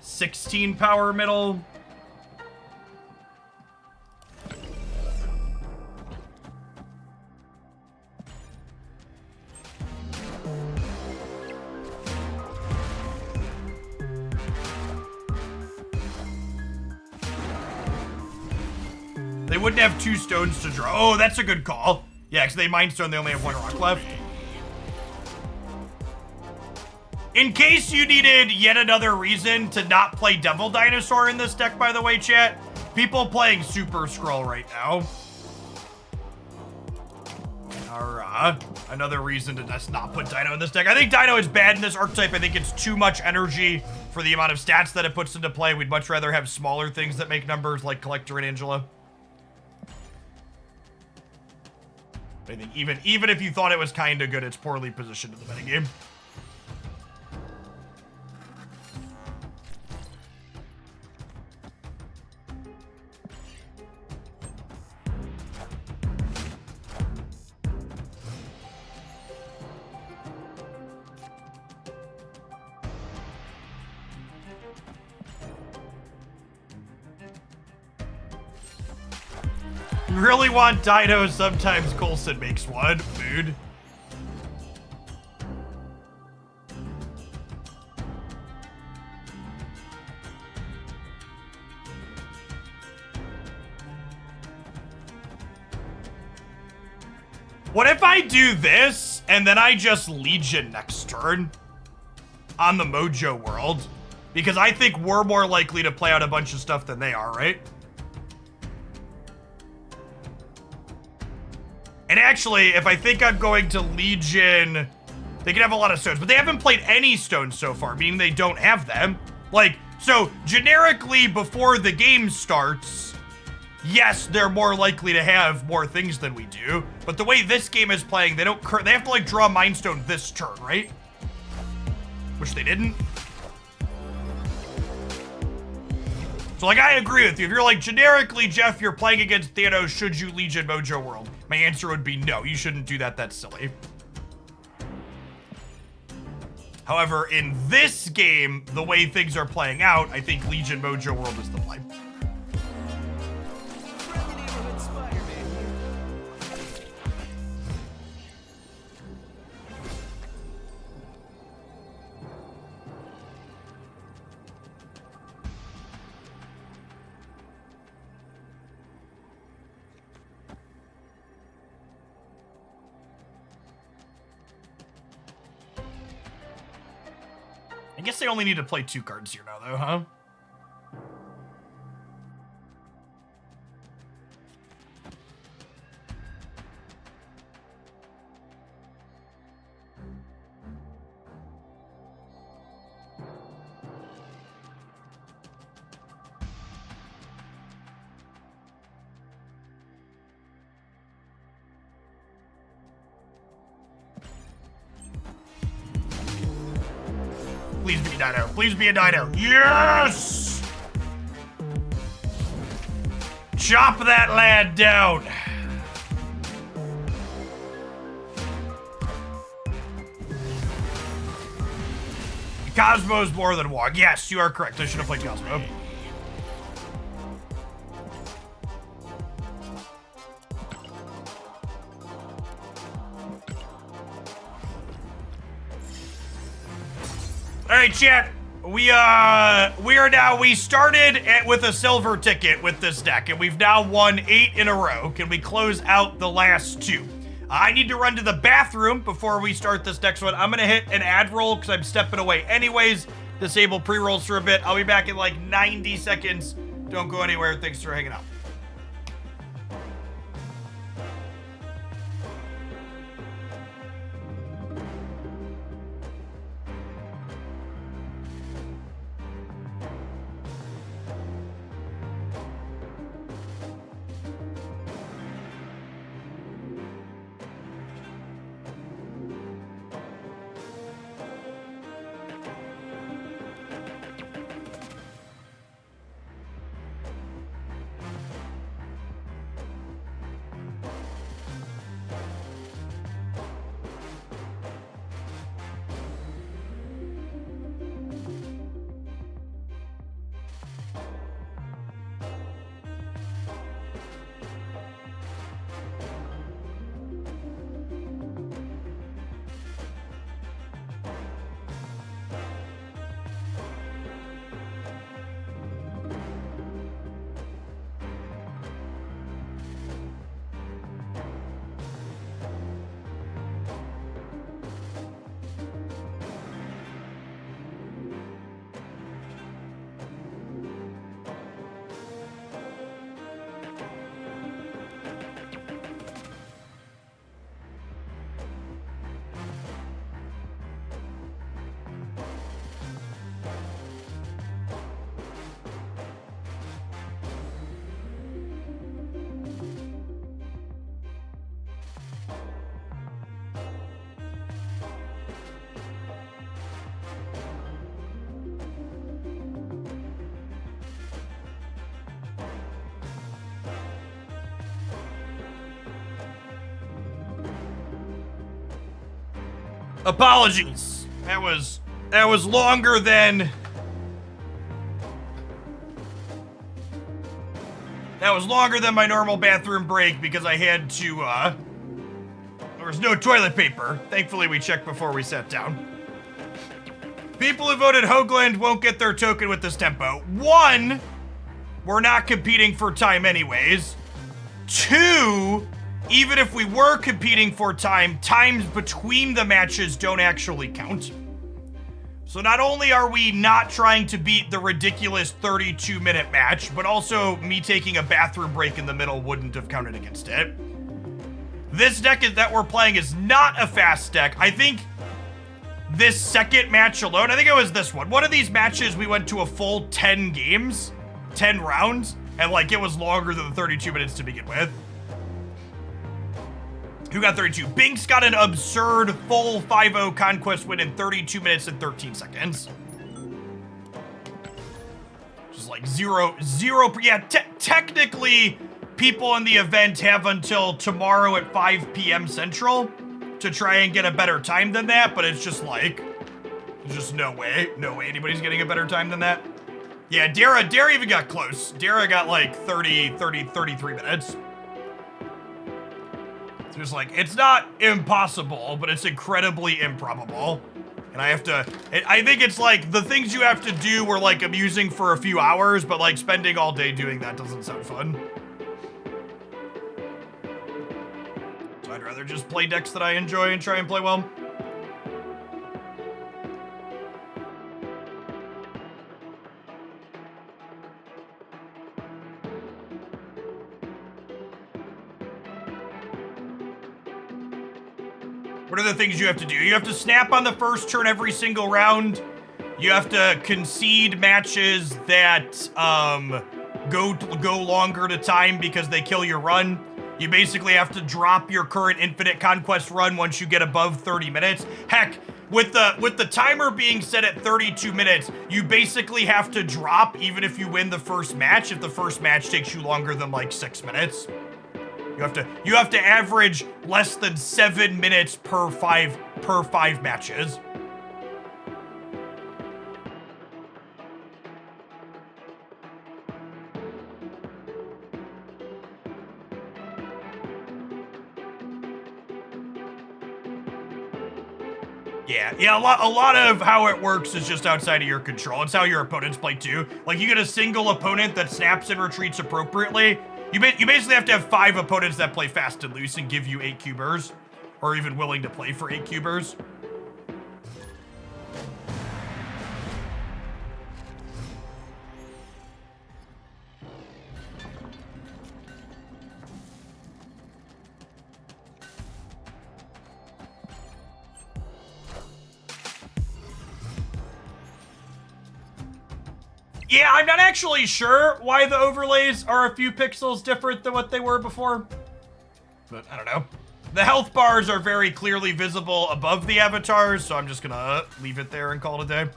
16 power middle. They wouldn't have 2 stones to draw. Oh, that's a good call. Yeah, because they Mindstone, they only have 1 rock left. In case you needed yet another reason to not play Devil Dinosaur in this deck, by the way, chat, people playing Super Scroll right now are another reason to just not put Dino in this deck. I think Dino is bad in this archetype. I think it's too much energy for the amount of stats that it puts into play. We'd much rather have smaller things that make numbers like Collector and Angela. I think even if you thought it was kind of good, it's poorly positioned in the metagame. You really want Dino, sometimes Coulson makes one. Mood. What if I do this, and then I just Legion next turn on the Mojo world? Because I think we're more likely to play out a bunch of stuff than they are, right? And actually, if I think I'm going to Legion, they can have a lot of stones, but they haven't played any stones so far, meaning they don't have them. Like, so generically before the game starts, yes, they're more likely to have more things than we do, but the way this game is playing, they have to like draw Mindstone this turn, right? Which they didn't. So like, I agree with you. If you're like, generically, Jeff, you're playing against Thanos, should you Legion Mojo World? My answer would be no, you shouldn't do that, that's silly. However, in this game, the way things are playing out, I think Legion Mojo World is the play. Friendly neighborhood Spider-Man here. I guess they only need to play 2 cards here now, though, huh? Please be a Dino. Please be a Dino. Yes! Chop that lad down. Cosmo's more than one. Yes, you are correct. I should have played Cosmo. All right, chat. We started with a silver ticket with this deck, and we've now won 8 in a row. Can we close out the last 2? I need to run to the bathroom before we start this next one. I'm gonna hit an ad roll because I'm stepping away anyways. Disable pre-rolls for a bit. I'll be back in like 90 seconds. Don't go anywhere. Thanks for hanging out. Apologies. That was longer than... That was longer than my normal bathroom break because I had to, there was no toilet paper. Thankfully, we checked before we sat down. People who voted Hoagland won't get their token with this tempo. 1, we're not competing for time anyways. 2, even if we were competing for time, times between the matches don't actually count. So not only are we not trying to beat the ridiculous 32-minute match, but also me taking a bathroom break in the middle wouldn't have counted against it. This deck that we're playing is not a fast deck. I think this second match alone, I think it was this one. One of these matches, we went to a full 10 games, 10 rounds, and like it was longer than the 32 minutes to begin with. Who got 32? Binks got an absurd full 5-0 Conquest win in 32 minutes and 13 seconds. Just like zero. Yeah, technically, people in the event have until tomorrow at 5 p.m. Central to try and get a better time than that, but it's just like, there's just no way anybody's getting a better time than that. Yeah, Dara even got close. Dara got like 33 minutes. It's just like, it's not impossible, but it's incredibly improbable. And I think it's like, the things you have to do were like amusing for a few hours, but like spending all day doing that doesn't sound fun. So I'd rather just play decks that I enjoy and try and play well. What are the things you have to do? You have to snap on the first turn every single round. You have to concede matches that go longer to time because they kill your run. You basically have to drop your current infinite conquest run once you get above 30 minutes. Heck, with the timer being set at 32 minutes, you basically have to drop even if you win the first match if the first match takes you longer than like 6 minutes. You have to average less than 7 minutes per five matches. Yeah, a lot of how it works is just outside of your control. It's how your opponents play too. Like you get a single opponent that snaps and retreats appropriately. You basically have to have 5 opponents that play fast and loose and give you 8 cubers, or even willing to play for 8 cubers. Yeah, I'm not actually sure why the overlays are a few pixels different than what they were before. But I don't know. The health bars are very clearly visible above the avatars, so I'm just gonna leave it there and call it a day.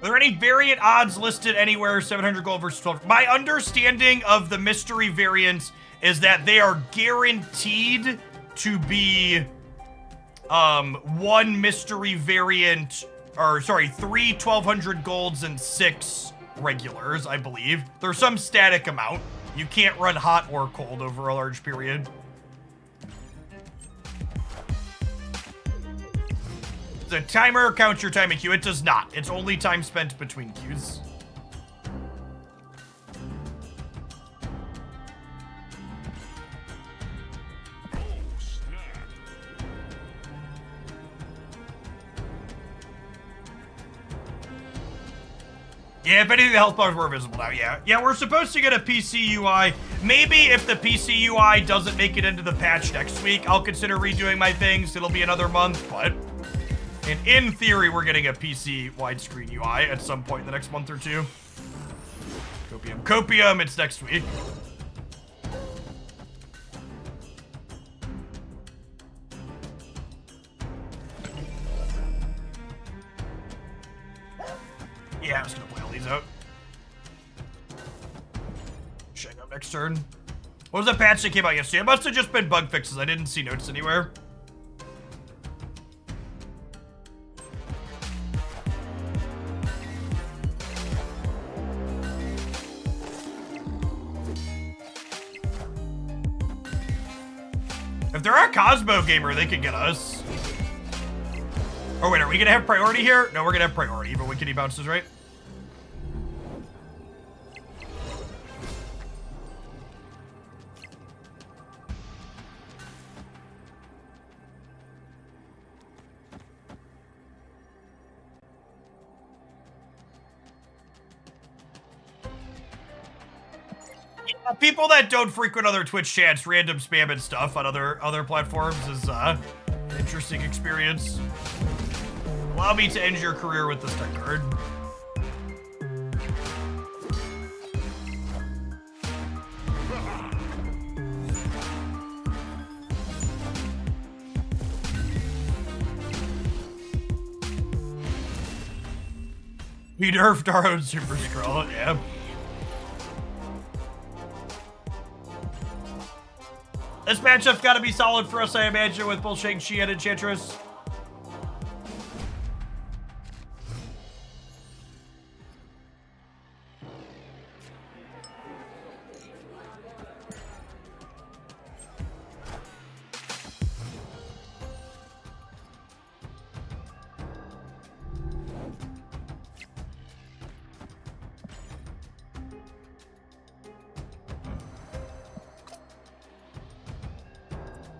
Are there any variant odds listed anywhere? 700 gold versus 12. My understanding of the mystery variants is that they are guaranteed to be one mystery variant, or sorry, 3 1200 golds and 6 regulars, I believe. There's some static amount. You can't run hot or cold over a large period. The timer counts your time in queue. It does not. It's only time spent between queues. Yeah, if any of the health bars were visible now, yeah. Yeah, we're supposed to get a PC UI. Maybe if the PC UI doesn't make it into the patch next week, I'll consider redoing my things. It'll be another month, but... And in theory, we're getting a PC widescreen UI at some point in the next month or two. Copium, it's next week. Yeah, these out. Shang up next turn. What was that patch that came out yesterday? It must have just been bug fixes. I didn't see notes anywhere. If they're a Cosmo gamer, they could get us. Oh wait, are we gonna have priority here? No, we're gonna have priority, but when Kitty bounces, right? Yeah, people that don't frequent other Twitch chats, random spam and stuff on other platforms is interesting experience. Allow me to end your career with this tech card. We nerfed our own Super Scroll, yeah. This matchup's gotta be solid for us, I imagine, with both Shang-Chi and Enchantress.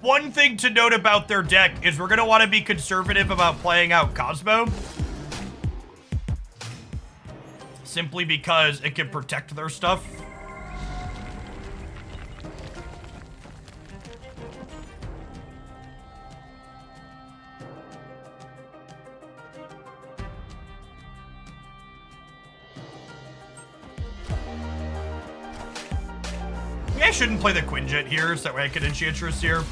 One thing to note about their deck is we're going to want to be conservative about playing out Cosmo. Simply because it can protect their stuff. Maybe I shouldn't play the Quinjet here, so that way I can Enchantress here.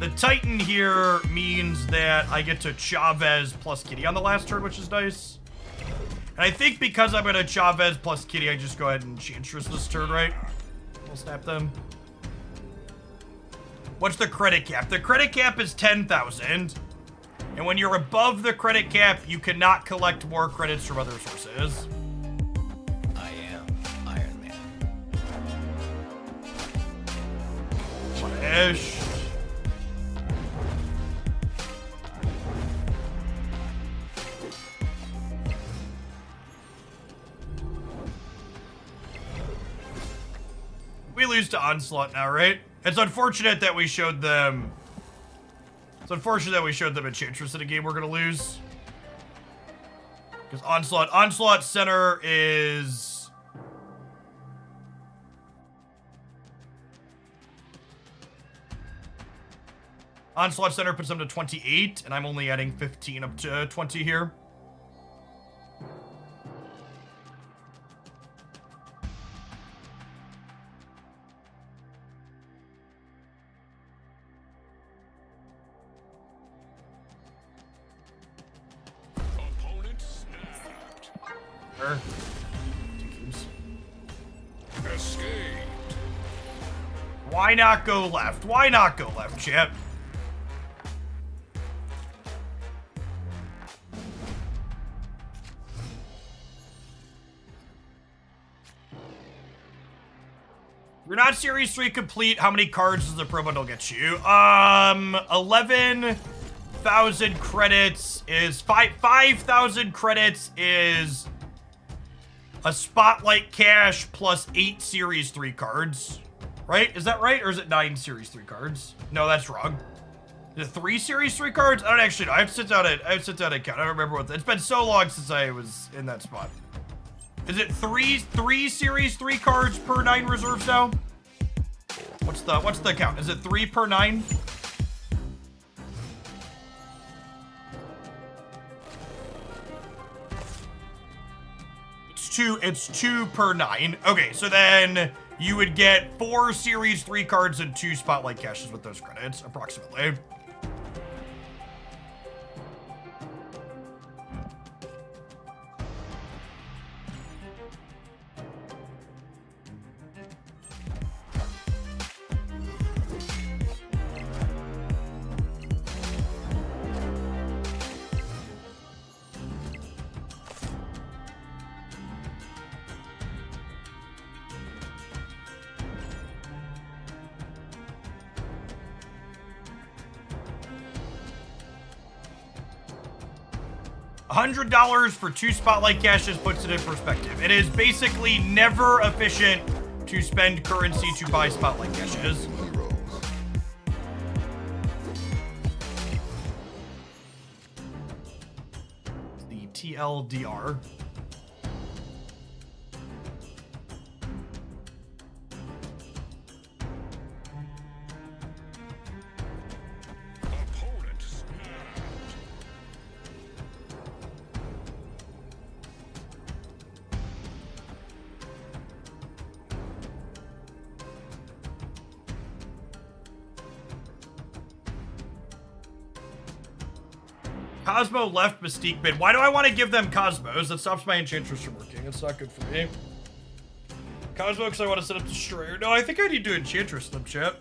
The Titan here means that I get to Chavez plus Kitty on the last turn, which is nice. And I think because I'm going to Chavez plus Kitty, I just go ahead and Enchantress this turn, right? We'll snap them. What's the credit cap? The credit cap is 10,000. And when you're above the credit cap, you cannot collect more credits from other sources. I am Iron Man. Ish. We lose to Onslaught now, right? It's unfortunate that we showed them... It's unfortunate that we showed them Enchantress in a game we're gonna lose. Because Onslaught center is... Onslaught center puts them to 28, and I'm only adding 15 up to 20 here. Opponent snapped. Escaped. Why not go left? Why not go left, chat? You're not Series 3 complete. How many cards does the Pro Bundle get you? 11,000 credits is... 5,000 credits is... a Spotlight Cash plus 8 Series 3 cards. Right? Is that right? Or is it 9 Series 3 cards? No, that's wrong. Is it 3 Series 3 cards? I don't actually know. I have to sit down and count. I don't remember what... It's been so long since I was in that spot. Is it three series 3 cards per 9 reserves now? What's the count? Is it 3 per 9? It's two per 9. Okay, so then you would get 4 series 3 cards and 2 spotlight caches with those credits, approximately. $100 for 2 spotlight caches puts it in perspective. It is basically never efficient to spend currency to buy spotlight caches. The TLDR. Opponent snapped. Cosmo left Mystique bid. Why do I want to give them Cosmos? That stops my Enchantress from working. It's not good for me. Cosmo because I want to set up Destroyer. No, I think I need to Enchantress them, chat.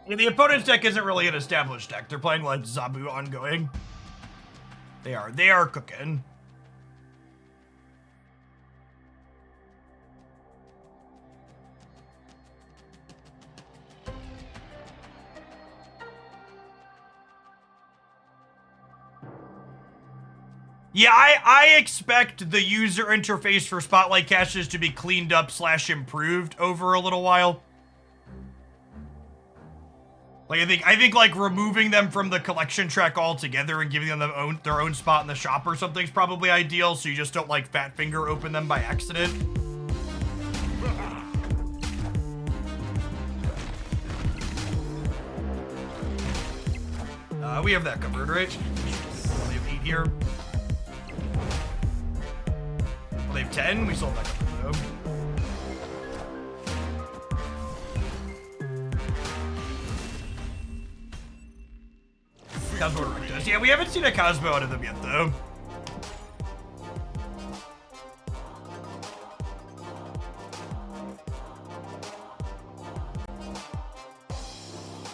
Yeah, the opponent's deck isn't really an established deck. They're playing like Zabu ongoing. They are cooking. Yeah, I expect the user interface for Spotlight caches to be cleaned up / improved over a little while. Like, I think like removing them from the collection track altogether and giving them their own spot in the shop or something is probably ideal, so you just don't like fat finger open them by accident. We have that covered, right? We have 8 here. Well, they have 10. We sold that covered, though. Cosmo Erectus. Yeah, we haven't seen a Cosmo out of them yet, though.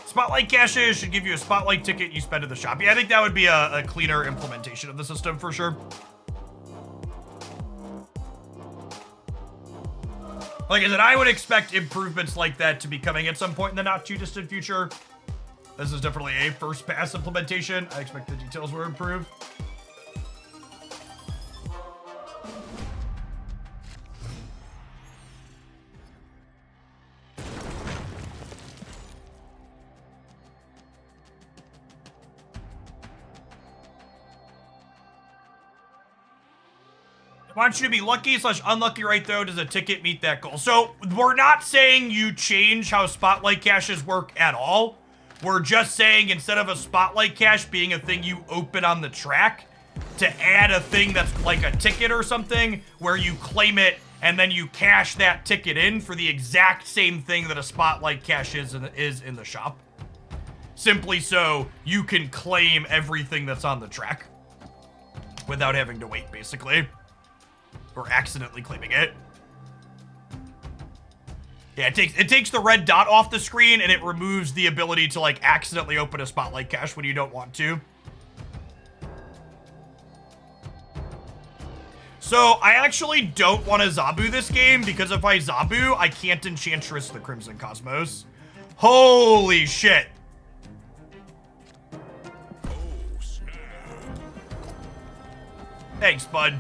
Spotlight caches should give you a Spotlight ticket you spend at the shop. Yeah, I think that would be a cleaner implementation of the system for sure. Like I said, I would expect improvements like that to be coming at some point in the not too distant future. This is definitely a first pass implementation. I expect the details will improve. I want you to be lucky / unlucky, right, though. Does a ticket meet that goal? So we're not saying you change how Spotlight caches work at all. We're just saying instead of a Spotlight cache being a thing you open on the track, to add a thing that's like a ticket or something where you claim it and then you cash that ticket in for the exact same thing that a Spotlight cache is in the shop. Simply so you can claim everything that's on the track without having to wait, basically. Or accidentally claiming it. Yeah, it takes the red dot off the screen and it removes the ability to like accidentally open a spotlight cache when you don't want to. So I actually don't want to Zabu this game because if I Zabu, I can't Enchantress the Crimson Cosmos. Holy shit. Oh, snap. Thanks, bud.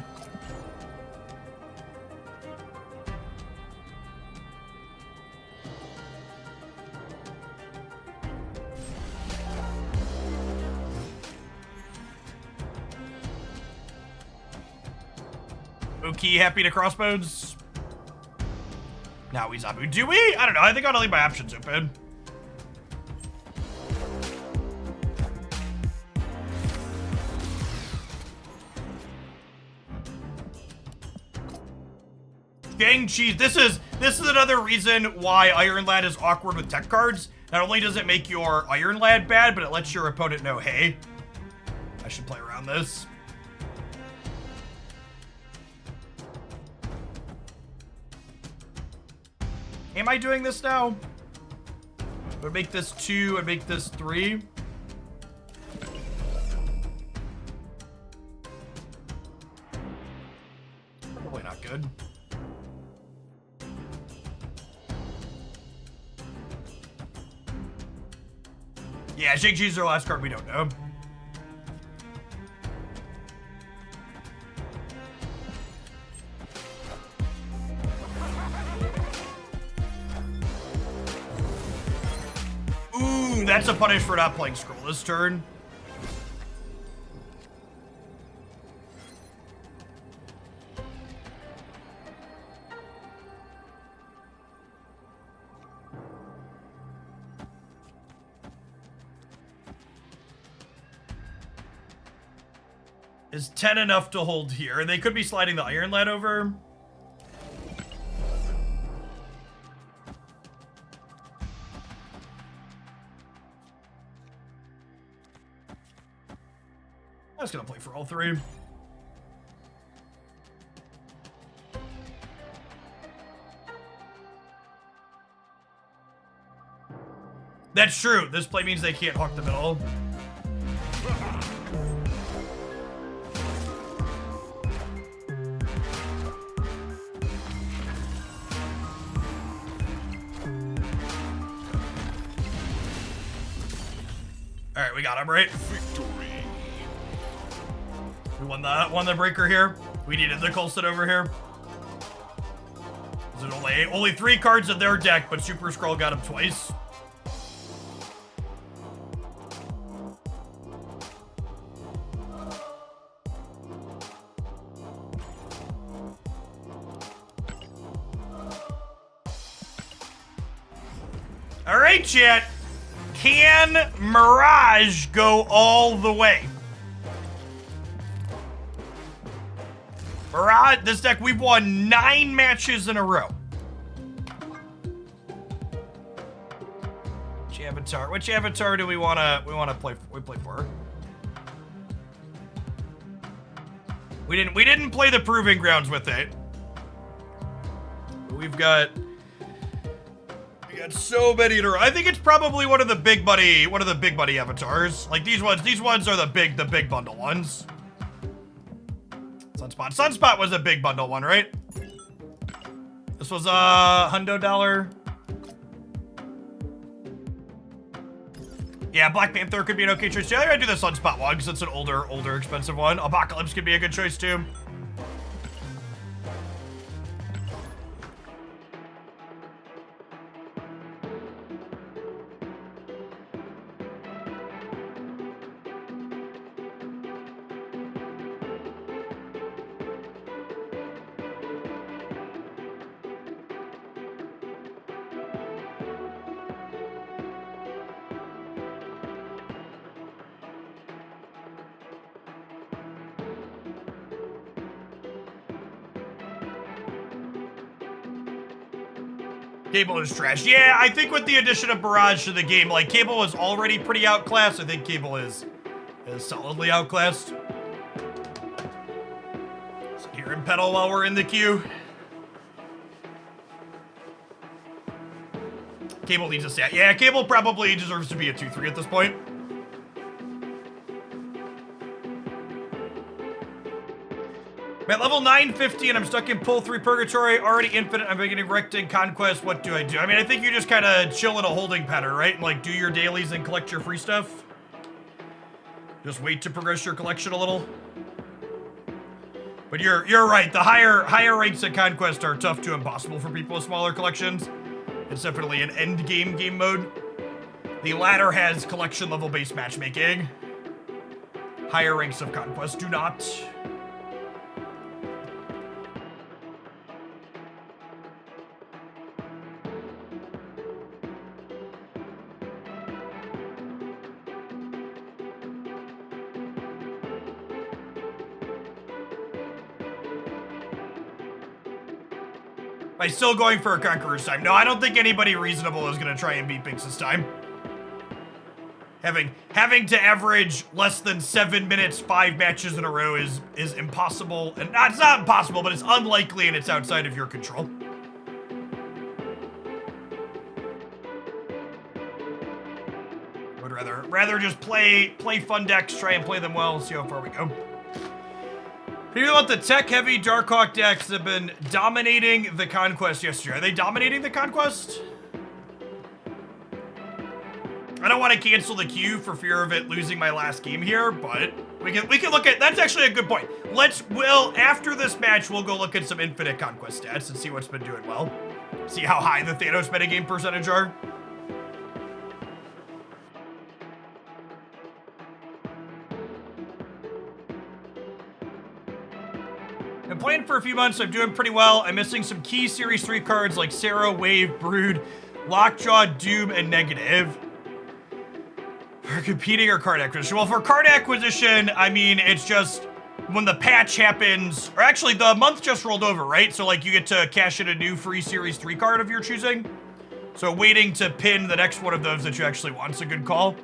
Mookie, happy to Crossbones. Now we Zabu. Do we? I don't know. I think I ought to leave my options open. Gang cheese. This is another reason why Iron Lad is awkward with tech cards. Not only does it make your Iron Lad bad, but it lets your opponent know, hey, I should play around this. Am I doing this now? I would make this 2 and make this 3. Probably not good. Yeah, Shang-Chi's our last card we don't know. Ooh, that's a punish for not playing Scroll this turn. Is 10 enough to hold here? And they could be sliding the Iron Lad over. I was gonna play for all 3. That's true. This play means they can't hawk the middle. All right, we got him, right? Victory. We won the breaker here. We needed the Coulson over here. Is it only 3 cards in their deck, but Super Scroll got him twice. All right, chat. Can Mirage go all the way? Mirage, this deck, we've won 9 matches in a row. Which avatar do we wanna play for? We didn't play the Proving Grounds with it. We've got so many in a row. I think it's probably one of the big buddy avatars. Like these ones are the big bundle ones. Sunspot was a big bundle one, right? This was a $100. Yeah, Black Panther could be an okay choice too. I gotta do the Sunspot one because it's an older expensive one. Apocalypse could be a good choice too. Cable is trash. Yeah, I think with the addition of Mirage to the game, like Cable was already pretty outclassed. I think Cable is solidly outclassed. So here in pedal while we're in the queue. Cable needs a stat. Yeah, Cable probably deserves to be a 2-3 at this point. I'm at level 950 and I'm stuck in pull 3 purgatory, already infinite. I'm getting wrecked in Conquest. What do I do? I mean, I think you just kind of chill in a holding pattern, right? And like do your dailies and collect your free stuff. Just wait to progress your collection a little. But you're right. The higher rates at Conquest are tough to impossible for people with smaller collections. It's definitely an end game mode. The latter has collection level based matchmaking. Higher ranks of Conquest do not. Am I still going for a Conqueror's time? No, I don't think anybody reasonable is going to try and beat Binks this time. Having to average less than 7 minutes, 5 matches in a row is impossible. And it's not impossible, but it's unlikely and it's outside of your control. I would rather just play fun decks, try and play them well, see how far we go. People about the tech-heavy Darkhawk decks that have been dominating the Conquest yesterday. Are they dominating the Conquest? I don't want to cancel the queue for fear of it losing my last game here, but we can look at. That's actually a good point. After this match, we'll go look at some Infinite Conquest stats and see what's been doing well. See how high the Thanos metagame percentage are. Been playing for a few months, so I'm doing pretty well. I'm missing some key Series 3 cards like Sarah, Wave, Brood, Lockjaw, Doom, and Negative. For competing or card acquisition? Well, for card acquisition, I mean, it's just when the patch happens, or actually the month just rolled over, right? So like you get to cash in a new free Series 3 card of your choosing. So waiting to pin the next one of those that you actually want is a good call.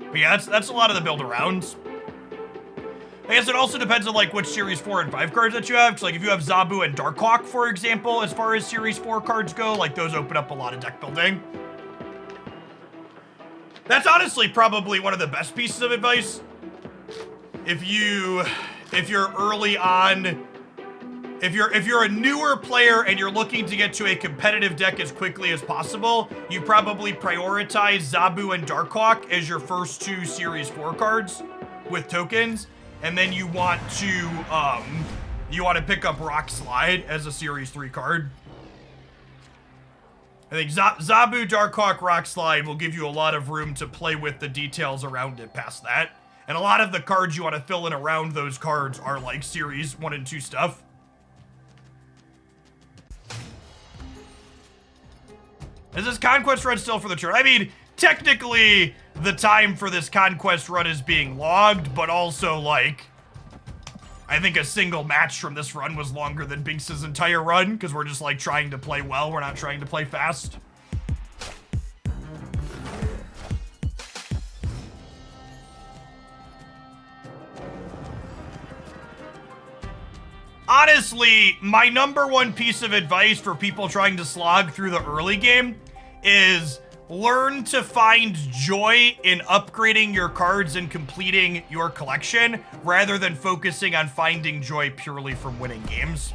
But yeah, that's a lot of the build arounds. I guess it also depends on like which Series 4 and 5 cards that you have. Cause like if you have Zabu and Darkhawk, for example, as far as Series 4 cards go, like those open up a lot of deck building. That's honestly probably one of the best pieces of advice. If you're early on, if you're a newer player and you're looking to get to a competitive deck as quickly as possible, you probably prioritize Zabu and Darkhawk as your first 2 Series 4 cards with tokens. And then you want to pick up Rock Slide as a Series 3 card. I think Zabu, Darkhawk, Rock Slide will give you a lot of room to play with the details around it past that. And a lot of the cards you want to fill in around those cards are like Series 1 and 2 stuff. Is this Conquest run still for the turn? I mean, technically, the time for this Conquest run is being logged, but also, like, I think a single match from this run was longer than Binks' entire run, because we're just, like, trying to play well. We're not trying to play fast. Honestly, my number one piece of advice for people trying to slog through the early game is learn to find joy in upgrading your cards and completing your collection rather than focusing on finding joy purely from winning games.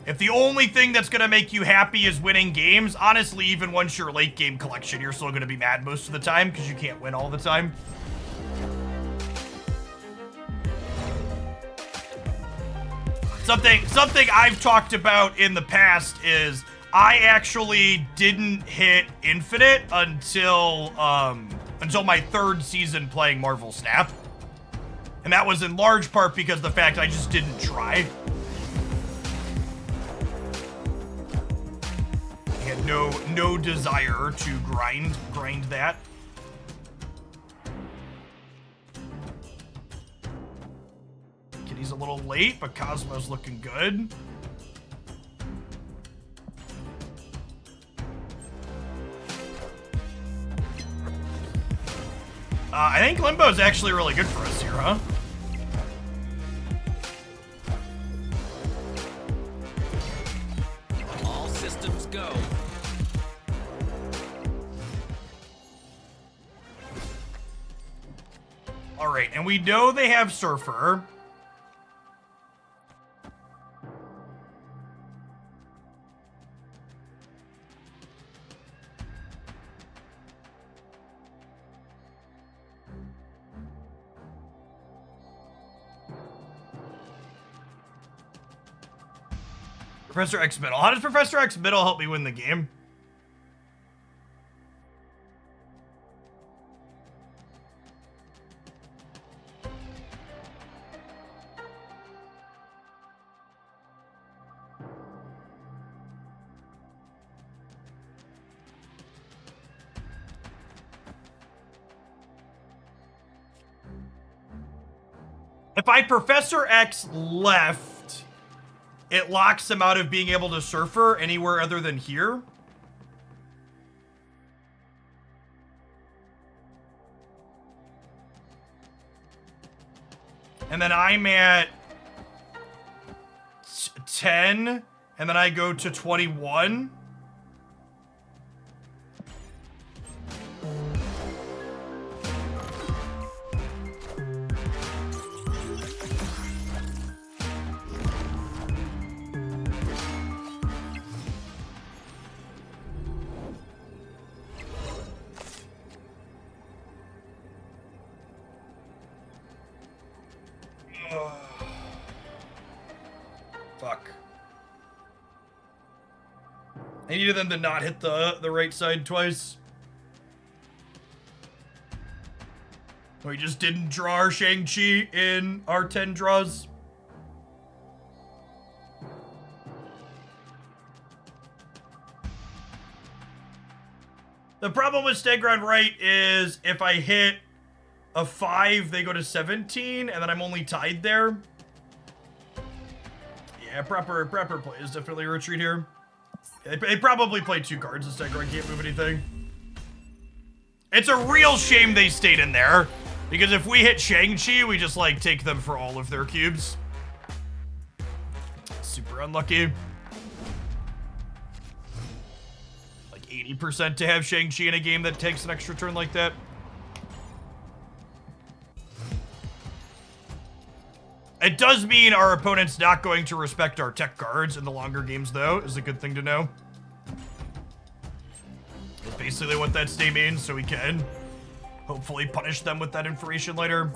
If the only thing that's going to make you happy is winning games, honestly, even once you're late game collection, you're still going to be mad most of the time because you can't win all the time. Something I've talked about in the past is I actually didn't hit Infinite until my 3rd season playing Marvel Snap. And that was in large part because of the fact I just didn't try. I had no desire to grind that. Kitty's a little late, but Cosmo's looking good. I think Limbo's actually really good for us here, huh? All systems go. All right, and we know they have Surfer. Professor X Middle. How does Professor X Middle help me win the game? If I Professor X left, it locks him out of being able to Surfer anywhere other than here. And then I'm at 10, and then I go to 21. Fuck. I needed them to not hit the right side twice. We just didn't draw our Shang-Chi in our 10 draws. The problem with stagger on right is if I hit a 5, they go to 17, and then I'm only tied there. Yeah, proper play is definitely a retreat here. They probably play 2 cards instead. I can't move anything. It's a real shame they stayed in there, because if we hit Shang-Chi, we just like take them for all of their cubes. Super unlucky. Like 80% to have Shang-Chi in a game that takes an extra turn like that. It does mean our opponent's not going to respect our tech cards in the longer games, though, is a good thing to know. That's basically what that stay means, so we can hopefully punish them with that information later.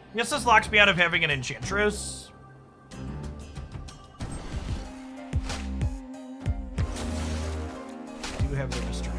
I guess this locks me out of having an Enchantress. I do have the mystery.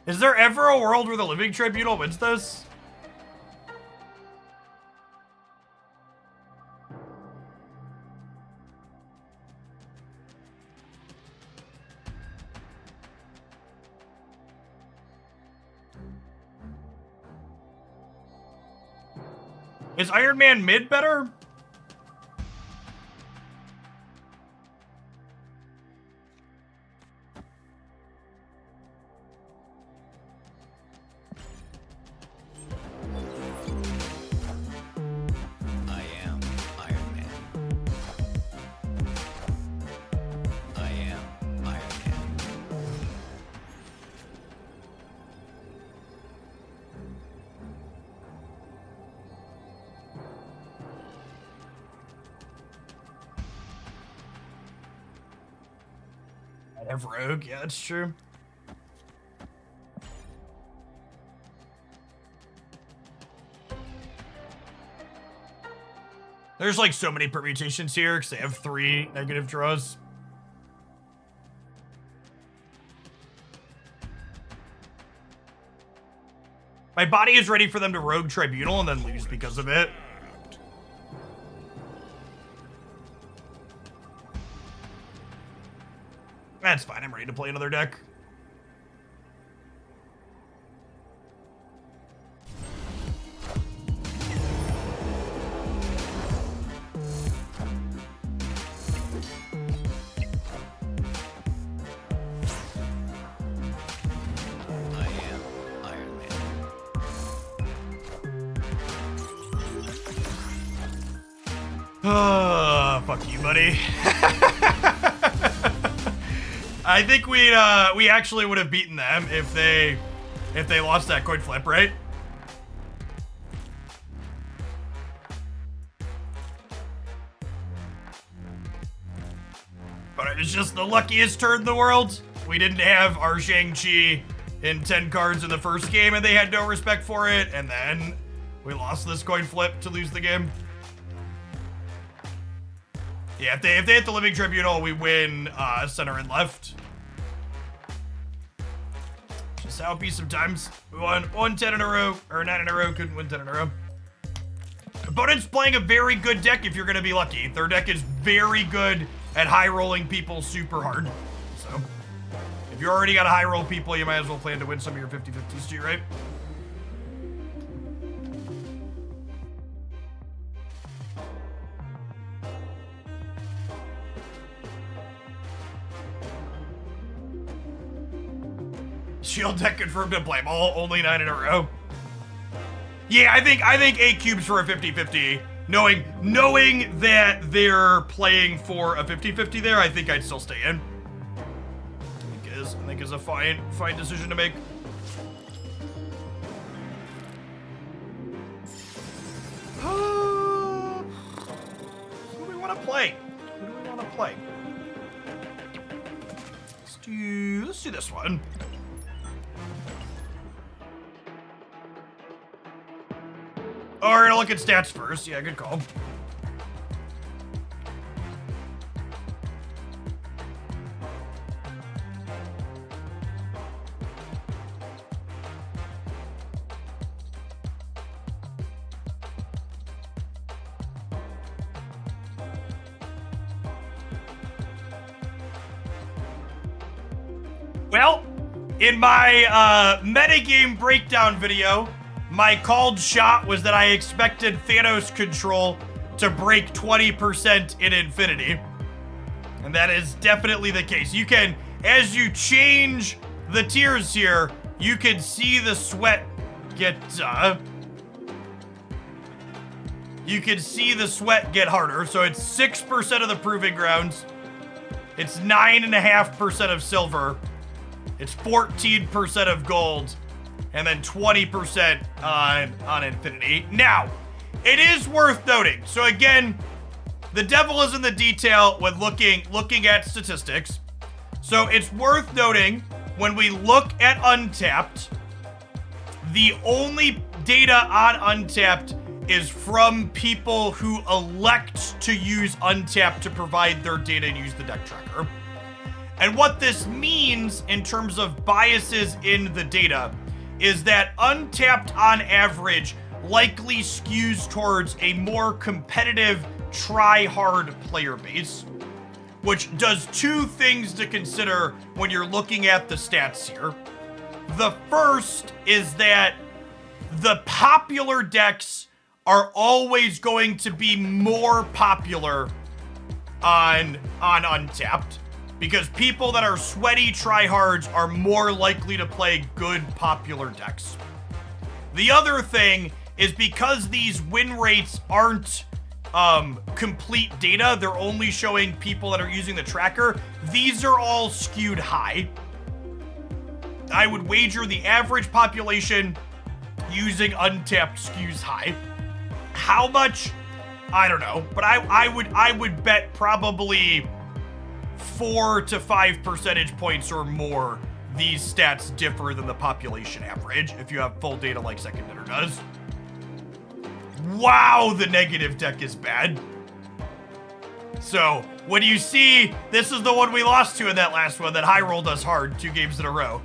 Is there ever a world where the Living Tribunal wins this? Is Iron Man mid better? I am Iron Man. I am Iron Man. I have Rogue, yeah, that's true. There's like so many permutations here because they have 3 negative draws. My body is ready for them to Rogue Tribunal and then lose because of it. That's fine, I'm ready to play another deck. I am Iron Man. Fuck you, buddy. I think we actually would have beaten them if they lost that coin flip, right? But it's just the luckiest turn in the world. We didn't have our Shang-Chi in 10 cards in the first game and they had no respect for it, and then we lost this coin flip to lose the game. Yeah, if they hit the Living Tribunal, we win center and left. Just how it be sometimes. We won 10 in a row, or 9 in a row, couldn't win 10 in a row. Opponent's playing a very good deck if you're gonna be lucky. Their deck is very good at high rolling people super hard. So, if you already got a high roll people, you might as well plan to win some of your 50-50s too, right? Shield deck confirmed to play ball, only 9 in a row. Yeah, I think 8 cubes for a 50-50. Knowing that they're playing for a 50-50 there, I think I'd still stay in. I think is a fine decision to make. Who do we want to play? Let's do this one. Oh, we're gonna look at stats first. Yeah, good call. Well, in my metagame breakdown video, my called shot was that I expected Thanos control to break 20% in Infinity. And that is definitely the case. You can, as you change the tiers here, you can see the sweat get, you can see the sweat get harder. So it's 6% of the Proving Grounds. It's 9.5% of silver. It's 14% of gold. And then 20% on Infinity. Now, it is worth noting. So again, the devil is in the detail when looking at statistics. So it's worth noting when we look at Untapped, the only data on Untapped is from people who elect to use Untapped to provide their data and use the deck tracker. And what this means in terms of biases in the data is that Untapped on average likely skews towards a more competitive, try-hard player base, which does two things to consider when you're looking at the stats here. The first is that the popular decks are always going to be more popular on Untapped, because people that are sweaty tryhards are more likely to play good popular decks. The other thing is because these win rates aren't complete data, they're only showing people that are using the tracker, these are all skewed high. I would wager the average population using Untapped skews high. How much? I don't know, but I would bet probably 4 to 5 percentage points or more these stats differ than the population average if you have full data like Second Dinner does. Wow, the negative deck is bad. So, when you see, this is the one we lost to in that last one that high rolled us hard 2 games in a row.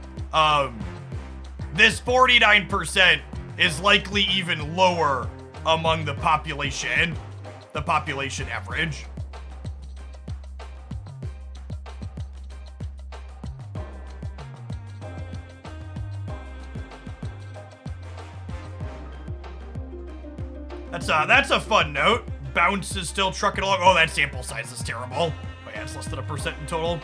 This 49% is likely even lower among the population average. That's a fun note. Bounce is still trucking along. Oh, that sample size is terrible. Oh yeah, it's less than 1% in total.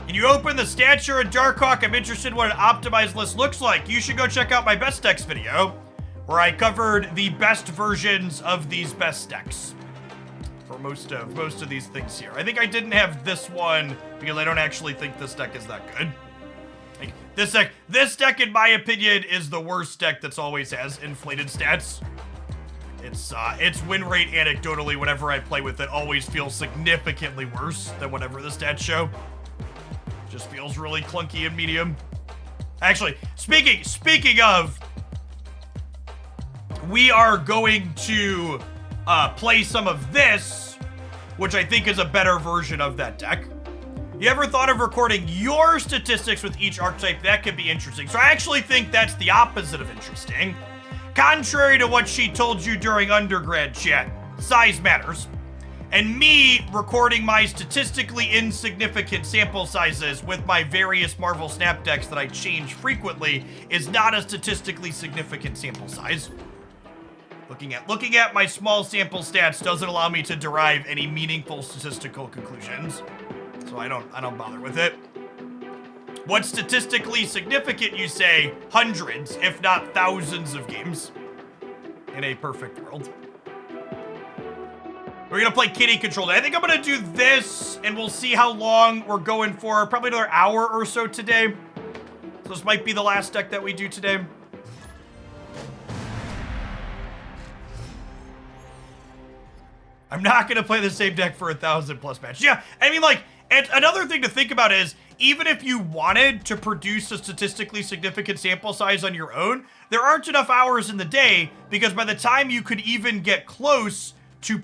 Can you open the stature of Darkhawk? I'm interested in what an optimized list looks like. You should go check out my best decks video, where I covered the best versions of these best decks for most of these things here. I think I didn't have this one because I don't actually think this deck is that good. Like, this deck, in my opinion, is the worst deck that's always has inflated stats. Its win rate anecdotally, whenever I play with it, always feels significantly worse than whatever the stats show. Just feels really clunky and medium. Actually, speaking of, we are going to play some of this, which I think is a better version of that deck. You ever thought of recording your statistics with each archetype? That could be interesting. So I actually think that's the opposite of interesting. Contrary to what she told you during undergrad chat, size matters. And me recording my statistically insignificant sample sizes with my various Marvel Snap decks that I change frequently is not a statistically significant sample size. Looking at my small sample stats doesn't allow me to derive any meaningful statistical conclusions. So I don't bother with it. What's statistically significant, you say? Hundreds, if not thousands of games. In a perfect world. We're gonna play kitty control. I think I'm gonna do this, and we'll see how long we're going for. Probably another hour or so today. So this might be the last deck that we do today. I'm not gonna play the same deck for 1,000+ matches. Yeah, I mean, like, and another thing to think about is, even if you wanted to produce a statistically significant sample size on your own, there aren't enough hours in the day, because by the time you could even get close to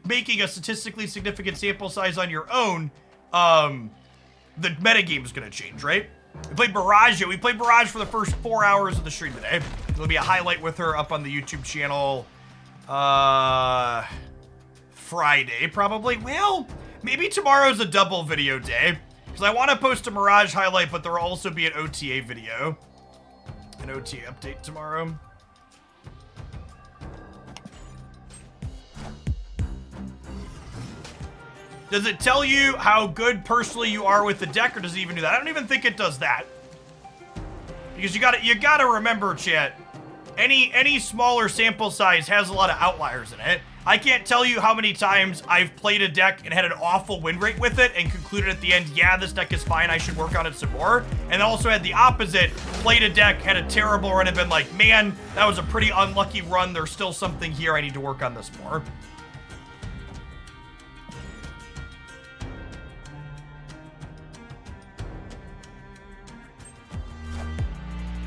making a statistically significant sample size on your own, the metagame is gonna change, right? We played Mirage for the first 4 hours of the stream today. There'll be a highlight with her up on the YouTube channel, Friday, probably. Well, maybe tomorrow's a double video day, because I want to post a Mirage highlight, but there will also be an OTA video. An OTA update tomorrow. Does it tell you how good personally you are with the deck, or does it even do that? I don't even think it does that. Because you gotta remember, chat, any smaller sample size has a lot of outliers in it. I can't tell you how many times I've played a deck and had an awful win rate with it and concluded at the end, yeah, this deck is fine, I should work on it some more. And also had the opposite, played a deck, had a terrible run, and been like, man, that was a pretty unlucky run, there's still something here, I need to work on this more.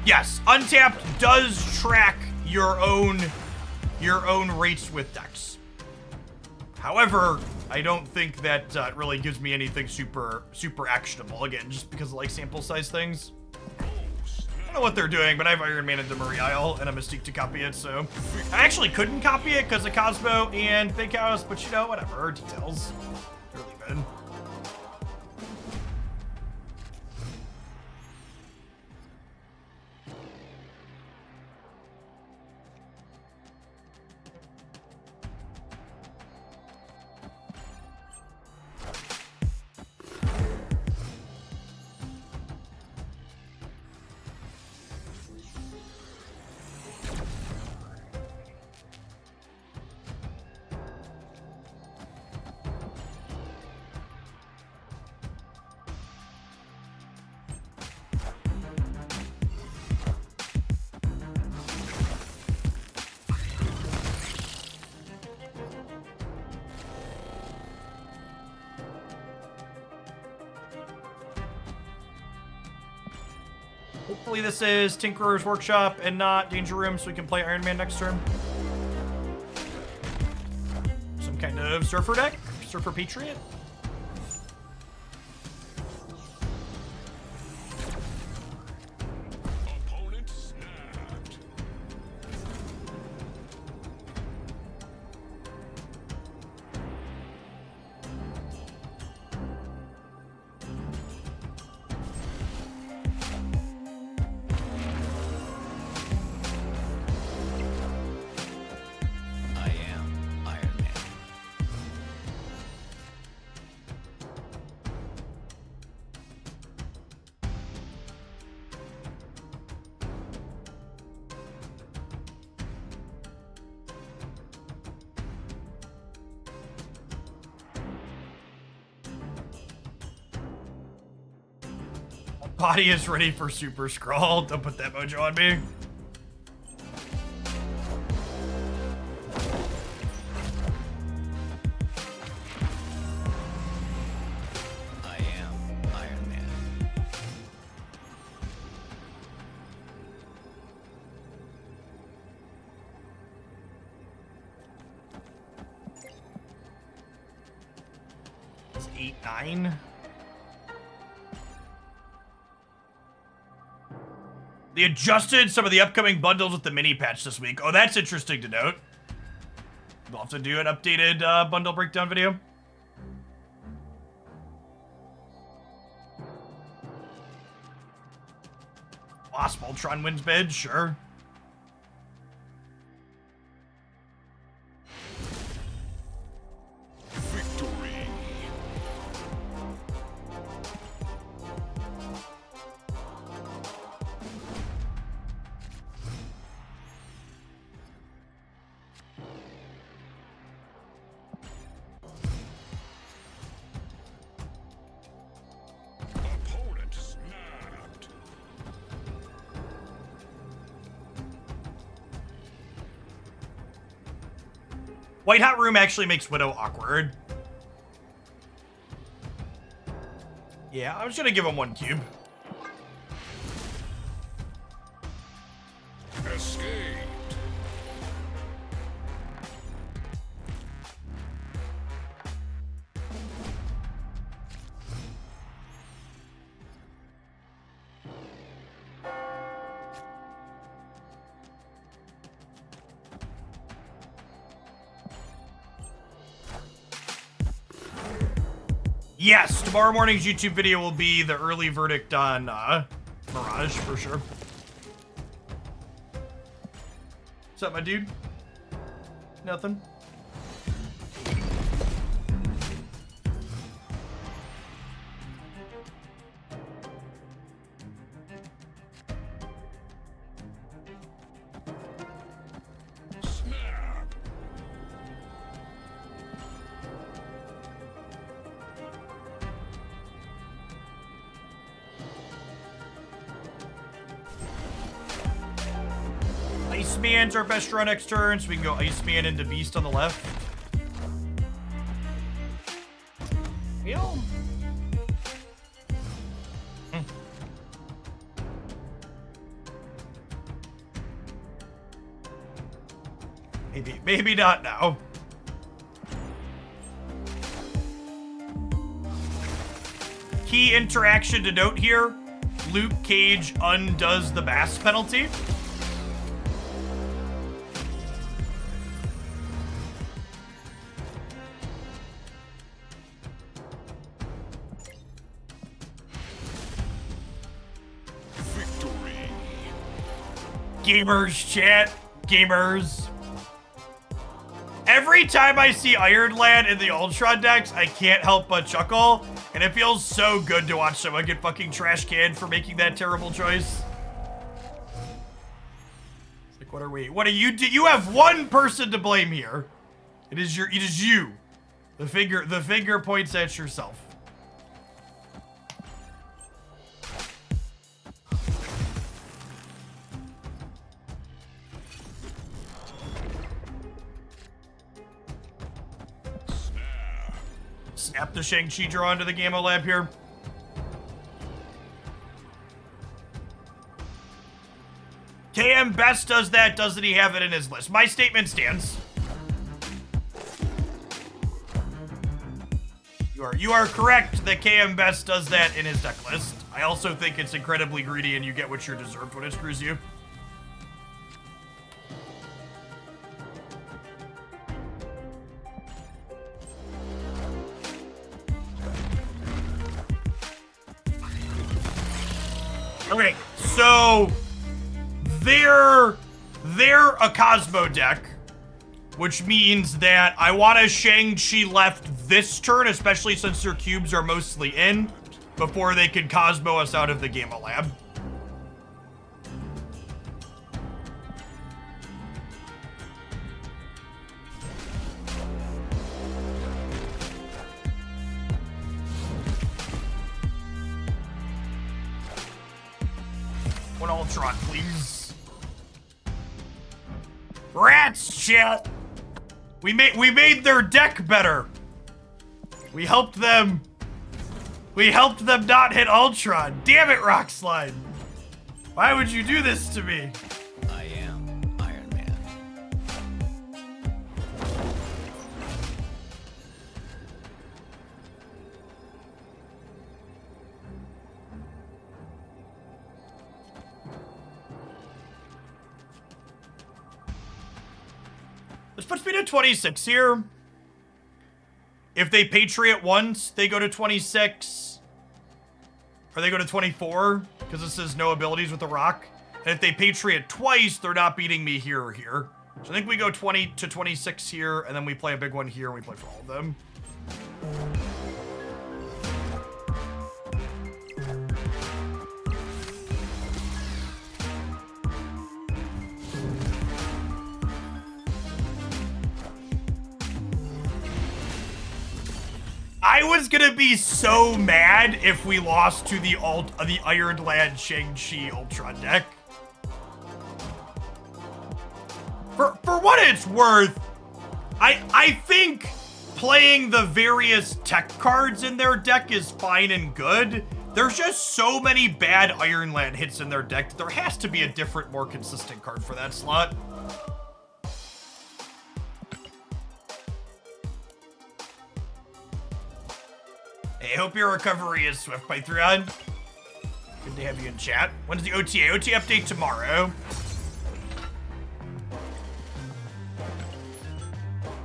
Yes, Untapped does track your own rates with decks. However, I don't think that it really gives me anything super actionable, again, just because of, like, sample size things. I don't know what they're doing, but I have Iron Man into Marie Isle and a Mystique to copy it, so... I actually couldn't copy it because of Cosmo and Big House, but you know, whatever, details. They're leaving. Hopefully this is Tinkerer's Workshop and not Danger Room so we can play Iron Man next turn. Some kind of Surfer deck? Surfer Patriot? Opponent snapped. I am Iron Man. Body is ready for Super Scroll. Don't put that mojo on me. I am Iron Man. It's 8-9. They adjusted some of the upcoming bundles with the mini patch this week. Oh, that's interesting to note. We'll have to do an updated bundle breakdown video. Wasp Ultron wins bid, sure. Victory. Opponent snapped. White Hot Room actually makes Widow awkward. Yeah, I'm just gonna give him 1 cube. Escaped. Yes, tomorrow morning's YouTube video will be the early verdict on Mirage, for sure. What's up, my dude? Nothing. Snap. Iceman's our best draw next turn, so we can go Iceman into Beast on the left. Feel? Maybe not now. key interaction to note here, Luke Cage undoes the mass penalty. Victory. Gamers, chat. Gamers. Every time I see Iron Lad in the Ultron decks, I can't help but chuckle. And it feels so good to watch someone get fucking trash canned for making that terrible choice. It's like, what are we? What are you do? You have one person to blame here. It is you. The finger points at yourself. Snap the Shang-Chi draw into the Gamma Lab here. KM Best does that. Doesn't he have it in his list? My statement stands. You are correct that KM Best does that in his deck list. I also think it's incredibly greedy and you get what you're deserved when it screws you. Okay, so they're a Cosmo deck, which means that I want a Shang-Chi left this turn, especially since their cubes are mostly in, before they can Cosmo us out of the Gamma Lab. One Ultron, please. Rats, chat. We made their deck better. We helped them not hit Ultron. Damn it, Rockslide. Why would you do this to me? I am Iron Man. This puts me to 26 here. If they Patriot once, they go to 26. Or they go to 24, because it says no abilities with the rock. And if they Patriot twice, they're not beating me here or here. So I think we go 20 to 26 here, and then we play a big one here, and we play for all of them. I was gonna be so mad if we lost to the Iron Lad Shang-Chi Ultron deck. For what it's worth, I think playing the various tech cards in their deck is fine and good. There's just so many bad Iron Lad hits in their deck that there has to be a different, more consistent card for that slot. Hey, hope your recovery is swift, Python. Good to have you in chat. When's the OTA? OTA update tomorrow.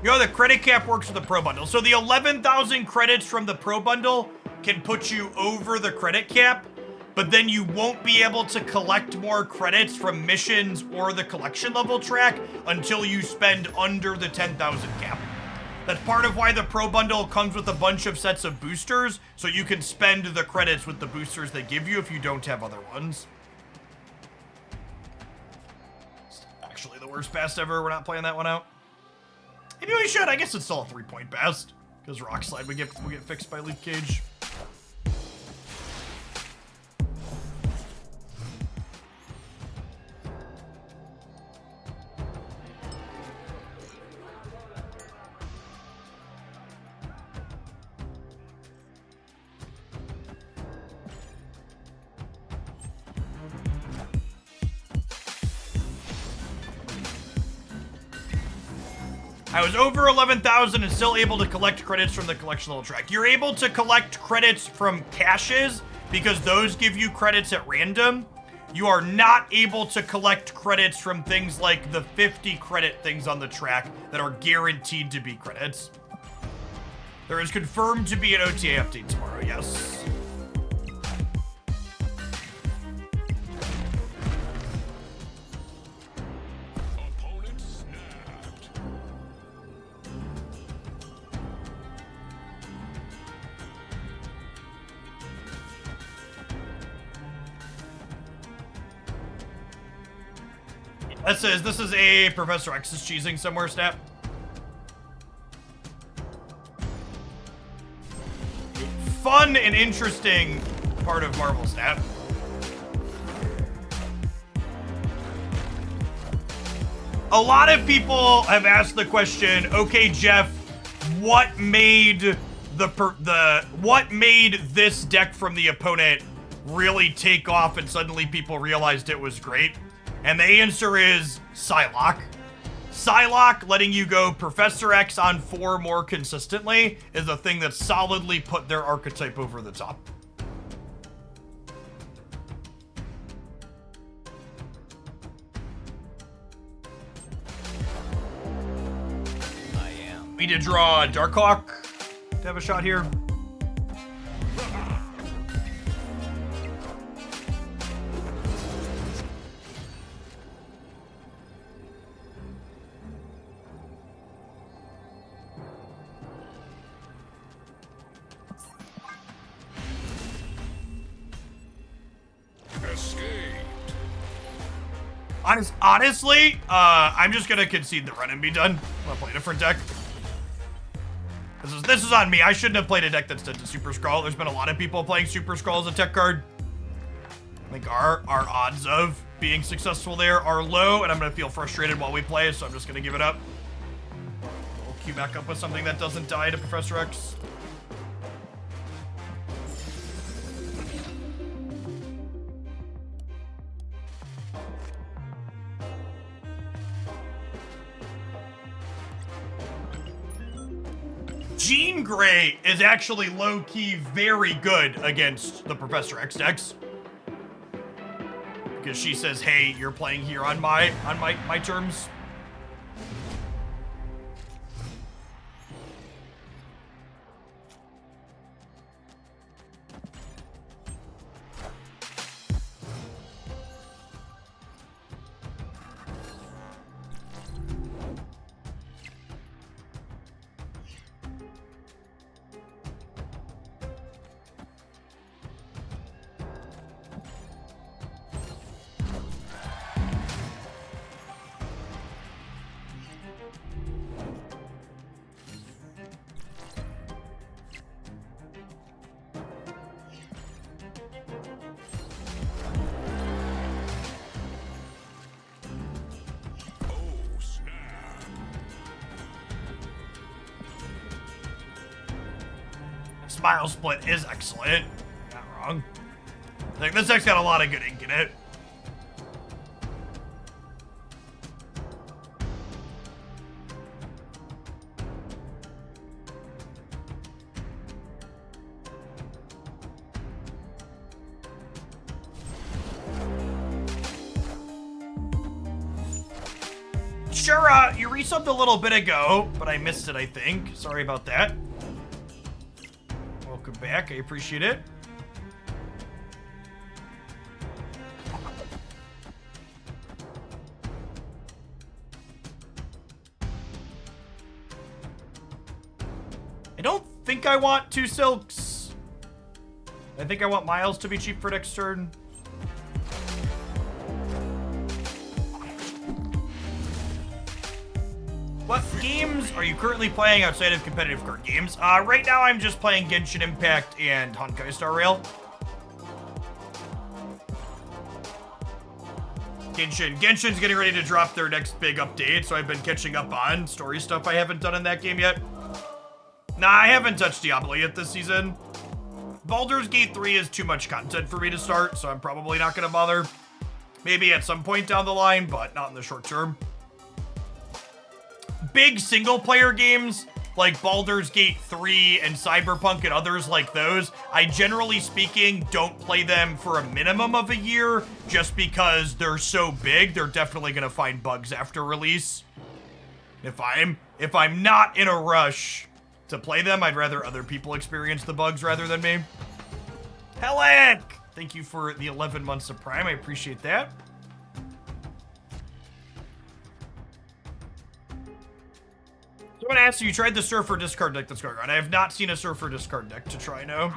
You know, the credit cap works with the Pro Bundle. So the 11,000 credits from the Pro Bundle can put you over the credit cap, but then you won't be able to collect more credits from missions or the collection level track until you spend under the 10,000 cap. That's part of why the Pro Bundle comes with a bunch of sets of boosters, so you can spend the credits with the boosters they give you if you don't have other ones. It's actually the worst best ever. We're not playing that one out. Maybe we should. I guess it's still a 3-point best, because Rockslide we get fixed by Luke Cage. I was over 11,000 and still able to collect credits from the collection level track. You're able to collect credits from caches because those give you credits at random. You are not able to collect credits from things like the 50 credit things on the track that are guaranteed to be credits. There is confirmed to be an OTA update tomorrow, yes. Opponent snapped. That says this is a Professor X is cheesing somewhere, Snap. Fun and interesting part of Marvel, Snap. A lot of people have asked the question, okay, Jeff, what made what made this deck from the opponent really take off and suddenly people realized it was great? And the answer is Psylocke. Psylocke letting you go Professor X on 4 more consistently is a thing that solidly put their archetype over the top. I am. We did draw Darkhawk to have a shot here. Escaped. Honestly, I'm just gonna concede the run and be done. I'm gonna play a different deck. This is on me. I shouldn't have played a deck that's dead to Super Skrull. There's been a lot of people playing Super Skrull as a tech card. I think our odds of being successful there are low, and I'm gonna feel frustrated while we play, so I'm just gonna give it up. We'll queue back up with something that doesn't die to Professor X. Jean Grey is actually low-key very good against the Professor X decks. Because she says, hey, you're playing here on my terms. Smile Split is excellent. Not wrong. Like, this deck's got a lot of good ink in it. Sure, you resubbed a little bit ago, but I missed it, I think. Sorry about that. Welcome back, I appreciate it. I don't think I want 2 Silks. I think I want Miles to be cheap for next turn. What games are you currently playing outside of competitive card games? Right now I'm just playing Genshin Impact and Honkai Star Rail. Genshin's getting ready to drop their next big update, so I've been catching up on story stuff I haven't done in that game yet. Nah, I haven't touched Diablo yet this season. Baldur's Gate 3 is too much content for me to start, so I'm probably not gonna bother. Maybe at some point down the line, but not in the short term. big single-player games like Baldur's Gate 3 and Cyberpunk and others like those, I generally speaking don't play them for a minimum of a year just because they're so big, they're definitely going to find bugs after release. If I'm not in a rush to play them, I'd rather other people experience the bugs rather than me. Helic! Thank you for the 11 months of Prime. I appreciate that. Someone asked you tried the Surfer discard deck that's going on. I have not seen a Surfer discard deck to try, no.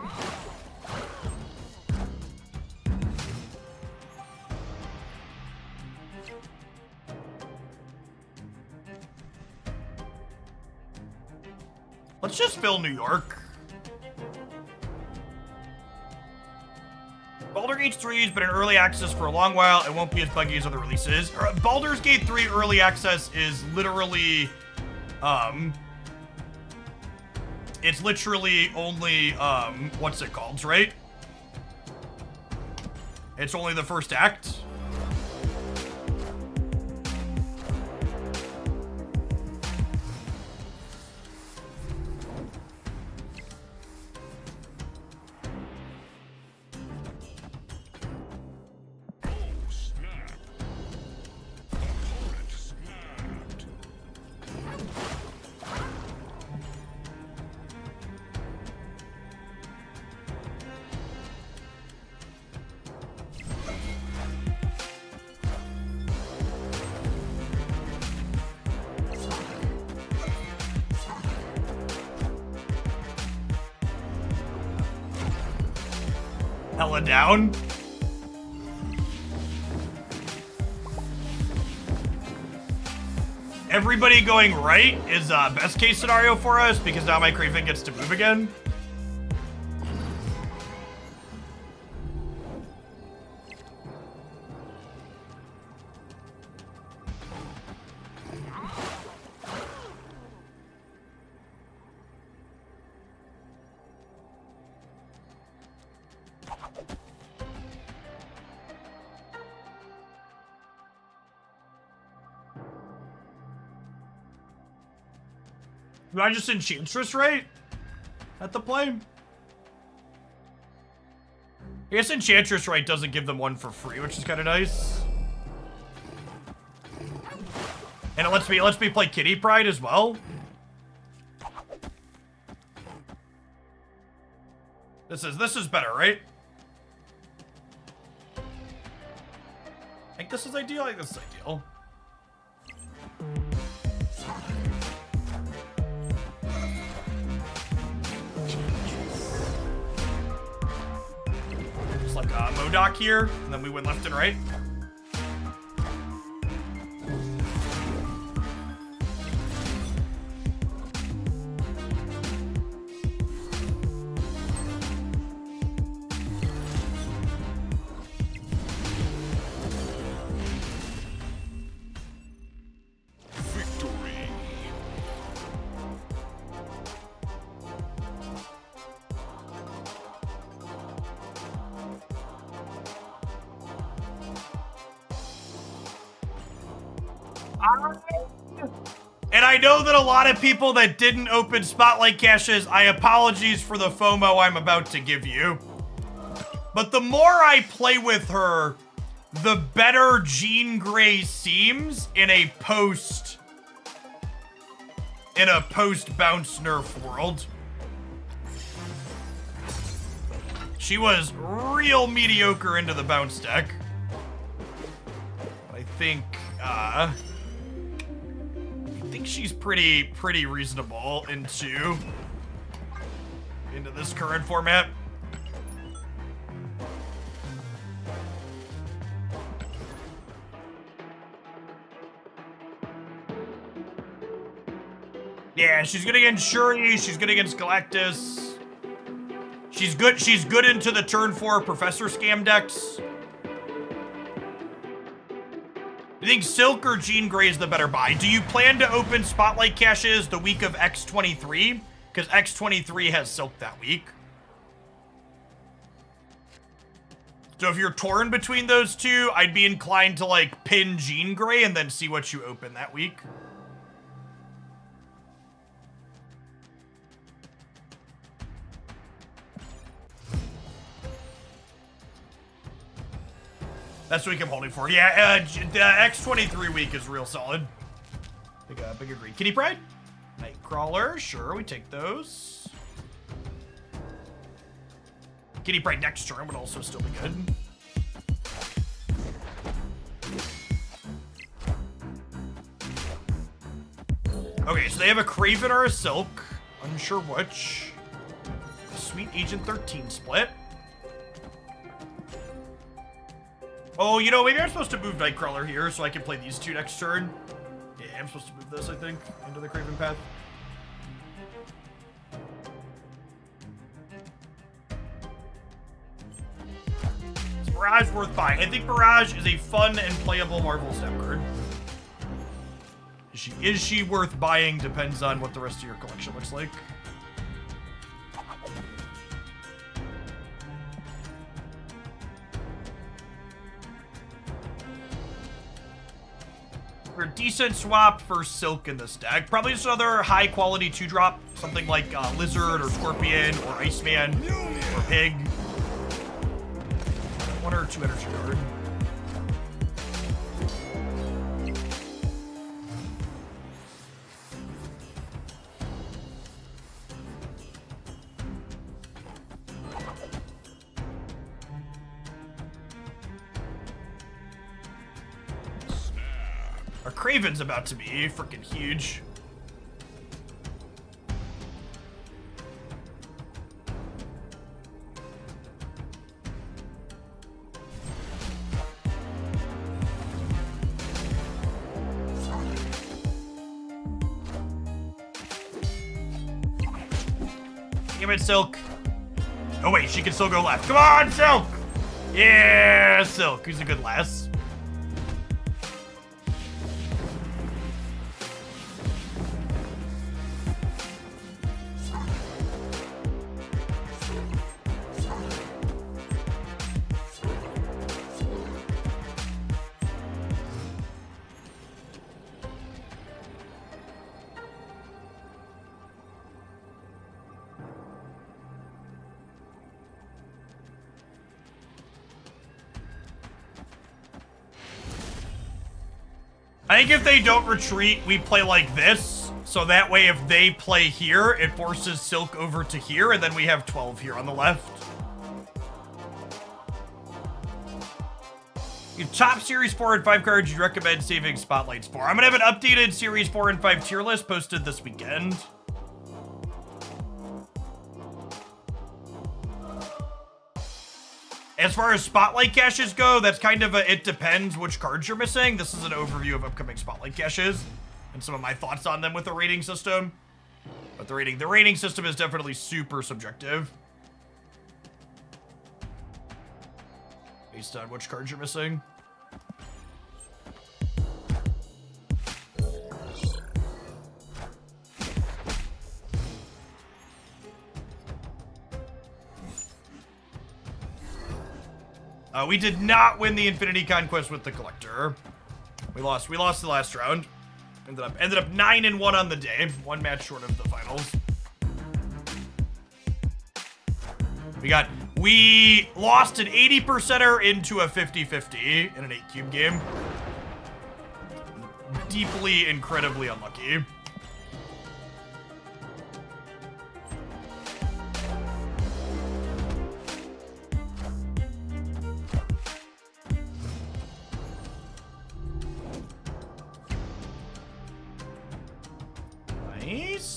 Let's just fill New York. Baldur's Gate 3 has been in early access for a long while. It won't be as buggy as other releases. Baldur's Gate 3 early access is literally, it's literally only, what's it called, right? It's only the first act. Hella down. Everybody going right is best case scenario for us because now my Craven gets to move again. Do I just Enchantress right at the play? I guess Enchantress right doesn't give them one for free, which is kind of nice. And it lets me play Kitty Pride as well. This is better, right? I think this is ideal. I think this is ideal. Like Modoc here, and then we went left and right. And I know that a lot of people that didn't open Spotlight caches, I apologize for the FOMO I'm about to give you. But the more I play with her, the better Jean Grey seems in a post bounce nerf world. She was real mediocre into the bounce deck. I think she's pretty reasonable into this current format. Yeah, she's good against Shuri, she's good against Galactus. She's good into the turn 4 Professor Scam decks. You think Silk or Jean Grey is the better buy? Do you plan to open Spotlight caches the week of X23? Because X23 has Silk that week. So if you're torn between those two, I'd be inclined to like pin Jean Grey and then see what you open that week. That's the week I'm holding for. Yeah, the X23 week is real solid. Big agree. Kitty Pride? Nightcrawler, sure, we take those. Kitty Pride next turn would also still be good. Okay, so they have a Craven or a Silk. Unsure which. Sweet Agent 13 split. Oh, you know, maybe I'm supposed to move Nightcrawler here so I can play these two next turn. Yeah, I'm supposed to move this, I think, into the Craven path. Is Mirage worth buying? I think Mirage is a fun and playable Marvel Snap card. Is she worth buying? Depends on what the rest of your collection looks like. For a decent swap for Silk in this deck, probably just another high quality 2-drop, something like Lizard or Scorpion or Iceman or Pig. 1 or 2 energy card. Our Craven's about to be freaking huge. Give it Silk. Oh wait, she can still go left. Come on, Silk! Yeah, Silk. Who's a good lass? I think if they don't retreat, we play like this. So that way, if they play here, it forces Silk over to here, and then we have 12 here on the left. If top Series 4 and 5 cards you recommend saving spotlights for. I'm going to have an updated Series 4 and 5 tier list posted this weekend. As far as Spotlight caches go, that's kind of a, it depends which cards you're missing. This is an overview of upcoming Spotlight caches and some of my thoughts on them with the rating system. But the rating system is definitely super subjective. Based on which cards you're missing. We did not win the Infinity Conquest with the Collector. We lost the last round. Ended up 9-1 on the day. 1 match short of the finals. We lost an 80%er into a 50-50 in an 8-cube game. Deeply, incredibly unlucky.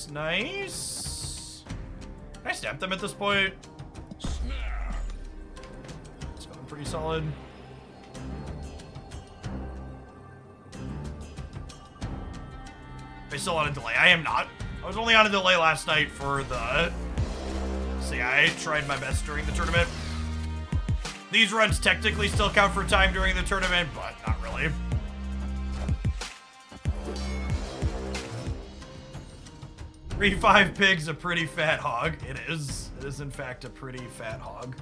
Nice. Can I stamp them at this point? Snap. It's going pretty solid. Are you still on a delay? I am not. I was only on a delay last night for the... See, I tried my best during the tournament. These runs technically still count for time during the tournament, but not really. Three 5 pigs, a pretty fat hog. It is. It is, in fact, a pretty fat hog.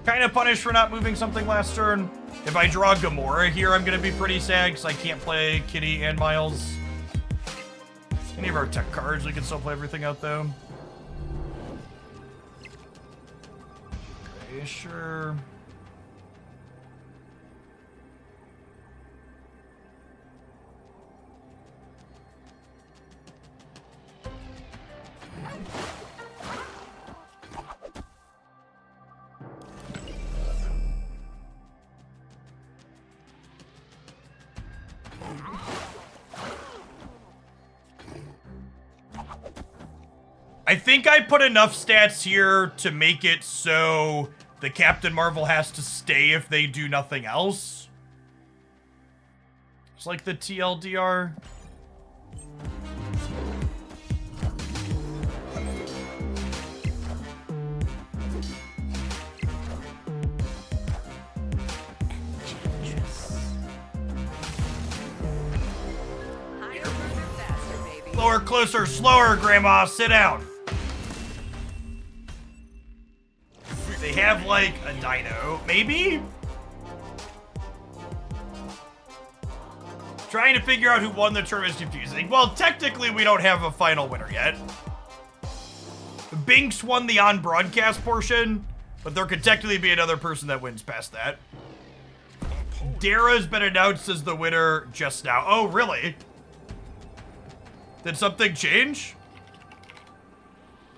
Kind of punished for not moving something last turn. If I draw Gamora here, I'm going to be pretty sad because I can't play Kitty and Miles. Any of our tech cards, we can still play everything out though. Okay, sure. I think I put enough stats here to make it so the Captain Marvel has to stay if they do nothing else. It's like the TLDR. Slower, closer, slower, Grandma. Sit down. They have, like, a dino, maybe? Trying to figure out who won the tournament is confusing. Well, technically, we don't have a final winner yet. Binks won the on-broadcast portion, but there could technically be another person that wins past that. Dara's been announced as the winner just now. Oh, really? Did something change?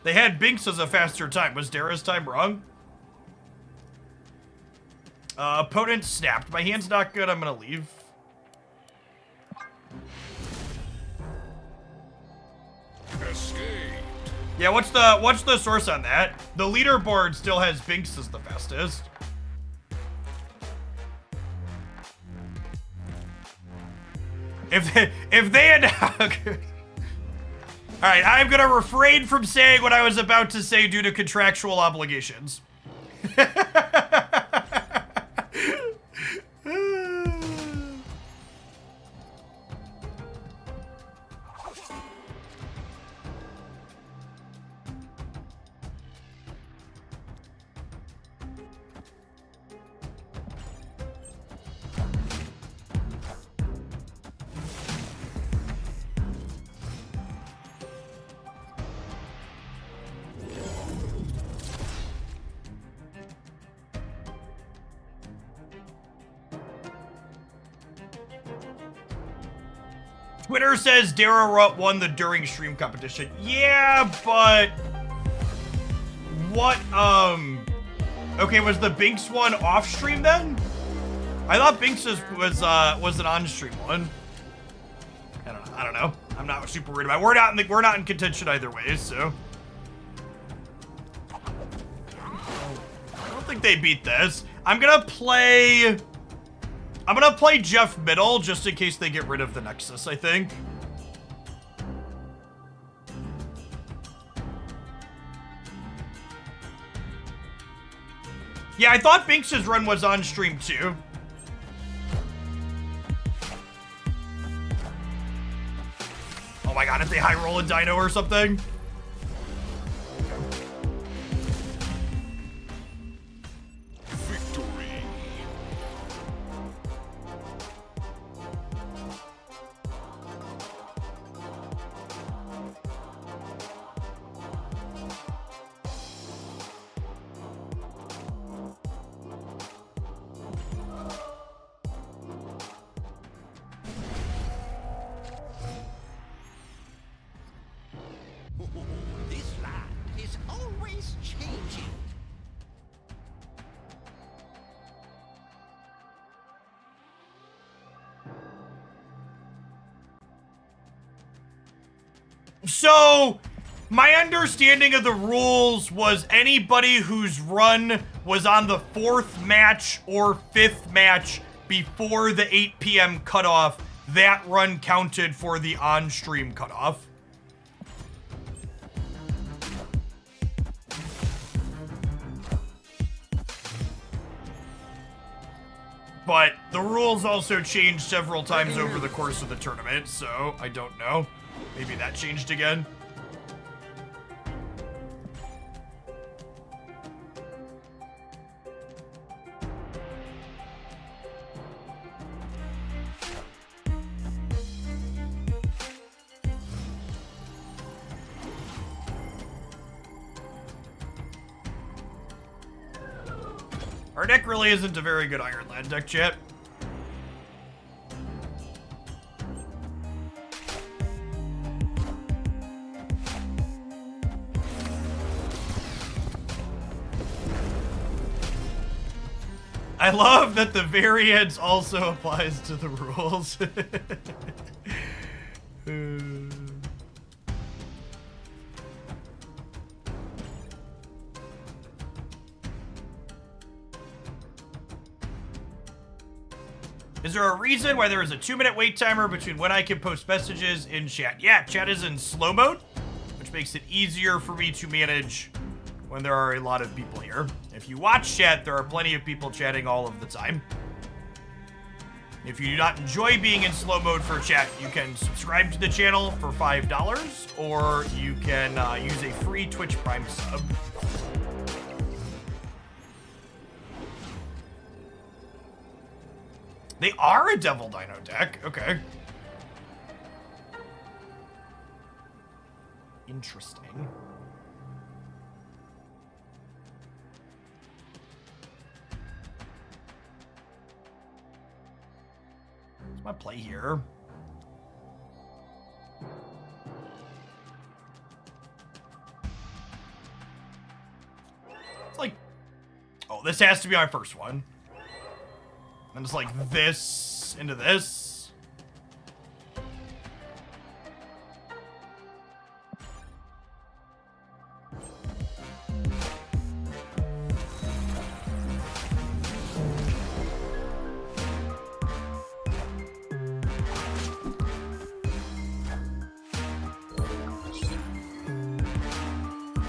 They had Binks as a faster time. Was Dara's time wrong? Opponent snapped. My hand's not good. I'm gonna leave. Escape. Yeah, what's the source on that? The leaderboard still has Binks as the fastest. If they had all right, I'm gonna refrain from saying what I was about to say due to contractual obligations. Twitter says Dara won the during stream competition. Yeah, but what? Okay, was the Binks one off stream then? I thought Binks was an on stream one. I don't know. I'm not super worried about it. We're not in contention either way, so. I don't think they beat this. I'm gonna play Jeff Middle just in case they get rid of the Nexus, I think. Yeah, I thought Binks' run was on stream too. Oh my god, if they high roll a dino or something. Victory. This land is always changing. So, my understanding of the rules was anybody whose run was on the 4th match or 5th match before the 8 p.m. cutoff, that run counted for the on-stream cutoff. But the rules also changed several times over the course of the tournament, so I don't know. Maybe that changed again. Our deck really isn't a very good Iron Land deck, chat. I love that the variance also applies to the rules. Is there a reason why there is a 2-minute wait timer between when I can post messages in chat? Yeah, chat is in slow mode, which makes it easier for me to manage when there are a lot of people here. If you watch chat, there are plenty of people chatting all of the time. If you do not enjoy being in slow mode for chat, you can subscribe to the channel for $5, or you can use a free Twitch Prime sub. They are a Devil Dino deck. Okay. Interesting. What's my play here? It's like... Oh, this has to be my first one. And it's like this into this.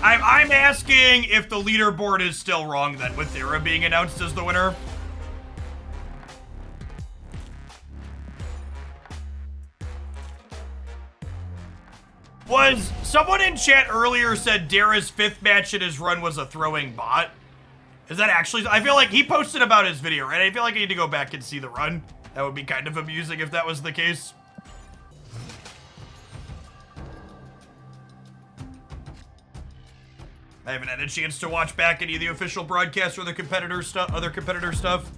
I'm asking if the leaderboard is still wrong then, with Thera being announced as the winner. Was someone in chat earlier said Dara's 5th match in his run was a throwing bot? Is that actually? I feel like he posted about his video, right? I feel like I need to go back and see the run. That would be kind of amusing if that was the case. I haven't had a chance to watch back any of the official broadcasts or the competitor stuff, other competitor stuff.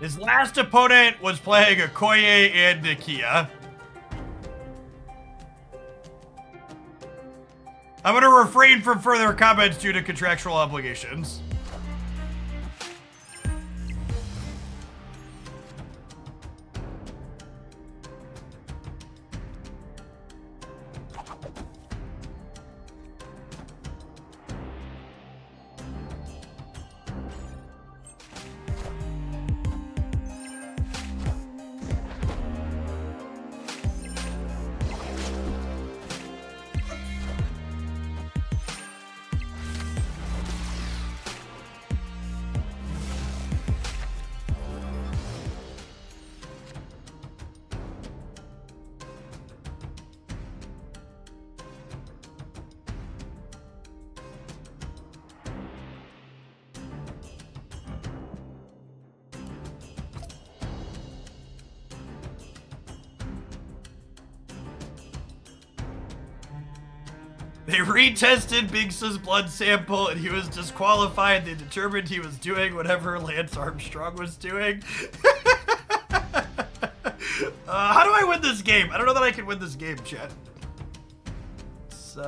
His last opponent was playing Okoye and Nakia. I'm going to refrain from further comments due to contractual obligations. They retested Biggs's blood sample and he was disqualified. They determined he was doing whatever Lance Armstrong was doing. How do I win this game? I don't know that I can win this game, chat. It's,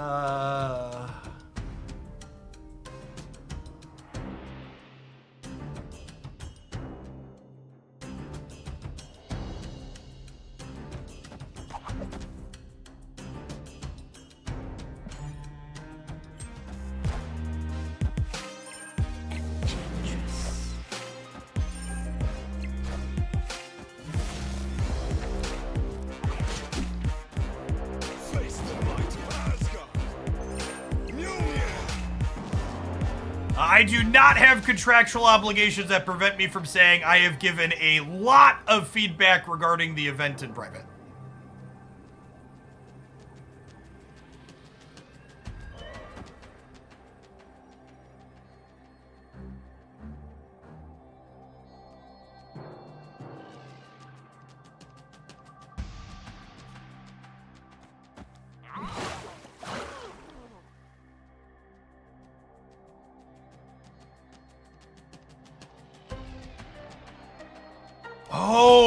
I do not have contractual obligations that prevent me from saying I have given a lot of feedback regarding the event in private.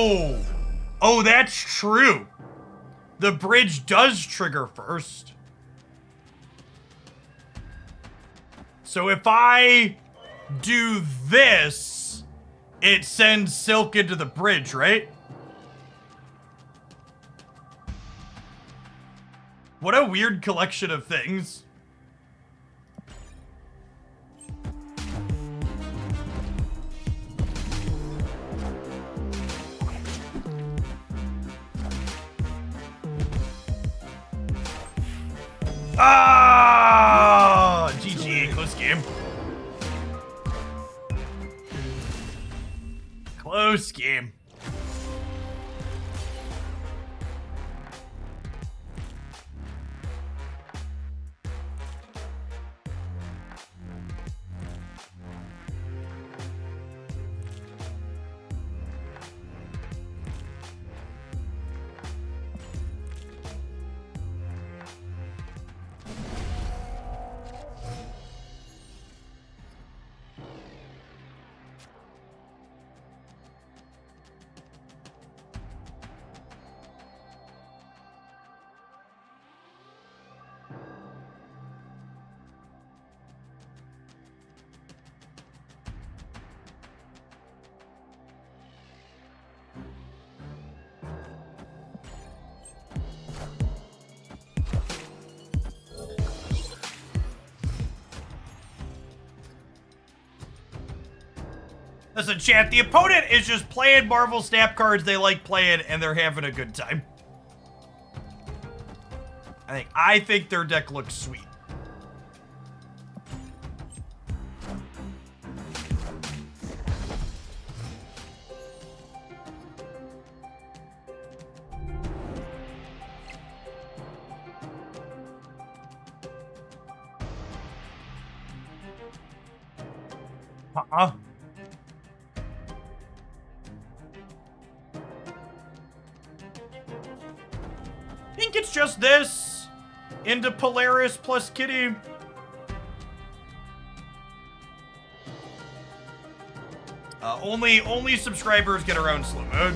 Oh! Oh, that's true. The bridge does trigger first. So if I do this, it sends Silk into the bridge, right? What a weird collection of things. Ah! GG, close game. Close game. Listen, chat, the opponent is just playing Marvel Snap cards they like playing, and they're having a good time. I think their deck looks sweet. Uh-uh. I think it's just this into Polaris plus Kitty. Only subscribers get around slow mode.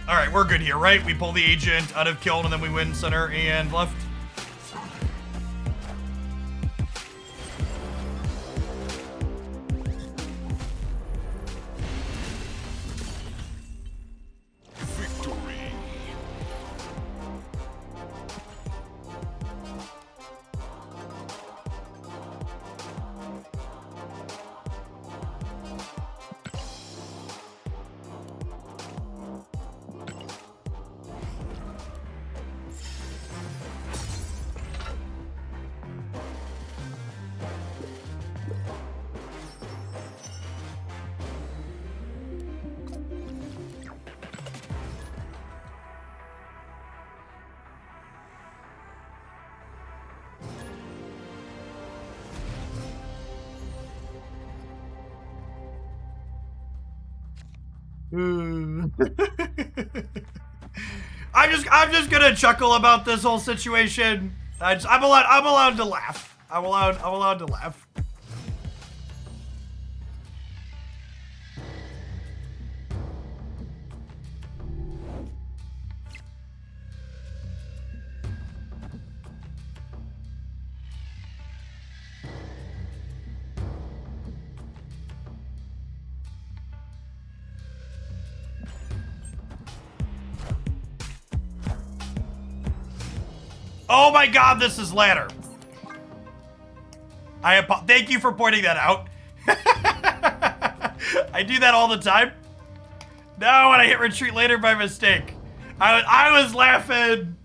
Alright, we're good here, right? We pull the agent out of Kiln and then we win center and left. Victory. I'm just gonna chuckle about this whole situation. I'm allowed to laugh. I'm allowed to laugh. Oh my god, this is ladder. Thank you for pointing that out. I do that all the time. No, when I hit retreat later by mistake. I was laughing.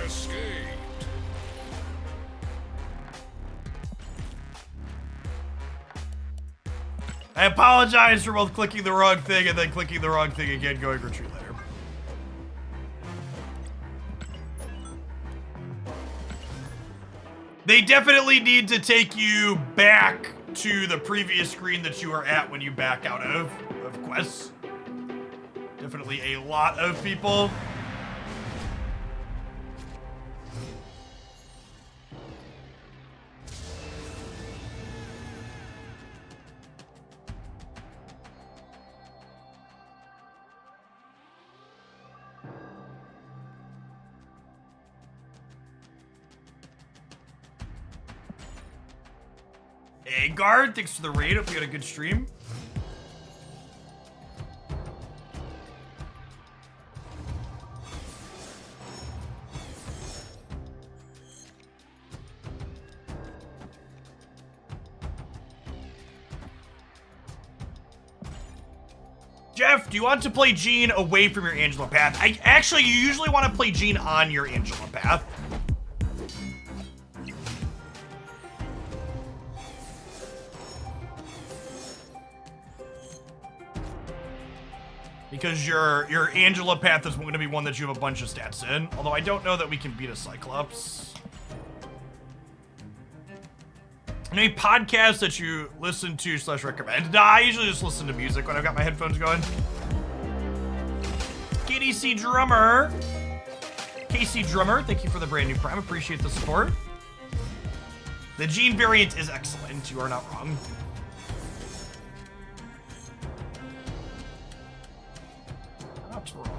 Escaped. I apologize for both clicking the wrong thing and then clicking the wrong thing again, going retreat later. They definitely need to take you back to the previous screen that you were at when you back out of quests. Definitely a lot of people. Hey, Guard, thanks for the raid. Hope you had a good stream. Jeff, do you want to play Jean away from your Angela path? You usually want to play Jean on your Angela path. Because your Angela path is going to be one that you have a bunch of stats in. Although I don't know that we can beat a Cyclops. Any podcasts that you listen to / recommend? Nah, I usually just listen to music when I've got my headphones going. KDC Drummer. KC Drummer, thank you for the brand new Prime. Appreciate the support. The Jean variant is excellent. You are not wrong. Not wrong.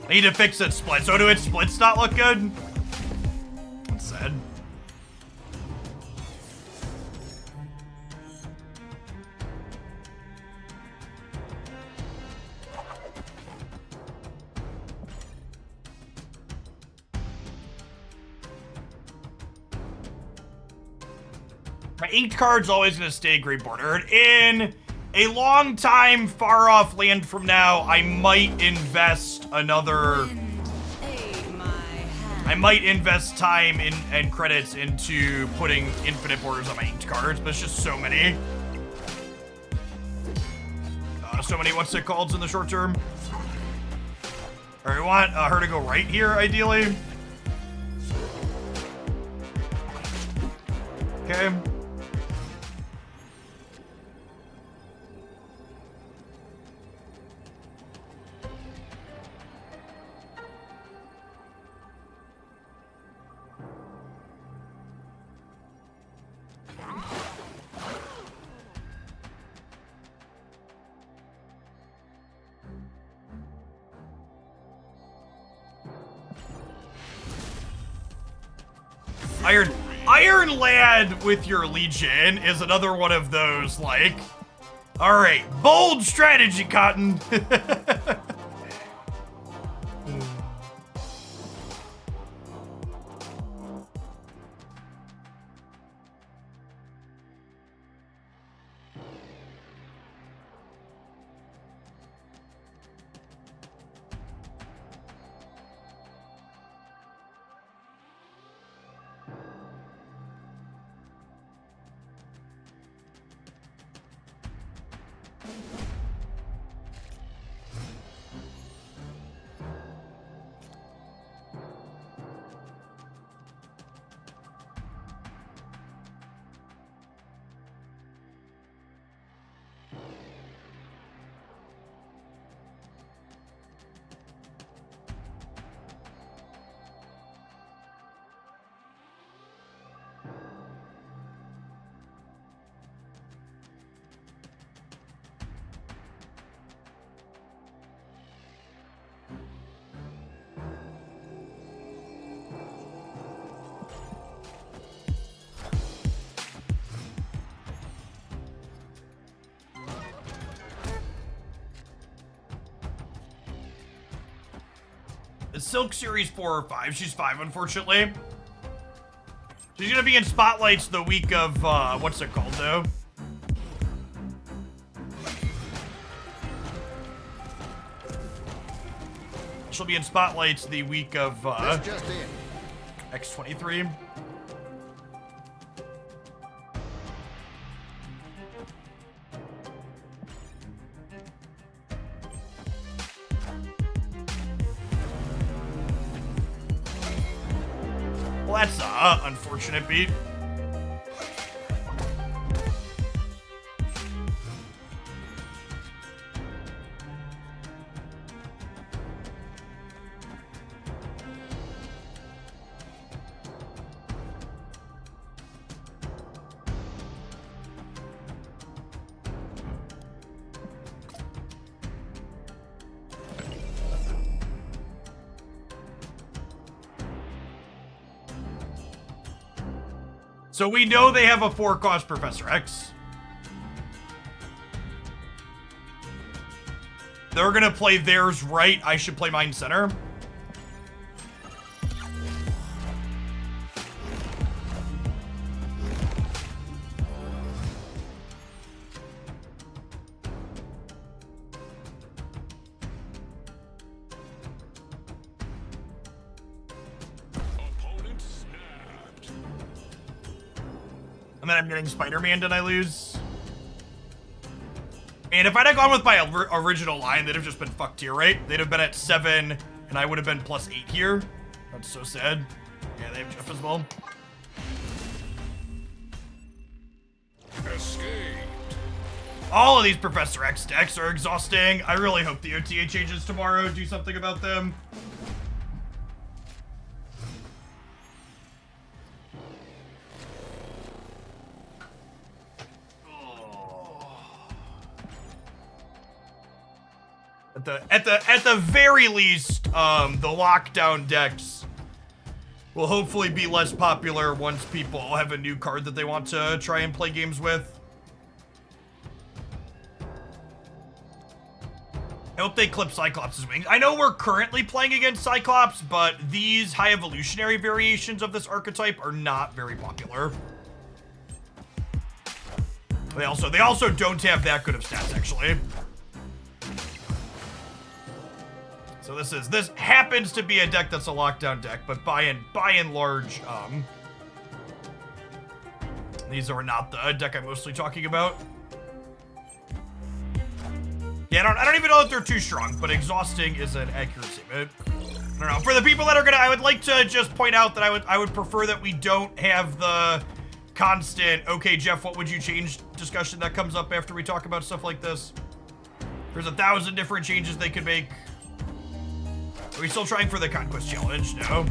I need to fix its split. So do its splits not look good? That's sad. My inked card's always going to stay Great Border. In a long time, far off land from now, I might invest another... I might invest time and credits into putting infinite borders on my inked cards, but it's just so many. So many what's it called in the short term. Alright, we want her to go right here, ideally. Okay. Iron Lad with your Legion is another one of those, like, all right, bold strategy, Cotton. It's Silk Series 4 or 5. She's 5, unfortunately. She's gonna be in spotlights the week of, what's it called, though? she'll be in spotlights the week of That's just it. X23. Well, that's unfortunate beat. So we know they have a 4-cost Professor X. They're gonna play theirs right. I should play mine center. Opponent snapped. And then I'm getting Spider-Man. Did I lose? And if I'd have gone with my original line, they'd have just been fucked here, right? They'd have been at 7, and I would have been +8 here. That's so sad. Yeah, they have Jeff as well. Escaped. All of these Professor X decks are exhausting. I really hope the OTA changes tomorrow. Do something about them. At the very least, the lockdown decks will hopefully be less popular once people have a new card that they want to try and play games with. I hope they clip Cyclops' wings. I know we're currently playing against Cyclops, but these high evolutionary variations of this archetype are not very popular. They also don't have that good of stats, actually. So this happens to be a deck that's a lockdown deck, but by and large, these are not the deck I'm mostly talking about. Yeah, I don't even know if they're too strong, but exhausting is an accurate statement. I don't know. For the people that are gonna, I would like to just point out that I would prefer that we don't have the constant, okay, Jeff, what would you change discussion that comes up after we talk about stuff like this. There's 1,000 different changes they could make. Are we still trying for the Conquest challenge? No.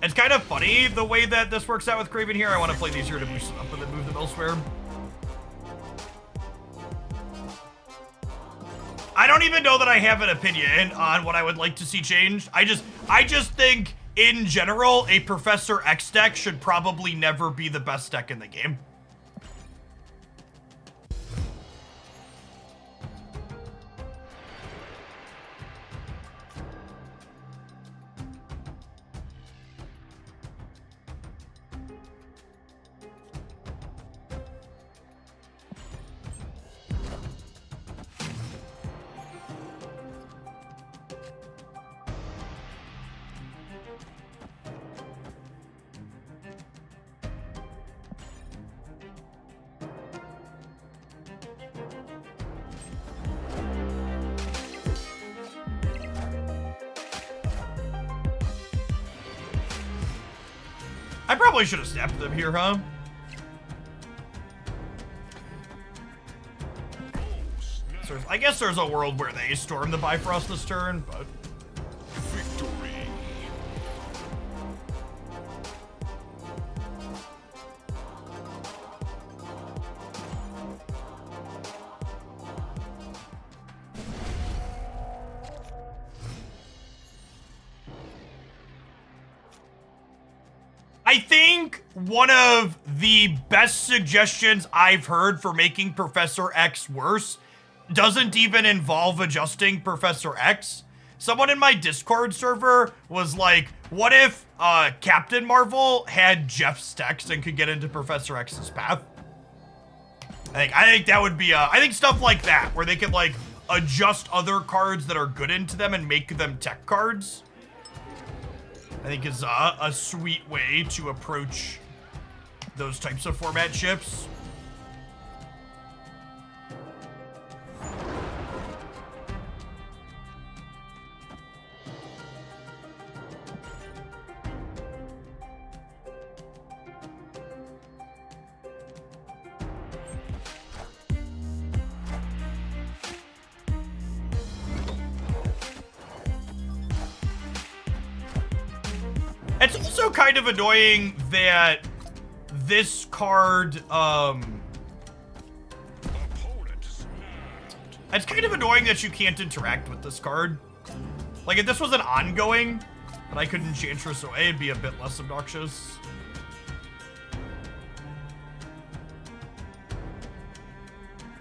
It's kind of funny the way that this works out with Craven here. I want to play these here to boost them up and then move them elsewhere. I don't even know that I have an opinion on what I would like to see changed. I just think, in general, a Professor X deck should probably never be the best deck in the game. I probably should have snapped them here, huh? So I guess there's a world where they storm the Bifrost this turn, but... Victory. I think one of the best suggestions I've heard for making Professor X worse doesn't even involve adjusting Professor X. Someone in my Discord server was like, what if Captain Marvel had Jeff's text and could get into Professor X's path? I think that would be I think stuff like that, where they could like adjust other cards that are good into them and make them tech cards, I think is a sweet way to approach those types of format shifts. It's also kind of annoying that this card, it's kind of annoying that you can't interact with this card. Like, if this was an ongoing, and I could Enchantress away, it'd be a bit less obnoxious.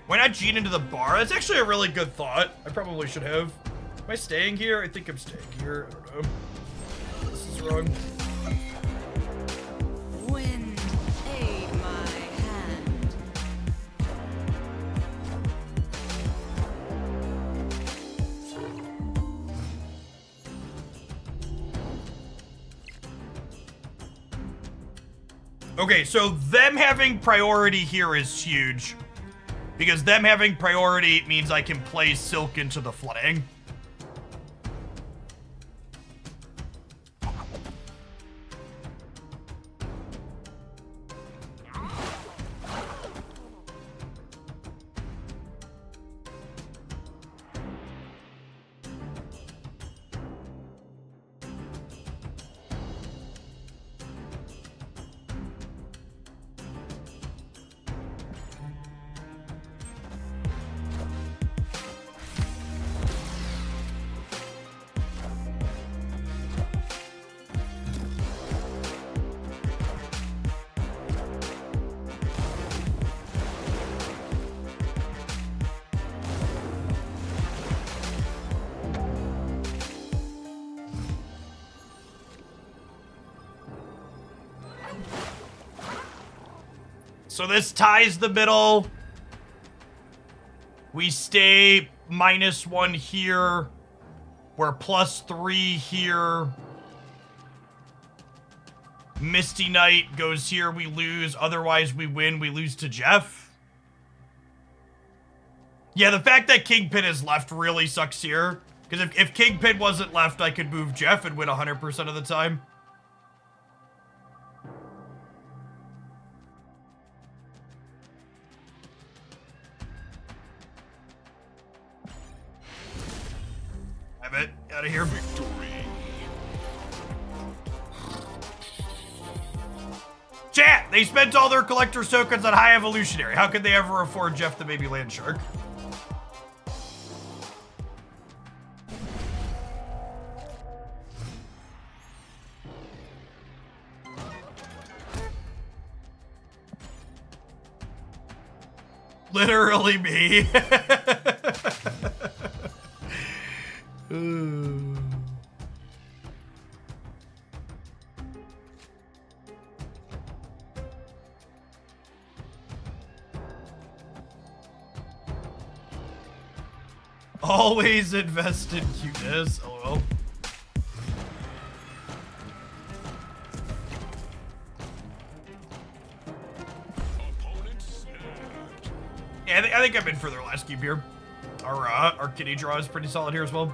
Why not Gene into the bar? That's actually a really good thought. I probably should have. Am I staying here? I think I'm staying here. I don't know. This is wrong. Wind, aid my hand. Okay, so them having priority here is huge. Because them having priority means I can play Silk into the flooding. So this ties the middle. We stay -1 here. We're +3 here. Misty Knight goes here, we lose. Otherwise, we win, we lose to Jeff. Yeah, the fact that Kingpin is left really sucks here. Because if Kingpin wasn't left, I could move Jeff and win 100% of the time. Have it. Out of here. Victory. Chat! They spent all their collector's tokens on High Evolutionary. How could they ever afford Jeff the Baby Land Shark? Literally me. Always invest in cuteness. LOL. Yeah, I think I'm in for their last cube here. Our kitty draw is pretty solid here as well.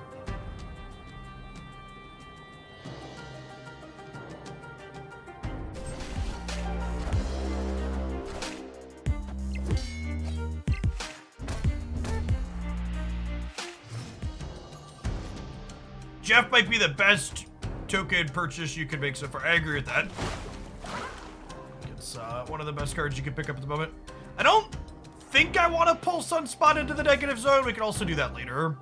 Jeff might be the best token purchase you could make so far. I agree with that. It's one of the best cards you can pick up at the moment. I don't think I want to pull Sunspot into the negative zone. We can also do that later.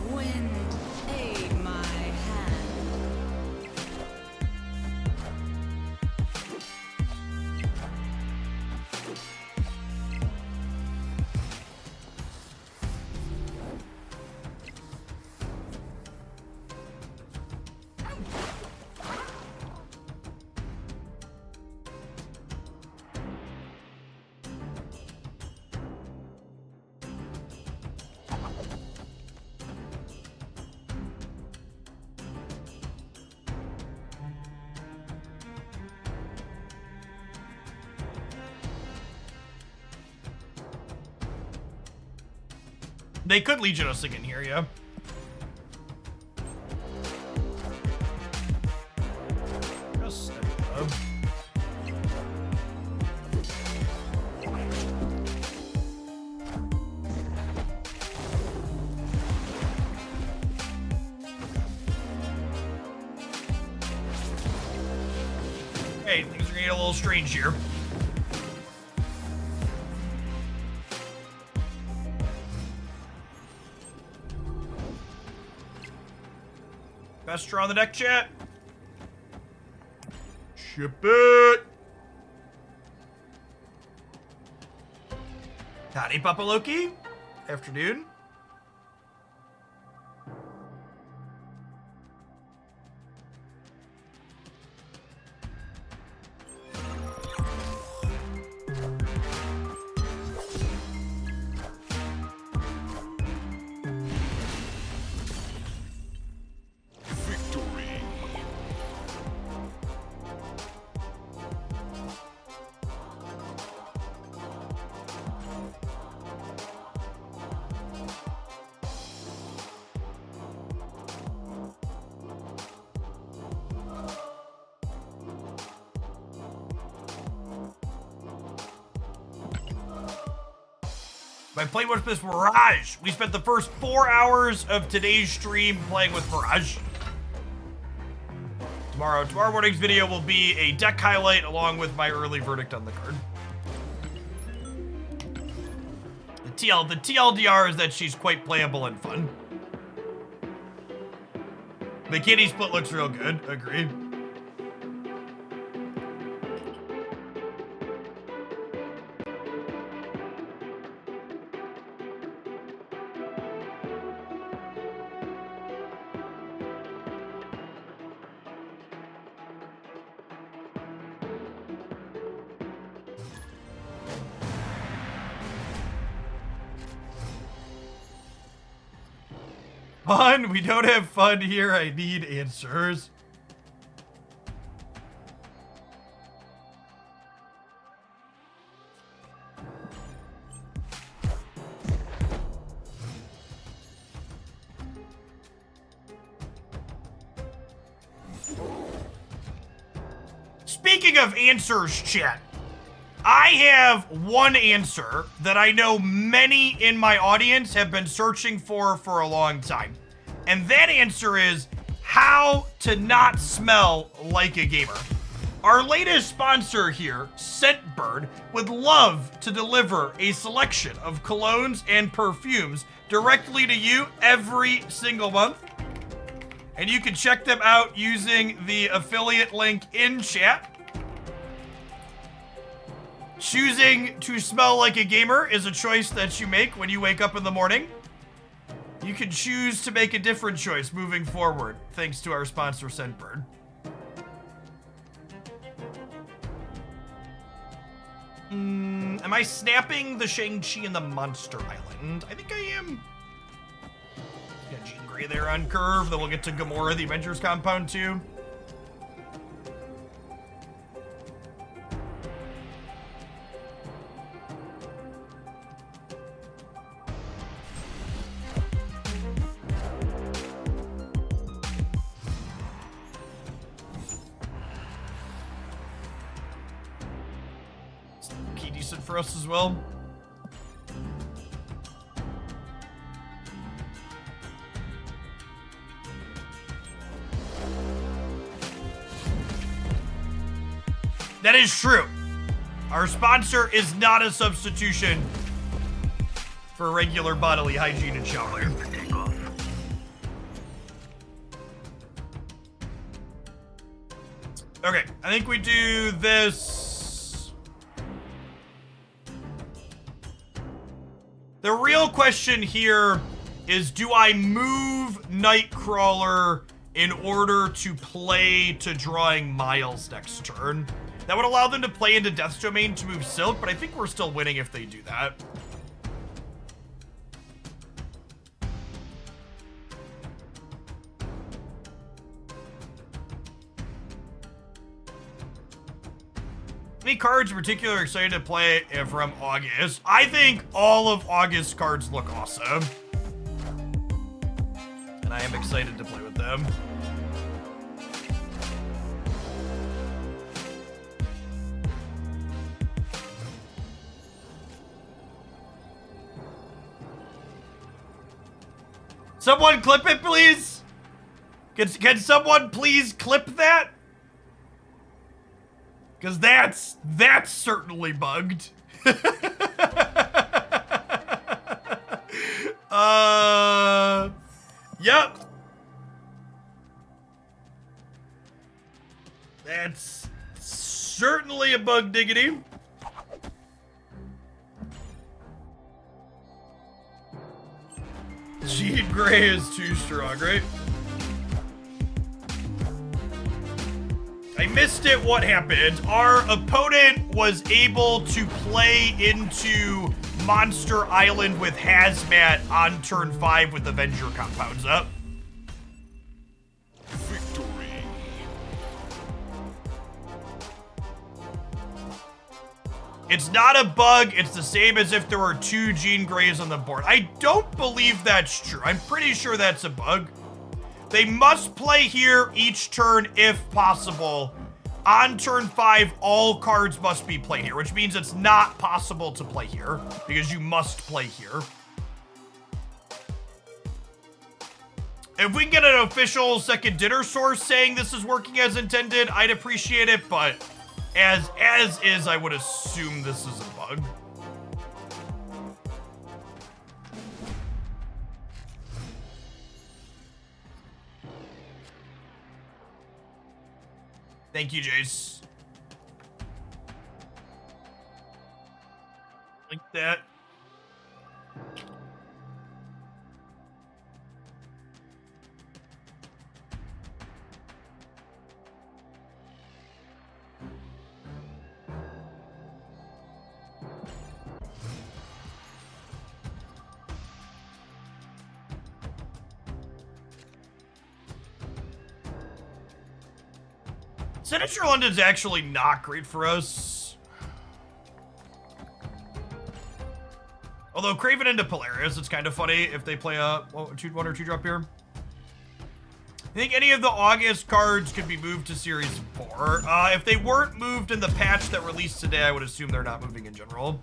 Wind, aid my hand. They could Legion us again here, yeah. Just step up. Hey, things are getting a little strange here. Vestra on the deck, chat. Ship it. Howdy, Papa Loki. Afternoon. Victory. By playing with this Mirage, we spent the first 4 hours of today's stream playing with Mirage. Tomorrow morning's video will be a deck highlight along with my early verdict on the card. The TLDR is that she's quite playable and fun. The kitty split looks real good, agreed. Fun? We don't have fun here. I need answers. Speaking of answers, chat, I have one answer that I know many in my audience have been searching for a long time. And that answer is how to not smell like a gamer. Our latest sponsor here, Scentbird, would love to deliver a selection of colognes and perfumes directly to you every single month. And you can check them out using the affiliate link in chat. Choosing to smell like a gamer is a choice that you make when you wake up in the morning. You can choose to make a different choice moving forward, thanks to our sponsor, Scentbird. Am I snapping the Shang-Chi and the Monster Island? I think I am. Got Jean Grey there on curve, then we'll get to Gamora, the Avengers compound too. Decent for us as well. That is true. Our sponsor is not a substitution for regular bodily hygiene and shower. Okay, I think we do this. The real question here is, do I move Nightcrawler in order to play to drawing Miles next turn? That would allow them to play into Death's Domain to move Silk, but I think we're still winning if they do that. Any cards in particular excited to play from August? I think all of August cards look awesome. and I am excited to play with them. Someone clip it, please? Can someone please clip that? Because that's certainly bugged. Yep. That's certainly a bug diggity. Jean Grey is too strong, right? I missed it. What happened? Our opponent was able to play into Monster Island with Hazmat on turn 5 with Avenger compounds up. Victory. It's not a bug. It's the same as if there were 2 Jean Greys on the board. I don't believe that's true. I'm pretty sure that's a bug. They must play here each turn if possible. On turn 5, all cards must be played here, which means it's not possible to play here because you must play here. If we can get an official second dinner source saying this is working as intended, I'd appreciate it, but as is, I would assume this is a bug. Thank you, Jace. Like that. Senator London's actually not great for us. Although Craven into Polaris, it's kind of funny if they play a 1 or 2 drop here. I think any of the August cards could be moved to Series 4. If they weren't moved in the patch that released today, I would assume they're not moving in general.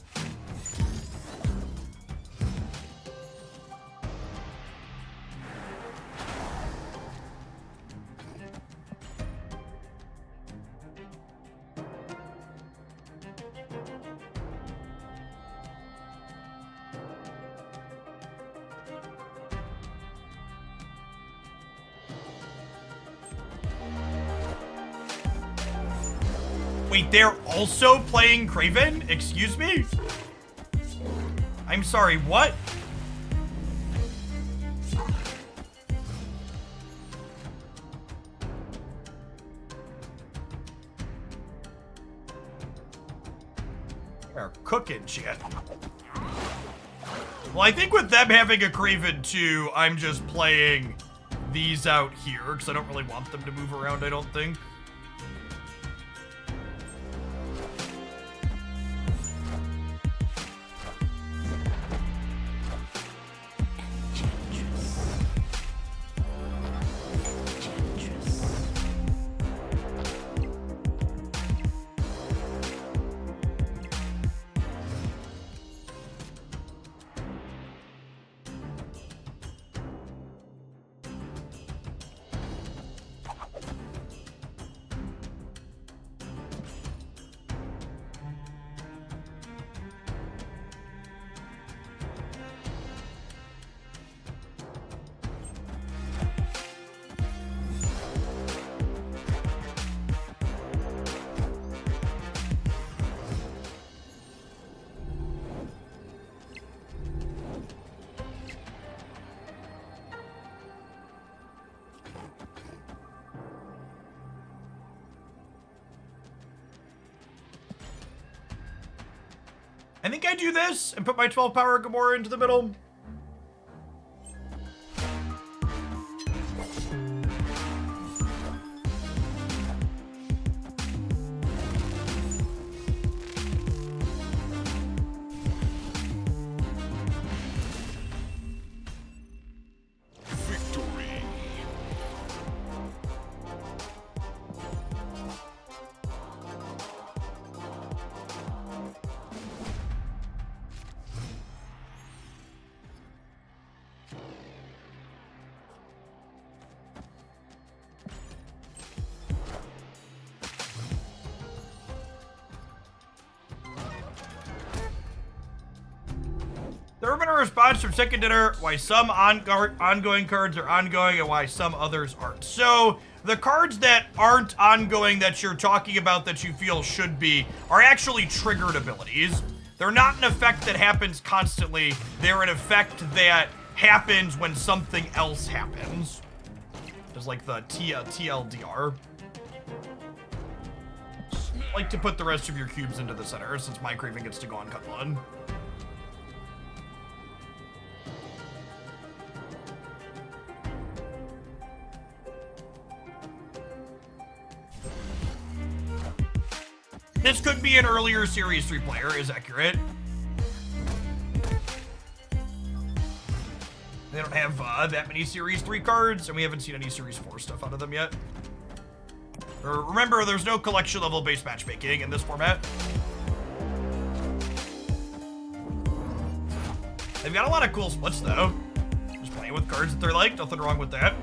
Wait, they're also playing Craven? Excuse me? I'm sorry, what? They're cooking shit. Well, I think with them having a Craven too, I'm just playing these out here because I don't really want them to move around, I don't think. I think I do this and put my 12 power Gamora into the middle. Victory. There have been a response from Second Dinner why some ongoing cards are ongoing and why some others aren't. So the cards that aren't ongoing that you're talking about that you feel should be are actually triggered abilities. They're not an effect that happens constantly. They're an effect that happens when something else happens. Just like the TLDR. I like to put the rest of your cubes into the center since my craving gets to go on Cologne. This could be an earlier Series 3 player, is accurate. They don't have that many Series 3 cards, and we haven't seen any Series 4 stuff out of them yet. Remember, there's no collection level based matchmaking in this format. They've got a lot of cool splits, though. Just playing with cards that they're like, nothing wrong with that.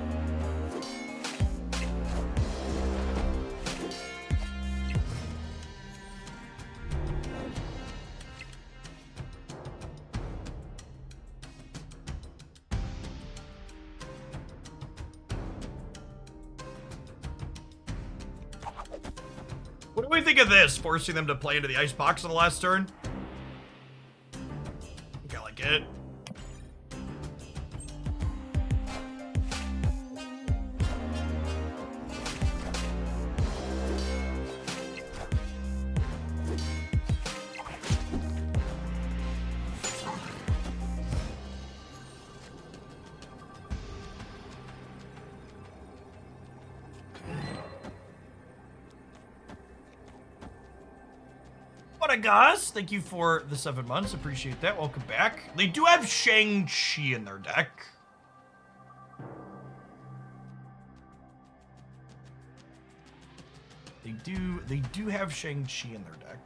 What do we think of this? Forcing them to play into the icebox on the last turn? I think I like it. Gus, thank you for the 7 months. Appreciate that. Welcome back. They do have Shang-Chi in their deck. They do have Shang-Chi in their deck.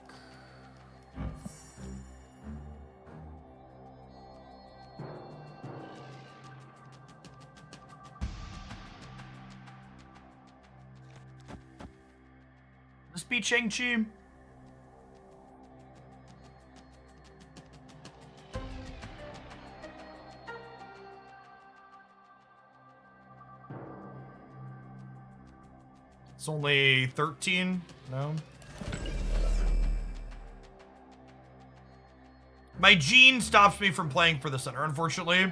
This be Shang-Chi. It's only 13? No? My gene stops me from playing for the center, unfortunately.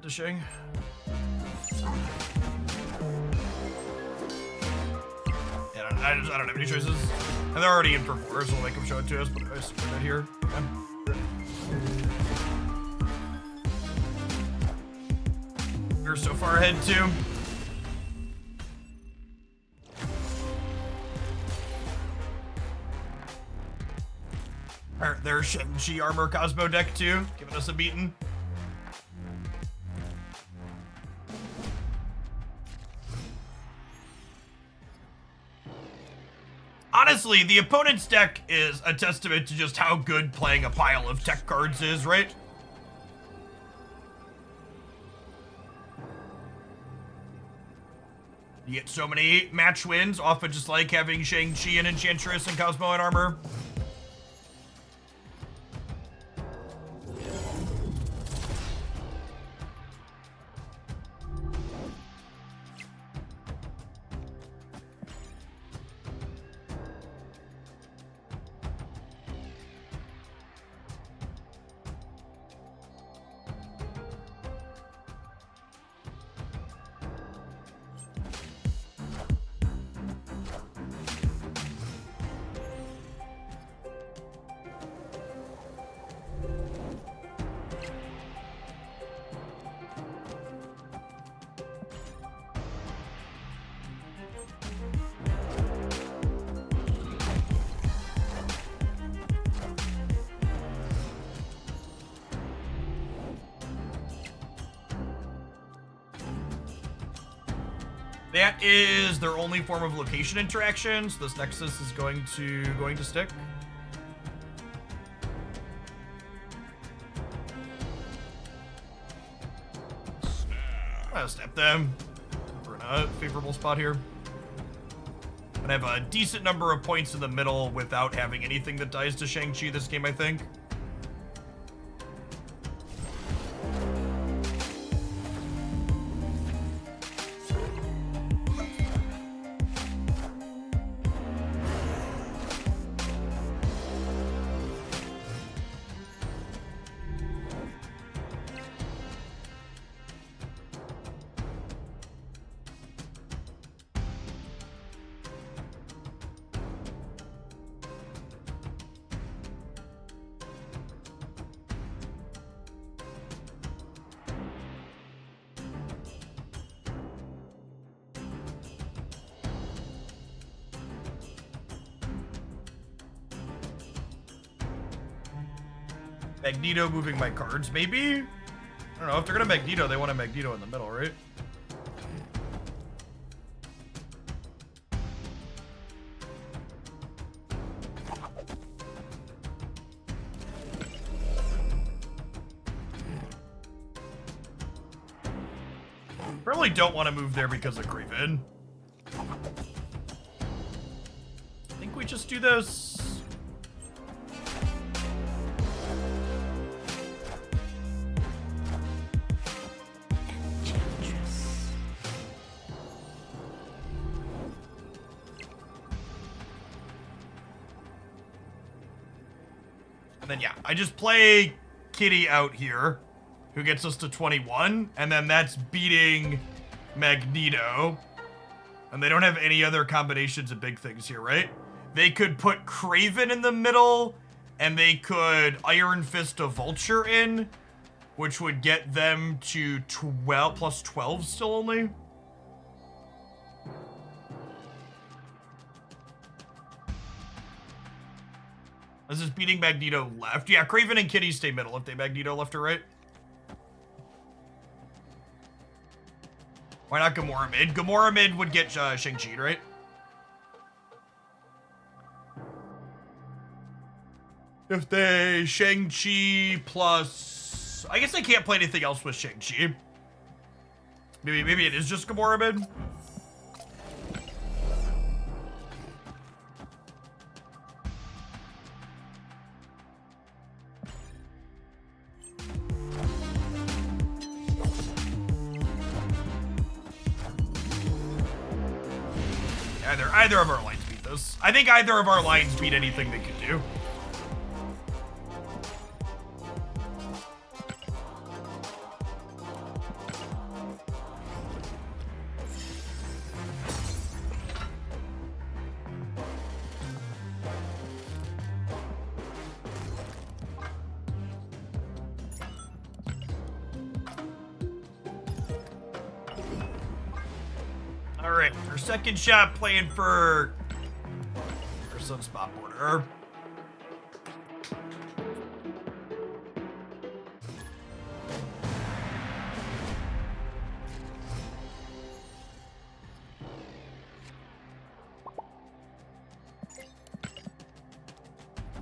Dishing. Yeah, I don't have any choices. And they're already in for 4, so we'll make them show it to us, but I just put it here. Yeah. You're so far ahead, too. Alright, there's Shang-Chi Armor Cosmo deck, too, giving us a beating. Honestly, the opponent's deck is a testament to just how good playing a pile of tech cards is, right? You get so many match wins off of just like having Shang-Chi and Enchantress and Cosmo and Armor. That is their only form of location interactions. This Nexus is going to stick. I'll snap them. We're in a favorable spot here. And I have a decent number of points in the middle without having anything that dies to Shang-Chi this game, I think. Magneto moving my cards, maybe? I don't know. If they're gonna Magneto, they want a Magneto in the middle, right? Probably don't want to move there because of Kraven. I think we just do this. And then, yeah, I just play Kitty out here, who gets us to 21, and then that's beating Magneto. And they don't have any other combinations of big things here, right? They could put Kraven in the middle, and they could Iron Fist a Vulture in, which would get them to 12, plus 12 still only. This is beating Magneto left. Yeah, Kraven and Kitty stay middle if they Magneto left or right. Why not Gamora mid? Gamora mid would get Shang-Chi, right? If they Shang-Chi plus... I guess they can't play anything else with Shang-Chi. Maybe it is just Gamora mid. Either of our lines beat this. I think either of our lines beat anything they could do. Alright, our second shot playing for Sunspot border.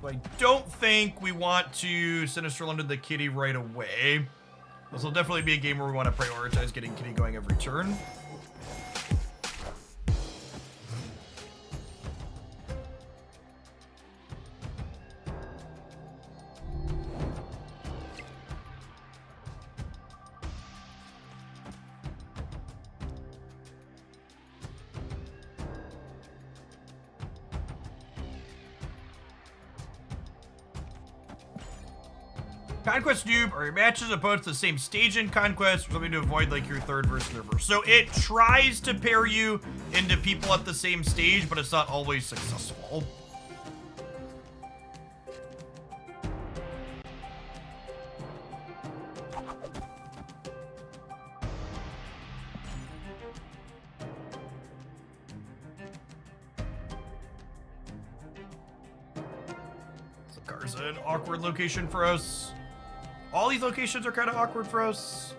I don't think we want to Sinister London the Kitty right away. This will definitely be a game where we want to prioritize getting Kitty going every turn. Conquest noob, are your matches opposed to the same stage in Conquest, or something to avoid like your third versus their first? So it tries to pair you into people at the same stage, but it's not always successful. So Garza, an awkward location for us. All these locations are kind of awkward for us.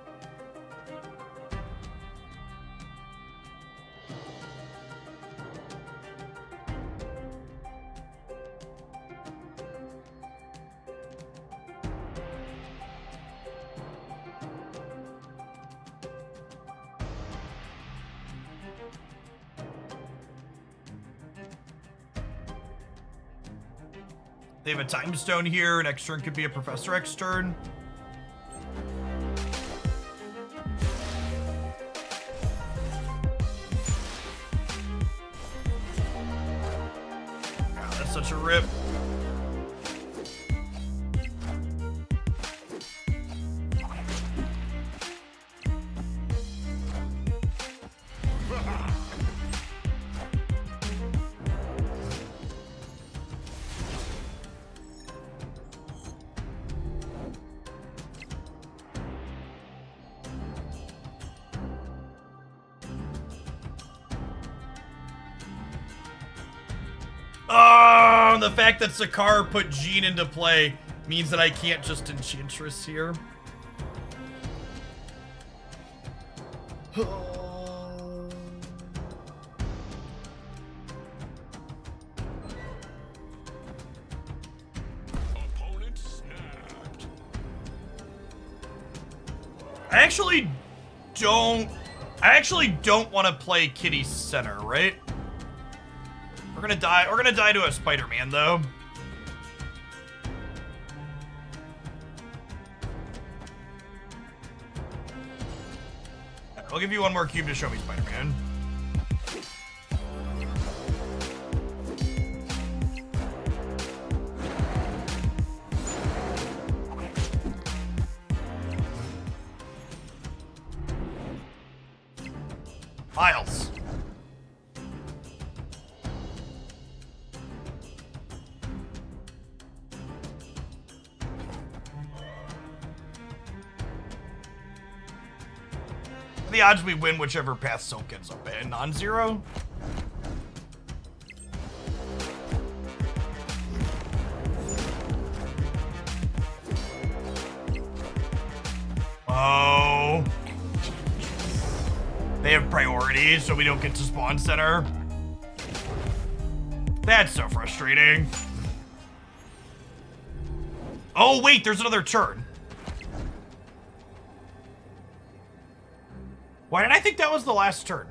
They have a time stone here. Next turn could be a Professor X turn. God, that's such a rip. Oh, the fact that Sakar put Jean into play means that I can't just Enchantress here. Opponent snapped. I actually don't want to play Kitty center, right? We're gonna die to a Spider-Man though. I'll give you one more cube to show me Spider-Man. Miles. The odds we win whichever path Silk ends up in. Non-zero? Oh. They have priority, so we don't get to spawn center. That's so frustrating. Oh, wait, there's another turn. Why did I think that was the last turn?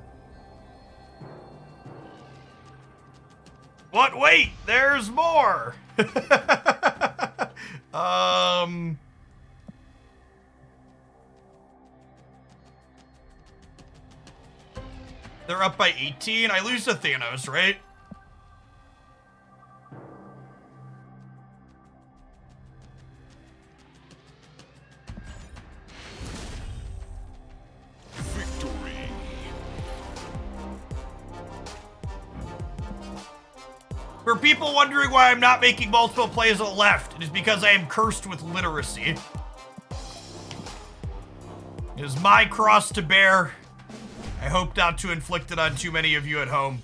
What? Wait, there's more. They're up by 18. I lose to Thanos, right? Victory. For people wondering why I'm not making multiple plays on the left, it is because I am cursed with literacy. It is my cross to bear. I hope not to inflict it on too many of you at home.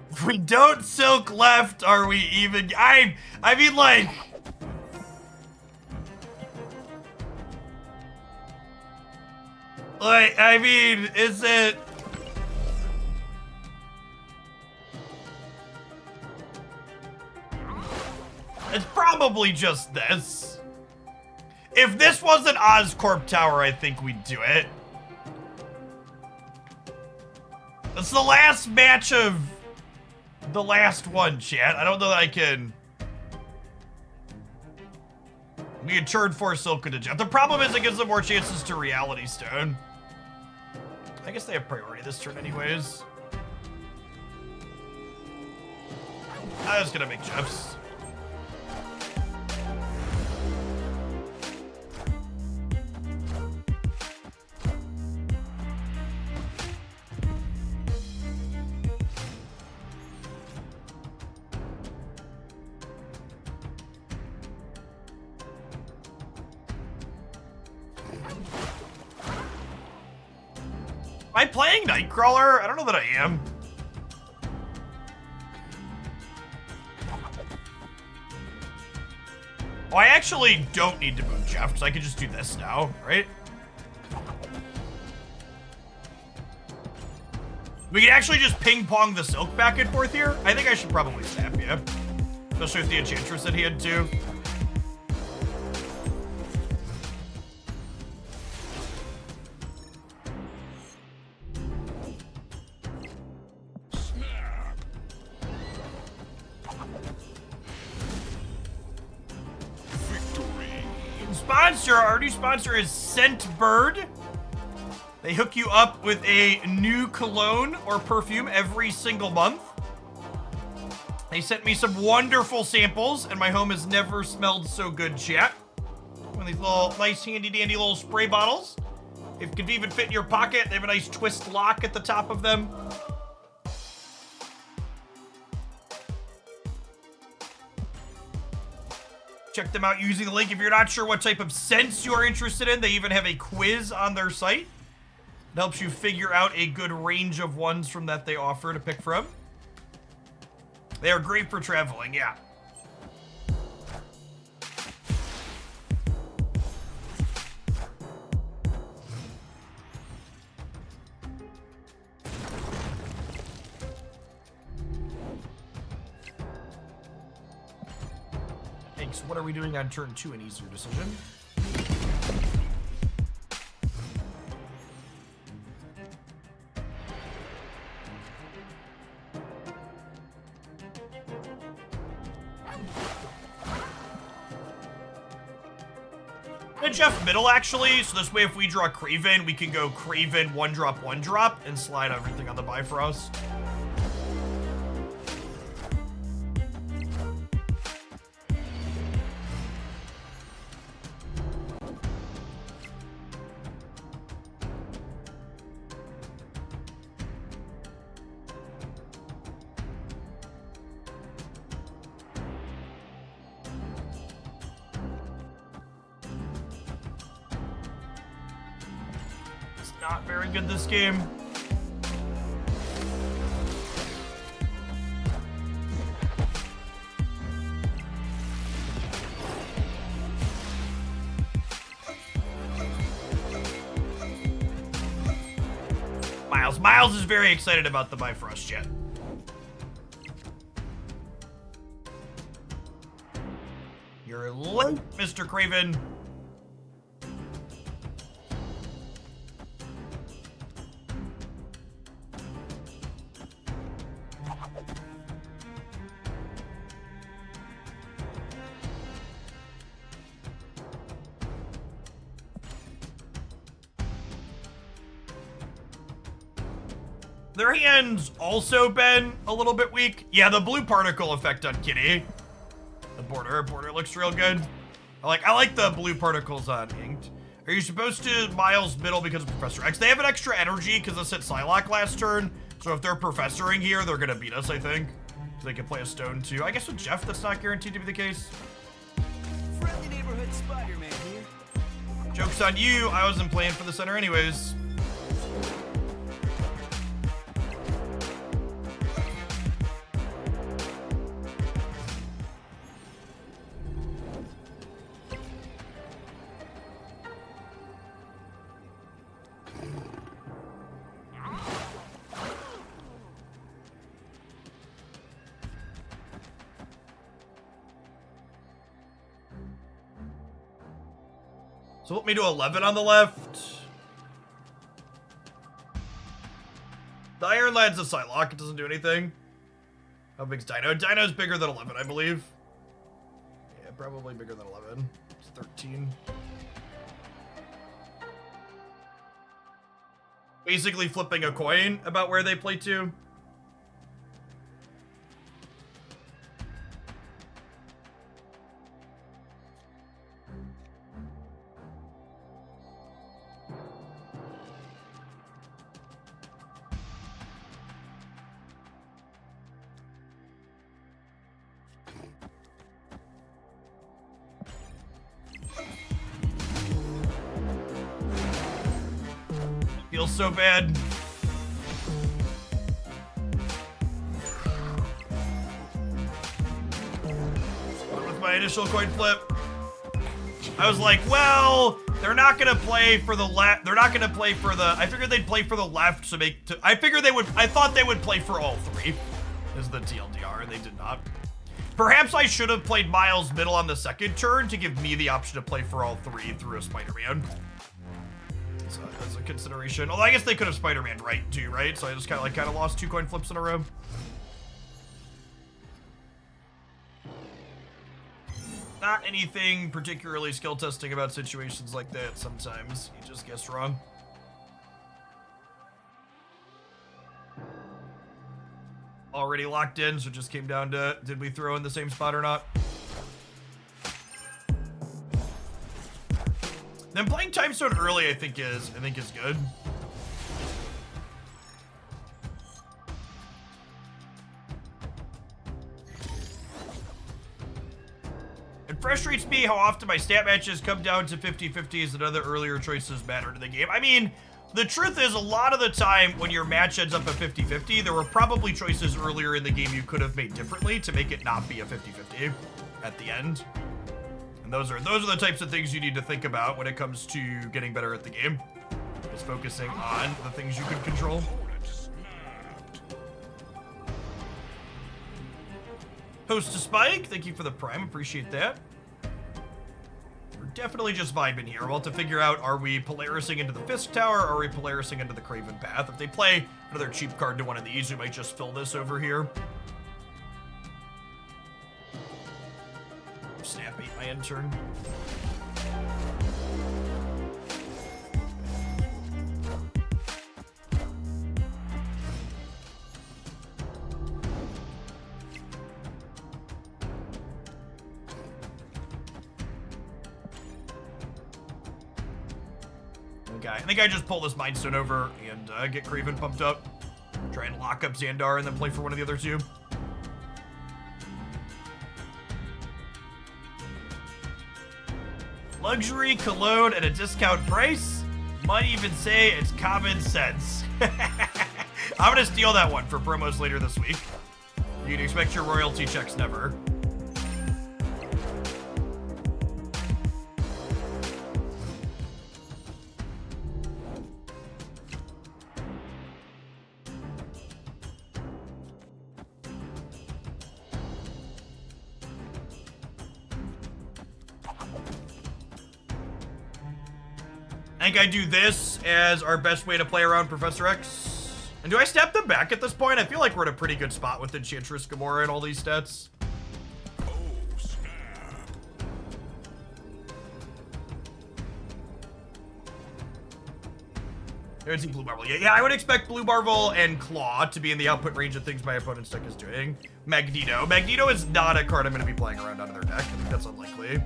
If we don't Silk left, are we even? I mean, like, I mean, is it? It's probably just this. If this wasn't Oscorp Tower, I think we'd do it. It's the last match of the last one, chat. I don't know that I can. We can turn 4 Silk into Jet. The problem is it gives them more chances to Reality Stone. I guess they have priority this turn anyways. I was gonna make Jeffs. Am I playing Nightcrawler? I don't know that I am. Oh, I actually don't need to move Jeff, because I can just do this now, right? We can actually just ping-pong the silk back and forth here. I think I should probably snap you. Especially with the enchantress in hand, too. Sponsor, our new sponsor is Scent Bird. They hook you up with a new cologne or perfume every single month. They sent me some wonderful samples, and my home has never smelled so good, chat. One of these little nice handy dandy little spray bottles. It could even fit in your pocket. They have a nice twist lock at the top of them. Check them out using the link if you're not sure what type of scents you are interested in. They even have a quiz on their site. It helps you figure out a good range of ones from that they offer to pick from. They are great for traveling, yeah. Thanks. What are we doing on turn 2? An easier decision. And Jeff middle, actually, so this way if we draw Craven, we can go Craven 1-drop, 1-drop, and slide everything on the Bifrost. Not very good this game. Miles is very excited about the Bifrost jet. You're late, Mr. Craven. Their hand's also been a little bit weak. Yeah, the blue particle effect on Kitty. The border looks real good. I like the blue particles on Inked. Are you supposed to Miles middle because of Professor X? They have an extra energy because this hit Psylocke last turn. So if they're professoring here, they're gonna beat us, I think. So they can play a stone too. I guess with Jeff, that's not guaranteed to be the case. Friendly neighborhood Spider-Man here. Joke's on you. I wasn't playing for the center anyways. So let me do 11 on the left. The Iron Lad's a Psylocke. It doesn't do anything. How big's Dino? Dino's bigger than 11, I believe. Yeah, probably bigger than 11. It's 13. Basically flipping a coin about where they play to. Feels so bad. With my initial coin flip. I was like, well, they're not gonna play for the left. They're not gonna play for the. I figured they'd play for the left, so I figured they would. I thought they would play for all three. Is the TLDR, and they did not. Perhaps I should have played Miles middle on the second turn to give me the option to play for all three through a Spider-Man. So as a consideration. Although I guess they could have Spider-Man right too, right? So I just kind of lost 2 coin flips in a row. Not anything particularly skill testing about situations like that. Sometimes you just guess wrong. Already locked in, so it just came down to did we throw in the same spot or not? Then playing Time Stone early, I think is good. It frustrates me how often my stat matches come down to 50-50s and other earlier choices matter to the game. I mean, the truth is a lot of the time when your match ends up at 50-50, there were probably choices earlier in the game you could have made differently to make it not be a 50-50 at the end. And those are the types of things you need to think about when it comes to getting better at the game. Is focusing on the things you can control. Host to Spike, thank you for the prime, appreciate that. We're definitely just vibing here. We'll have to figure out, are we Polarising into the Fisk Tower, or are we Polarising into the Craven Path? If they play another cheap card to one of these, we might just fill this over here. Snap 8 my end turn. Okay, I think I just pull this Mind Stone over and get Craven pumped up. Try and lock up Xandar and then play for one of the other two. Luxury, Cologne, at a discount price? Might even say it's common sense. I'm gonna steal that one for promos later this week. You can expect your royalty checks never. I think I do this as our best way to play around Professor X. And do I step them back at this point? I feel like we're in a pretty good spot with Enchantress, Gamora, and all these stats. Oh, snap. I would see Blue Marvel. Yeah, I would expect Blue Marvel and Claw to be in the output range of things my opponent's deck is doing. Magneto. Magneto is not a card I'm going to be playing around out of their deck. I think that's unlikely.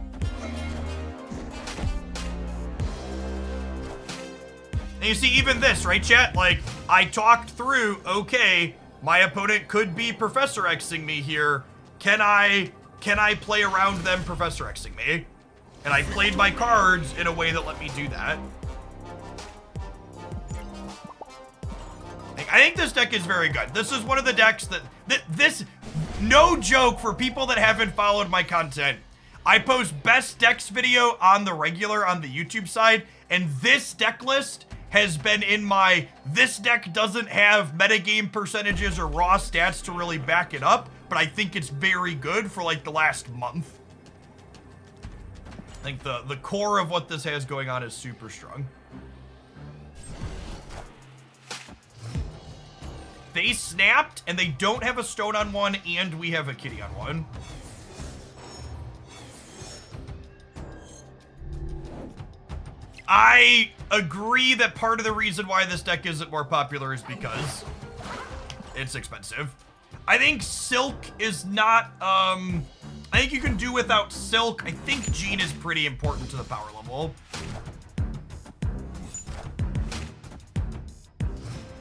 And you see, even this, right, chat? Like, I talked through, okay, my opponent could be Professor Xing me here. Can I play around them Professor Xing me? And I played my cards in a way that let me do that. I think this deck is very good. This is one of the decks that this, no joke for people that haven't followed my content. I post best decks video on the regular on the YouTube side, and this deck list has been in my, this deck doesn't have metagame percentages or raw stats to really back it up, but I think it's very good for like the last month. I think the core of what this has going on is super strong. They snapped, and they don't have a stone on one, and we have a kitty on one. I agree that part of the reason why this deck isn't more popular is because it's expensive. I think Silk is not, I think you can do without Silk. I think Jean is pretty important to the power level.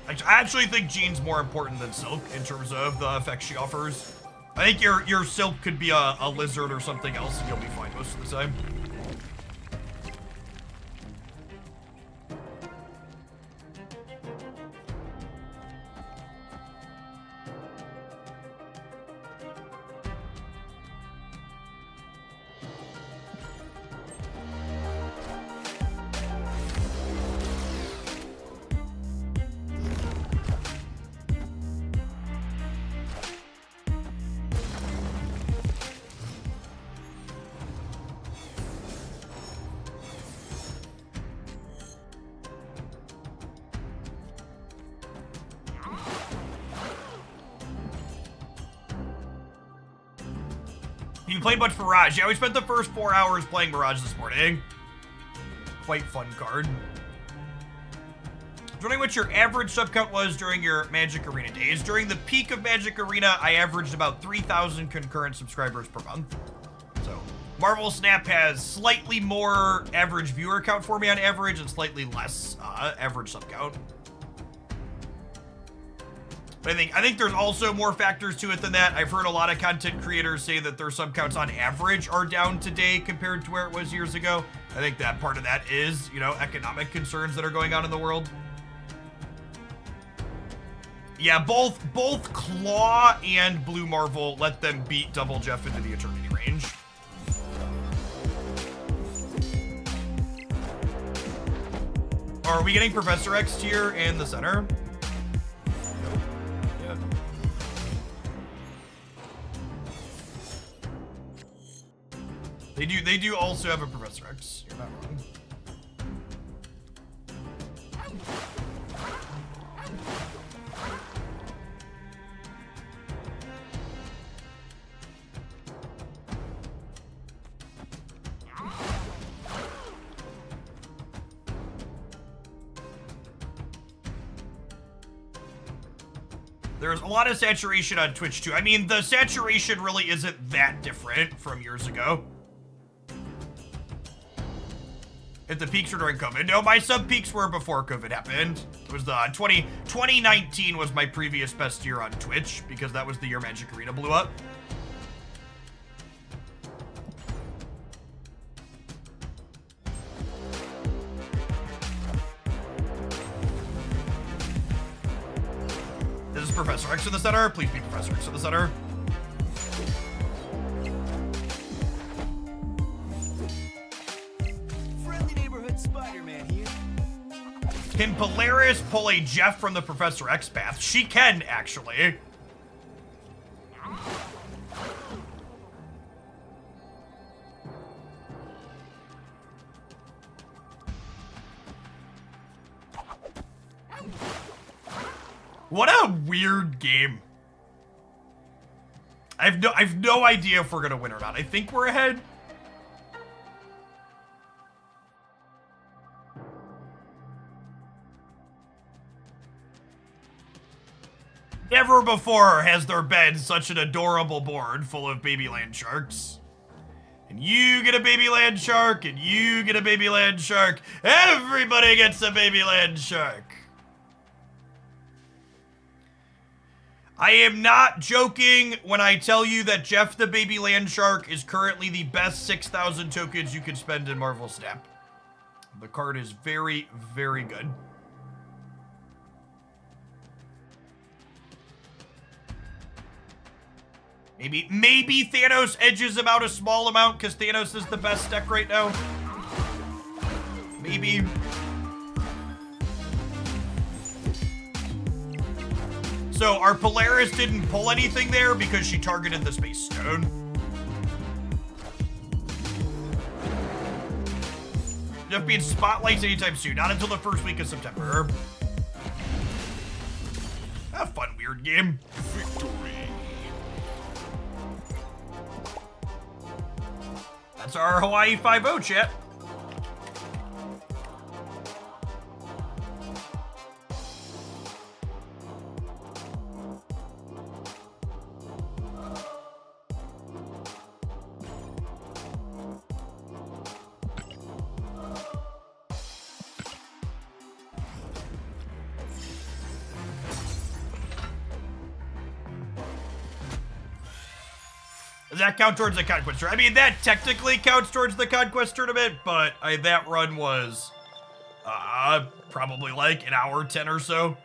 I actually think Jean's more important than Silk in terms of the effects she offers. I think your Silk could be a lizard or something else and you'll be fine most of the time. You played much Mirage. Yeah, we spent the first 4 hours playing Mirage this morning. Quite fun card. Wondering what your average sub count was during your Magic Arena days. During the peak of Magic Arena, I averaged about 3,000 concurrent subscribers per month. So, Marvel Snap has slightly more average viewer count for me on average and slightly less average sub count. But I think there's also more factors to it than that. I've heard a lot of content creators say that their sub counts on average are down today compared to where it was years ago. I think that part of that is, you know, economic concerns that are going on in the world. Yeah, both Claw and Blue Marvel let them beat Double Jeff into the Eternity range. Are we getting Professor X tier in the center? Nope. Yeah. They do also have a Professor X. You're not wrong. There's a lot of saturation on Twitch too. I mean, the saturation really isn't that different from years ago. If the peaks were during COVID. No, my sub peaks were before COVID happened. It was the 2019 was my previous best year on Twitch because that was the year Magic Arena blew up. This is Professor X in the center. Please be Professor X in the center. Friendly neighborhood Spider-Man here. Can Polaris pull a Jeff from the Professor X path? She can, actually. What a weird game. I've no idea if we're gonna win or not. I think we're ahead. Never before has there been such an adorable board full of baby land sharks. And you get a baby land shark, and you get a baby land shark. Everybody gets a baby land shark. I am not joking when I tell you that Jeff the Baby Land Shark is currently the best 6,000 tokens you can spend in Marvel Snap. The card is very, very good. Maybe Thanos edges him out a small amount because Thanos is the best deck right now. Maybe. So our Polaris didn't pull anything there because she targeted the Space Stone. Jeff being spotlights anytime soon, not until the first week of September. A fun, weird game. Victory. That's our Hawaii 5-0, chat. Does that count towards the Conquest tournament? I mean, that technically counts towards the Conquest tournament, but that run was probably like an hour 10 or so.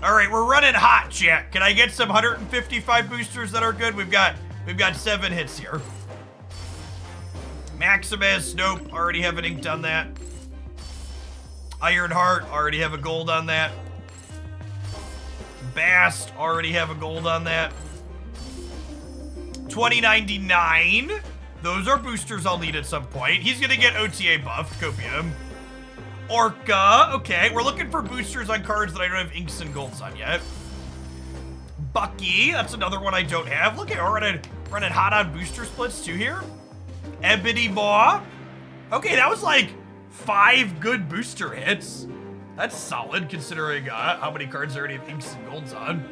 All right, we're running hot, chat. Can I get some 155 boosters that are good? We've got 7 hits here. Maximus, nope, already have an inked on that. Ironheart, already have a gold on that. Bast, already have a gold on that. 2099. Those are boosters I'll need at some point. He's gonna get OTA buffed, Copium. Orca, okay. We're looking for boosters on cards that I don't have inks and golds on yet. Bucky, that's another one I don't have. Look at, we're running hot on booster splits too here. Ebony Maw. Okay, that was like 5 good booster hits. That's solid considering how many cards there already have inks and golds on.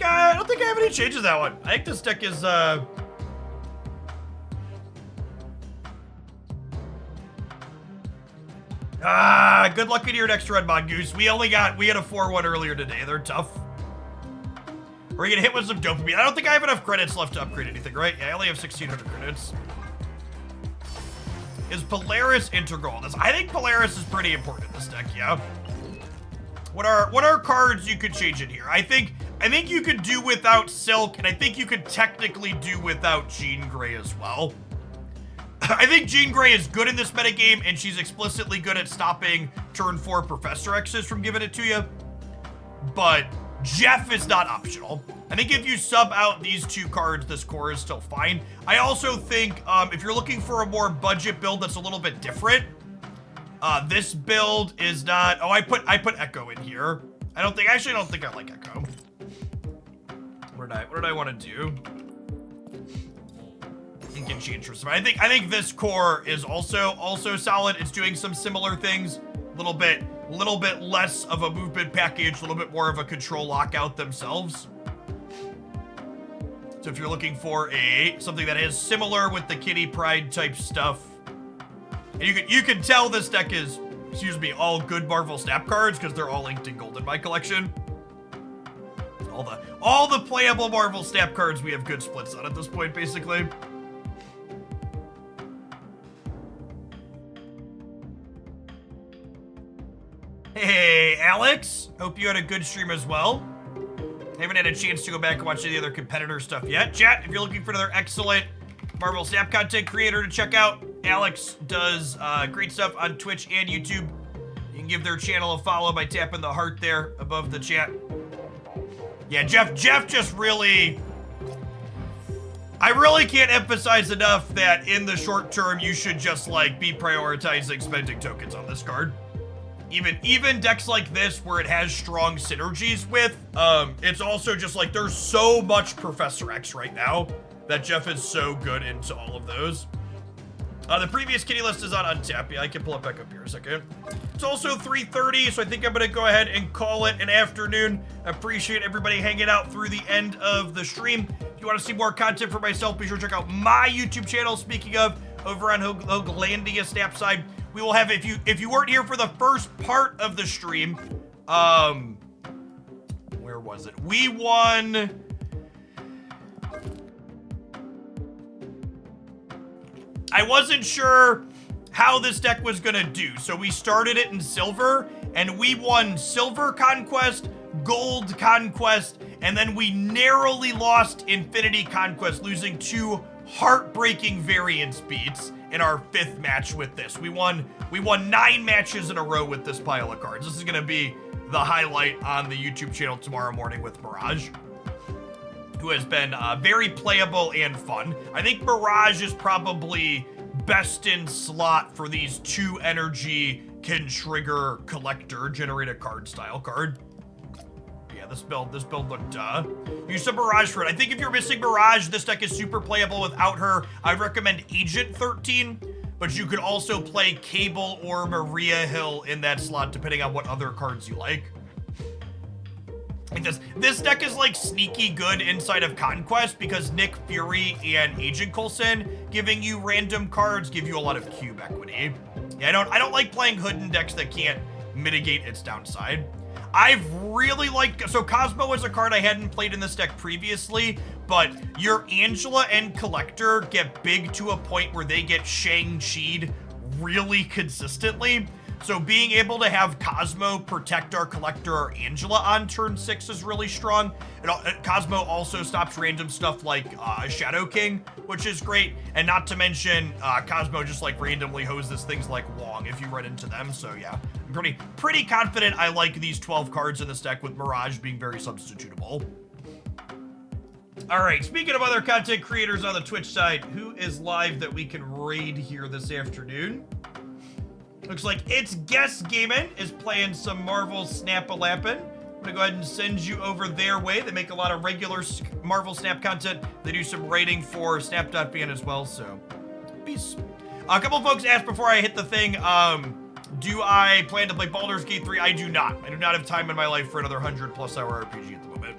I don't think I have any changes to that one. I think this deck is good luck in your next run, Mongoose. We had a 4-1 earlier today. They're tough. We're gonna hit with some dopamine. I don't think I have enough credits left to upgrade anything, right? Yeah, I only have 1,600 credits. Is Polaris integral in this? I think Polaris is pretty important in this deck, yeah. What are cards you could change in here? I think you could do without Silk, and I think you could technically do without Jean Grey as well. I think Jean Grey is good in this metagame, and she's explicitly good at stopping turn 4 Professor X's from giving it to you. But Jeff is not optional. I think if you sub out these 2 cards, this core is still fine. I also think if you're looking for a more budget build that's a little bit different, this build is not. Oh, I put Echo in here. I don't think I like Echo. What did I want to do? I can change for some. I think this core is also solid. It's doing some similar things. Little bit less of a movement package, a little bit more of a control lockout themselves. So if you're looking for something that is similar with the Kitty Pride type stuff, and you can tell this deck is, all good Marvel Snap cards because they're all inked in gold in my collection. All the playable Marvel Snap cards we have good splits on at this point, basically. Hey, Alex. Hope you had a good stream as well. I haven't had a chance to go back and watch any other competitor stuff yet. Chat, if you're looking for another excellent Marvel Snap content creator to check out, Alex does great stuff on Twitch and YouTube. You can give their channel a follow by tapping the heart there above the chat. Yeah, Jeff just really... I really can't emphasize enough that in the short term, you should just, be prioritizing spending tokens on this card. Even decks like this, where it has strong synergies with, it's also just, there's so much Professor X right now that Jeff is so good into all of those. The previous kitty list is on untap. Yeah, I can pull it back up here a second. It's also 3:30, so I think I'm gonna go ahead and call it an afternoon. I appreciate everybody hanging out through the end of the stream. If you want to see more content for myself, be sure to check out my YouTube channel. Speaking of, over on Hoaglandia Snapside, we will have, if you weren't here for the first part of the stream, where was it? We won... I wasn't sure how this deck was gonna do, so we started it in silver, and we won silver conquest, gold conquest, and then we narrowly lost infinity conquest, losing 2 heartbreaking variance beats in our 5th match with this. We won 9 matches in a row with this pile of cards. This is gonna be the highlight on the YouTube channel tomorrow morning with Mirage, who has been very playable and fun. I think Mirage is probably best in slot for these 2 energy can trigger collector, generate a card style card. Yeah, this build looked, use some Mirage for it. I think if you're missing Mirage, this deck is super playable without her. I'd recommend Agent 13, but you could also play Cable or Maria Hill in that slot, depending on what other cards you like. This deck is sneaky good inside of Conquest because Nick Fury and Agent Coulson giving you random cards give you a lot of cube equity. Yeah, I don't like playing Hoodin decks that can't mitigate its downside. I've really liked, so Cosmo is a card I hadn't played in this deck previously, but your Angela and Collector get big to a point where they get Shang-Chi'd really consistently. So being able to have Cosmo protect our Collector or Angela on turn 6 is really strong. Cosmo also stops random stuff like Shadow King, which is great. And not to mention, Cosmo just randomly hoses things like Wong if you run into them. So yeah, I'm pretty confident I like these 12 cards in this deck with Mirage being very substitutable. All right, speaking of other content creators on the Twitch side, who is live that we can raid here this afternoon? Looks like It's Guest Gaming is playing some Marvel Snap-a-Lappin'. I'm gonna go ahead and send you over their way. They make a lot of regular Marvel Snap content. They do some rating for Snap.bn as well, so peace. A couple folks asked before I hit the thing, do I plan to play Baldur's Gate 3? I do not. I do not have time in my life for another 100+ hour RPG at the moment.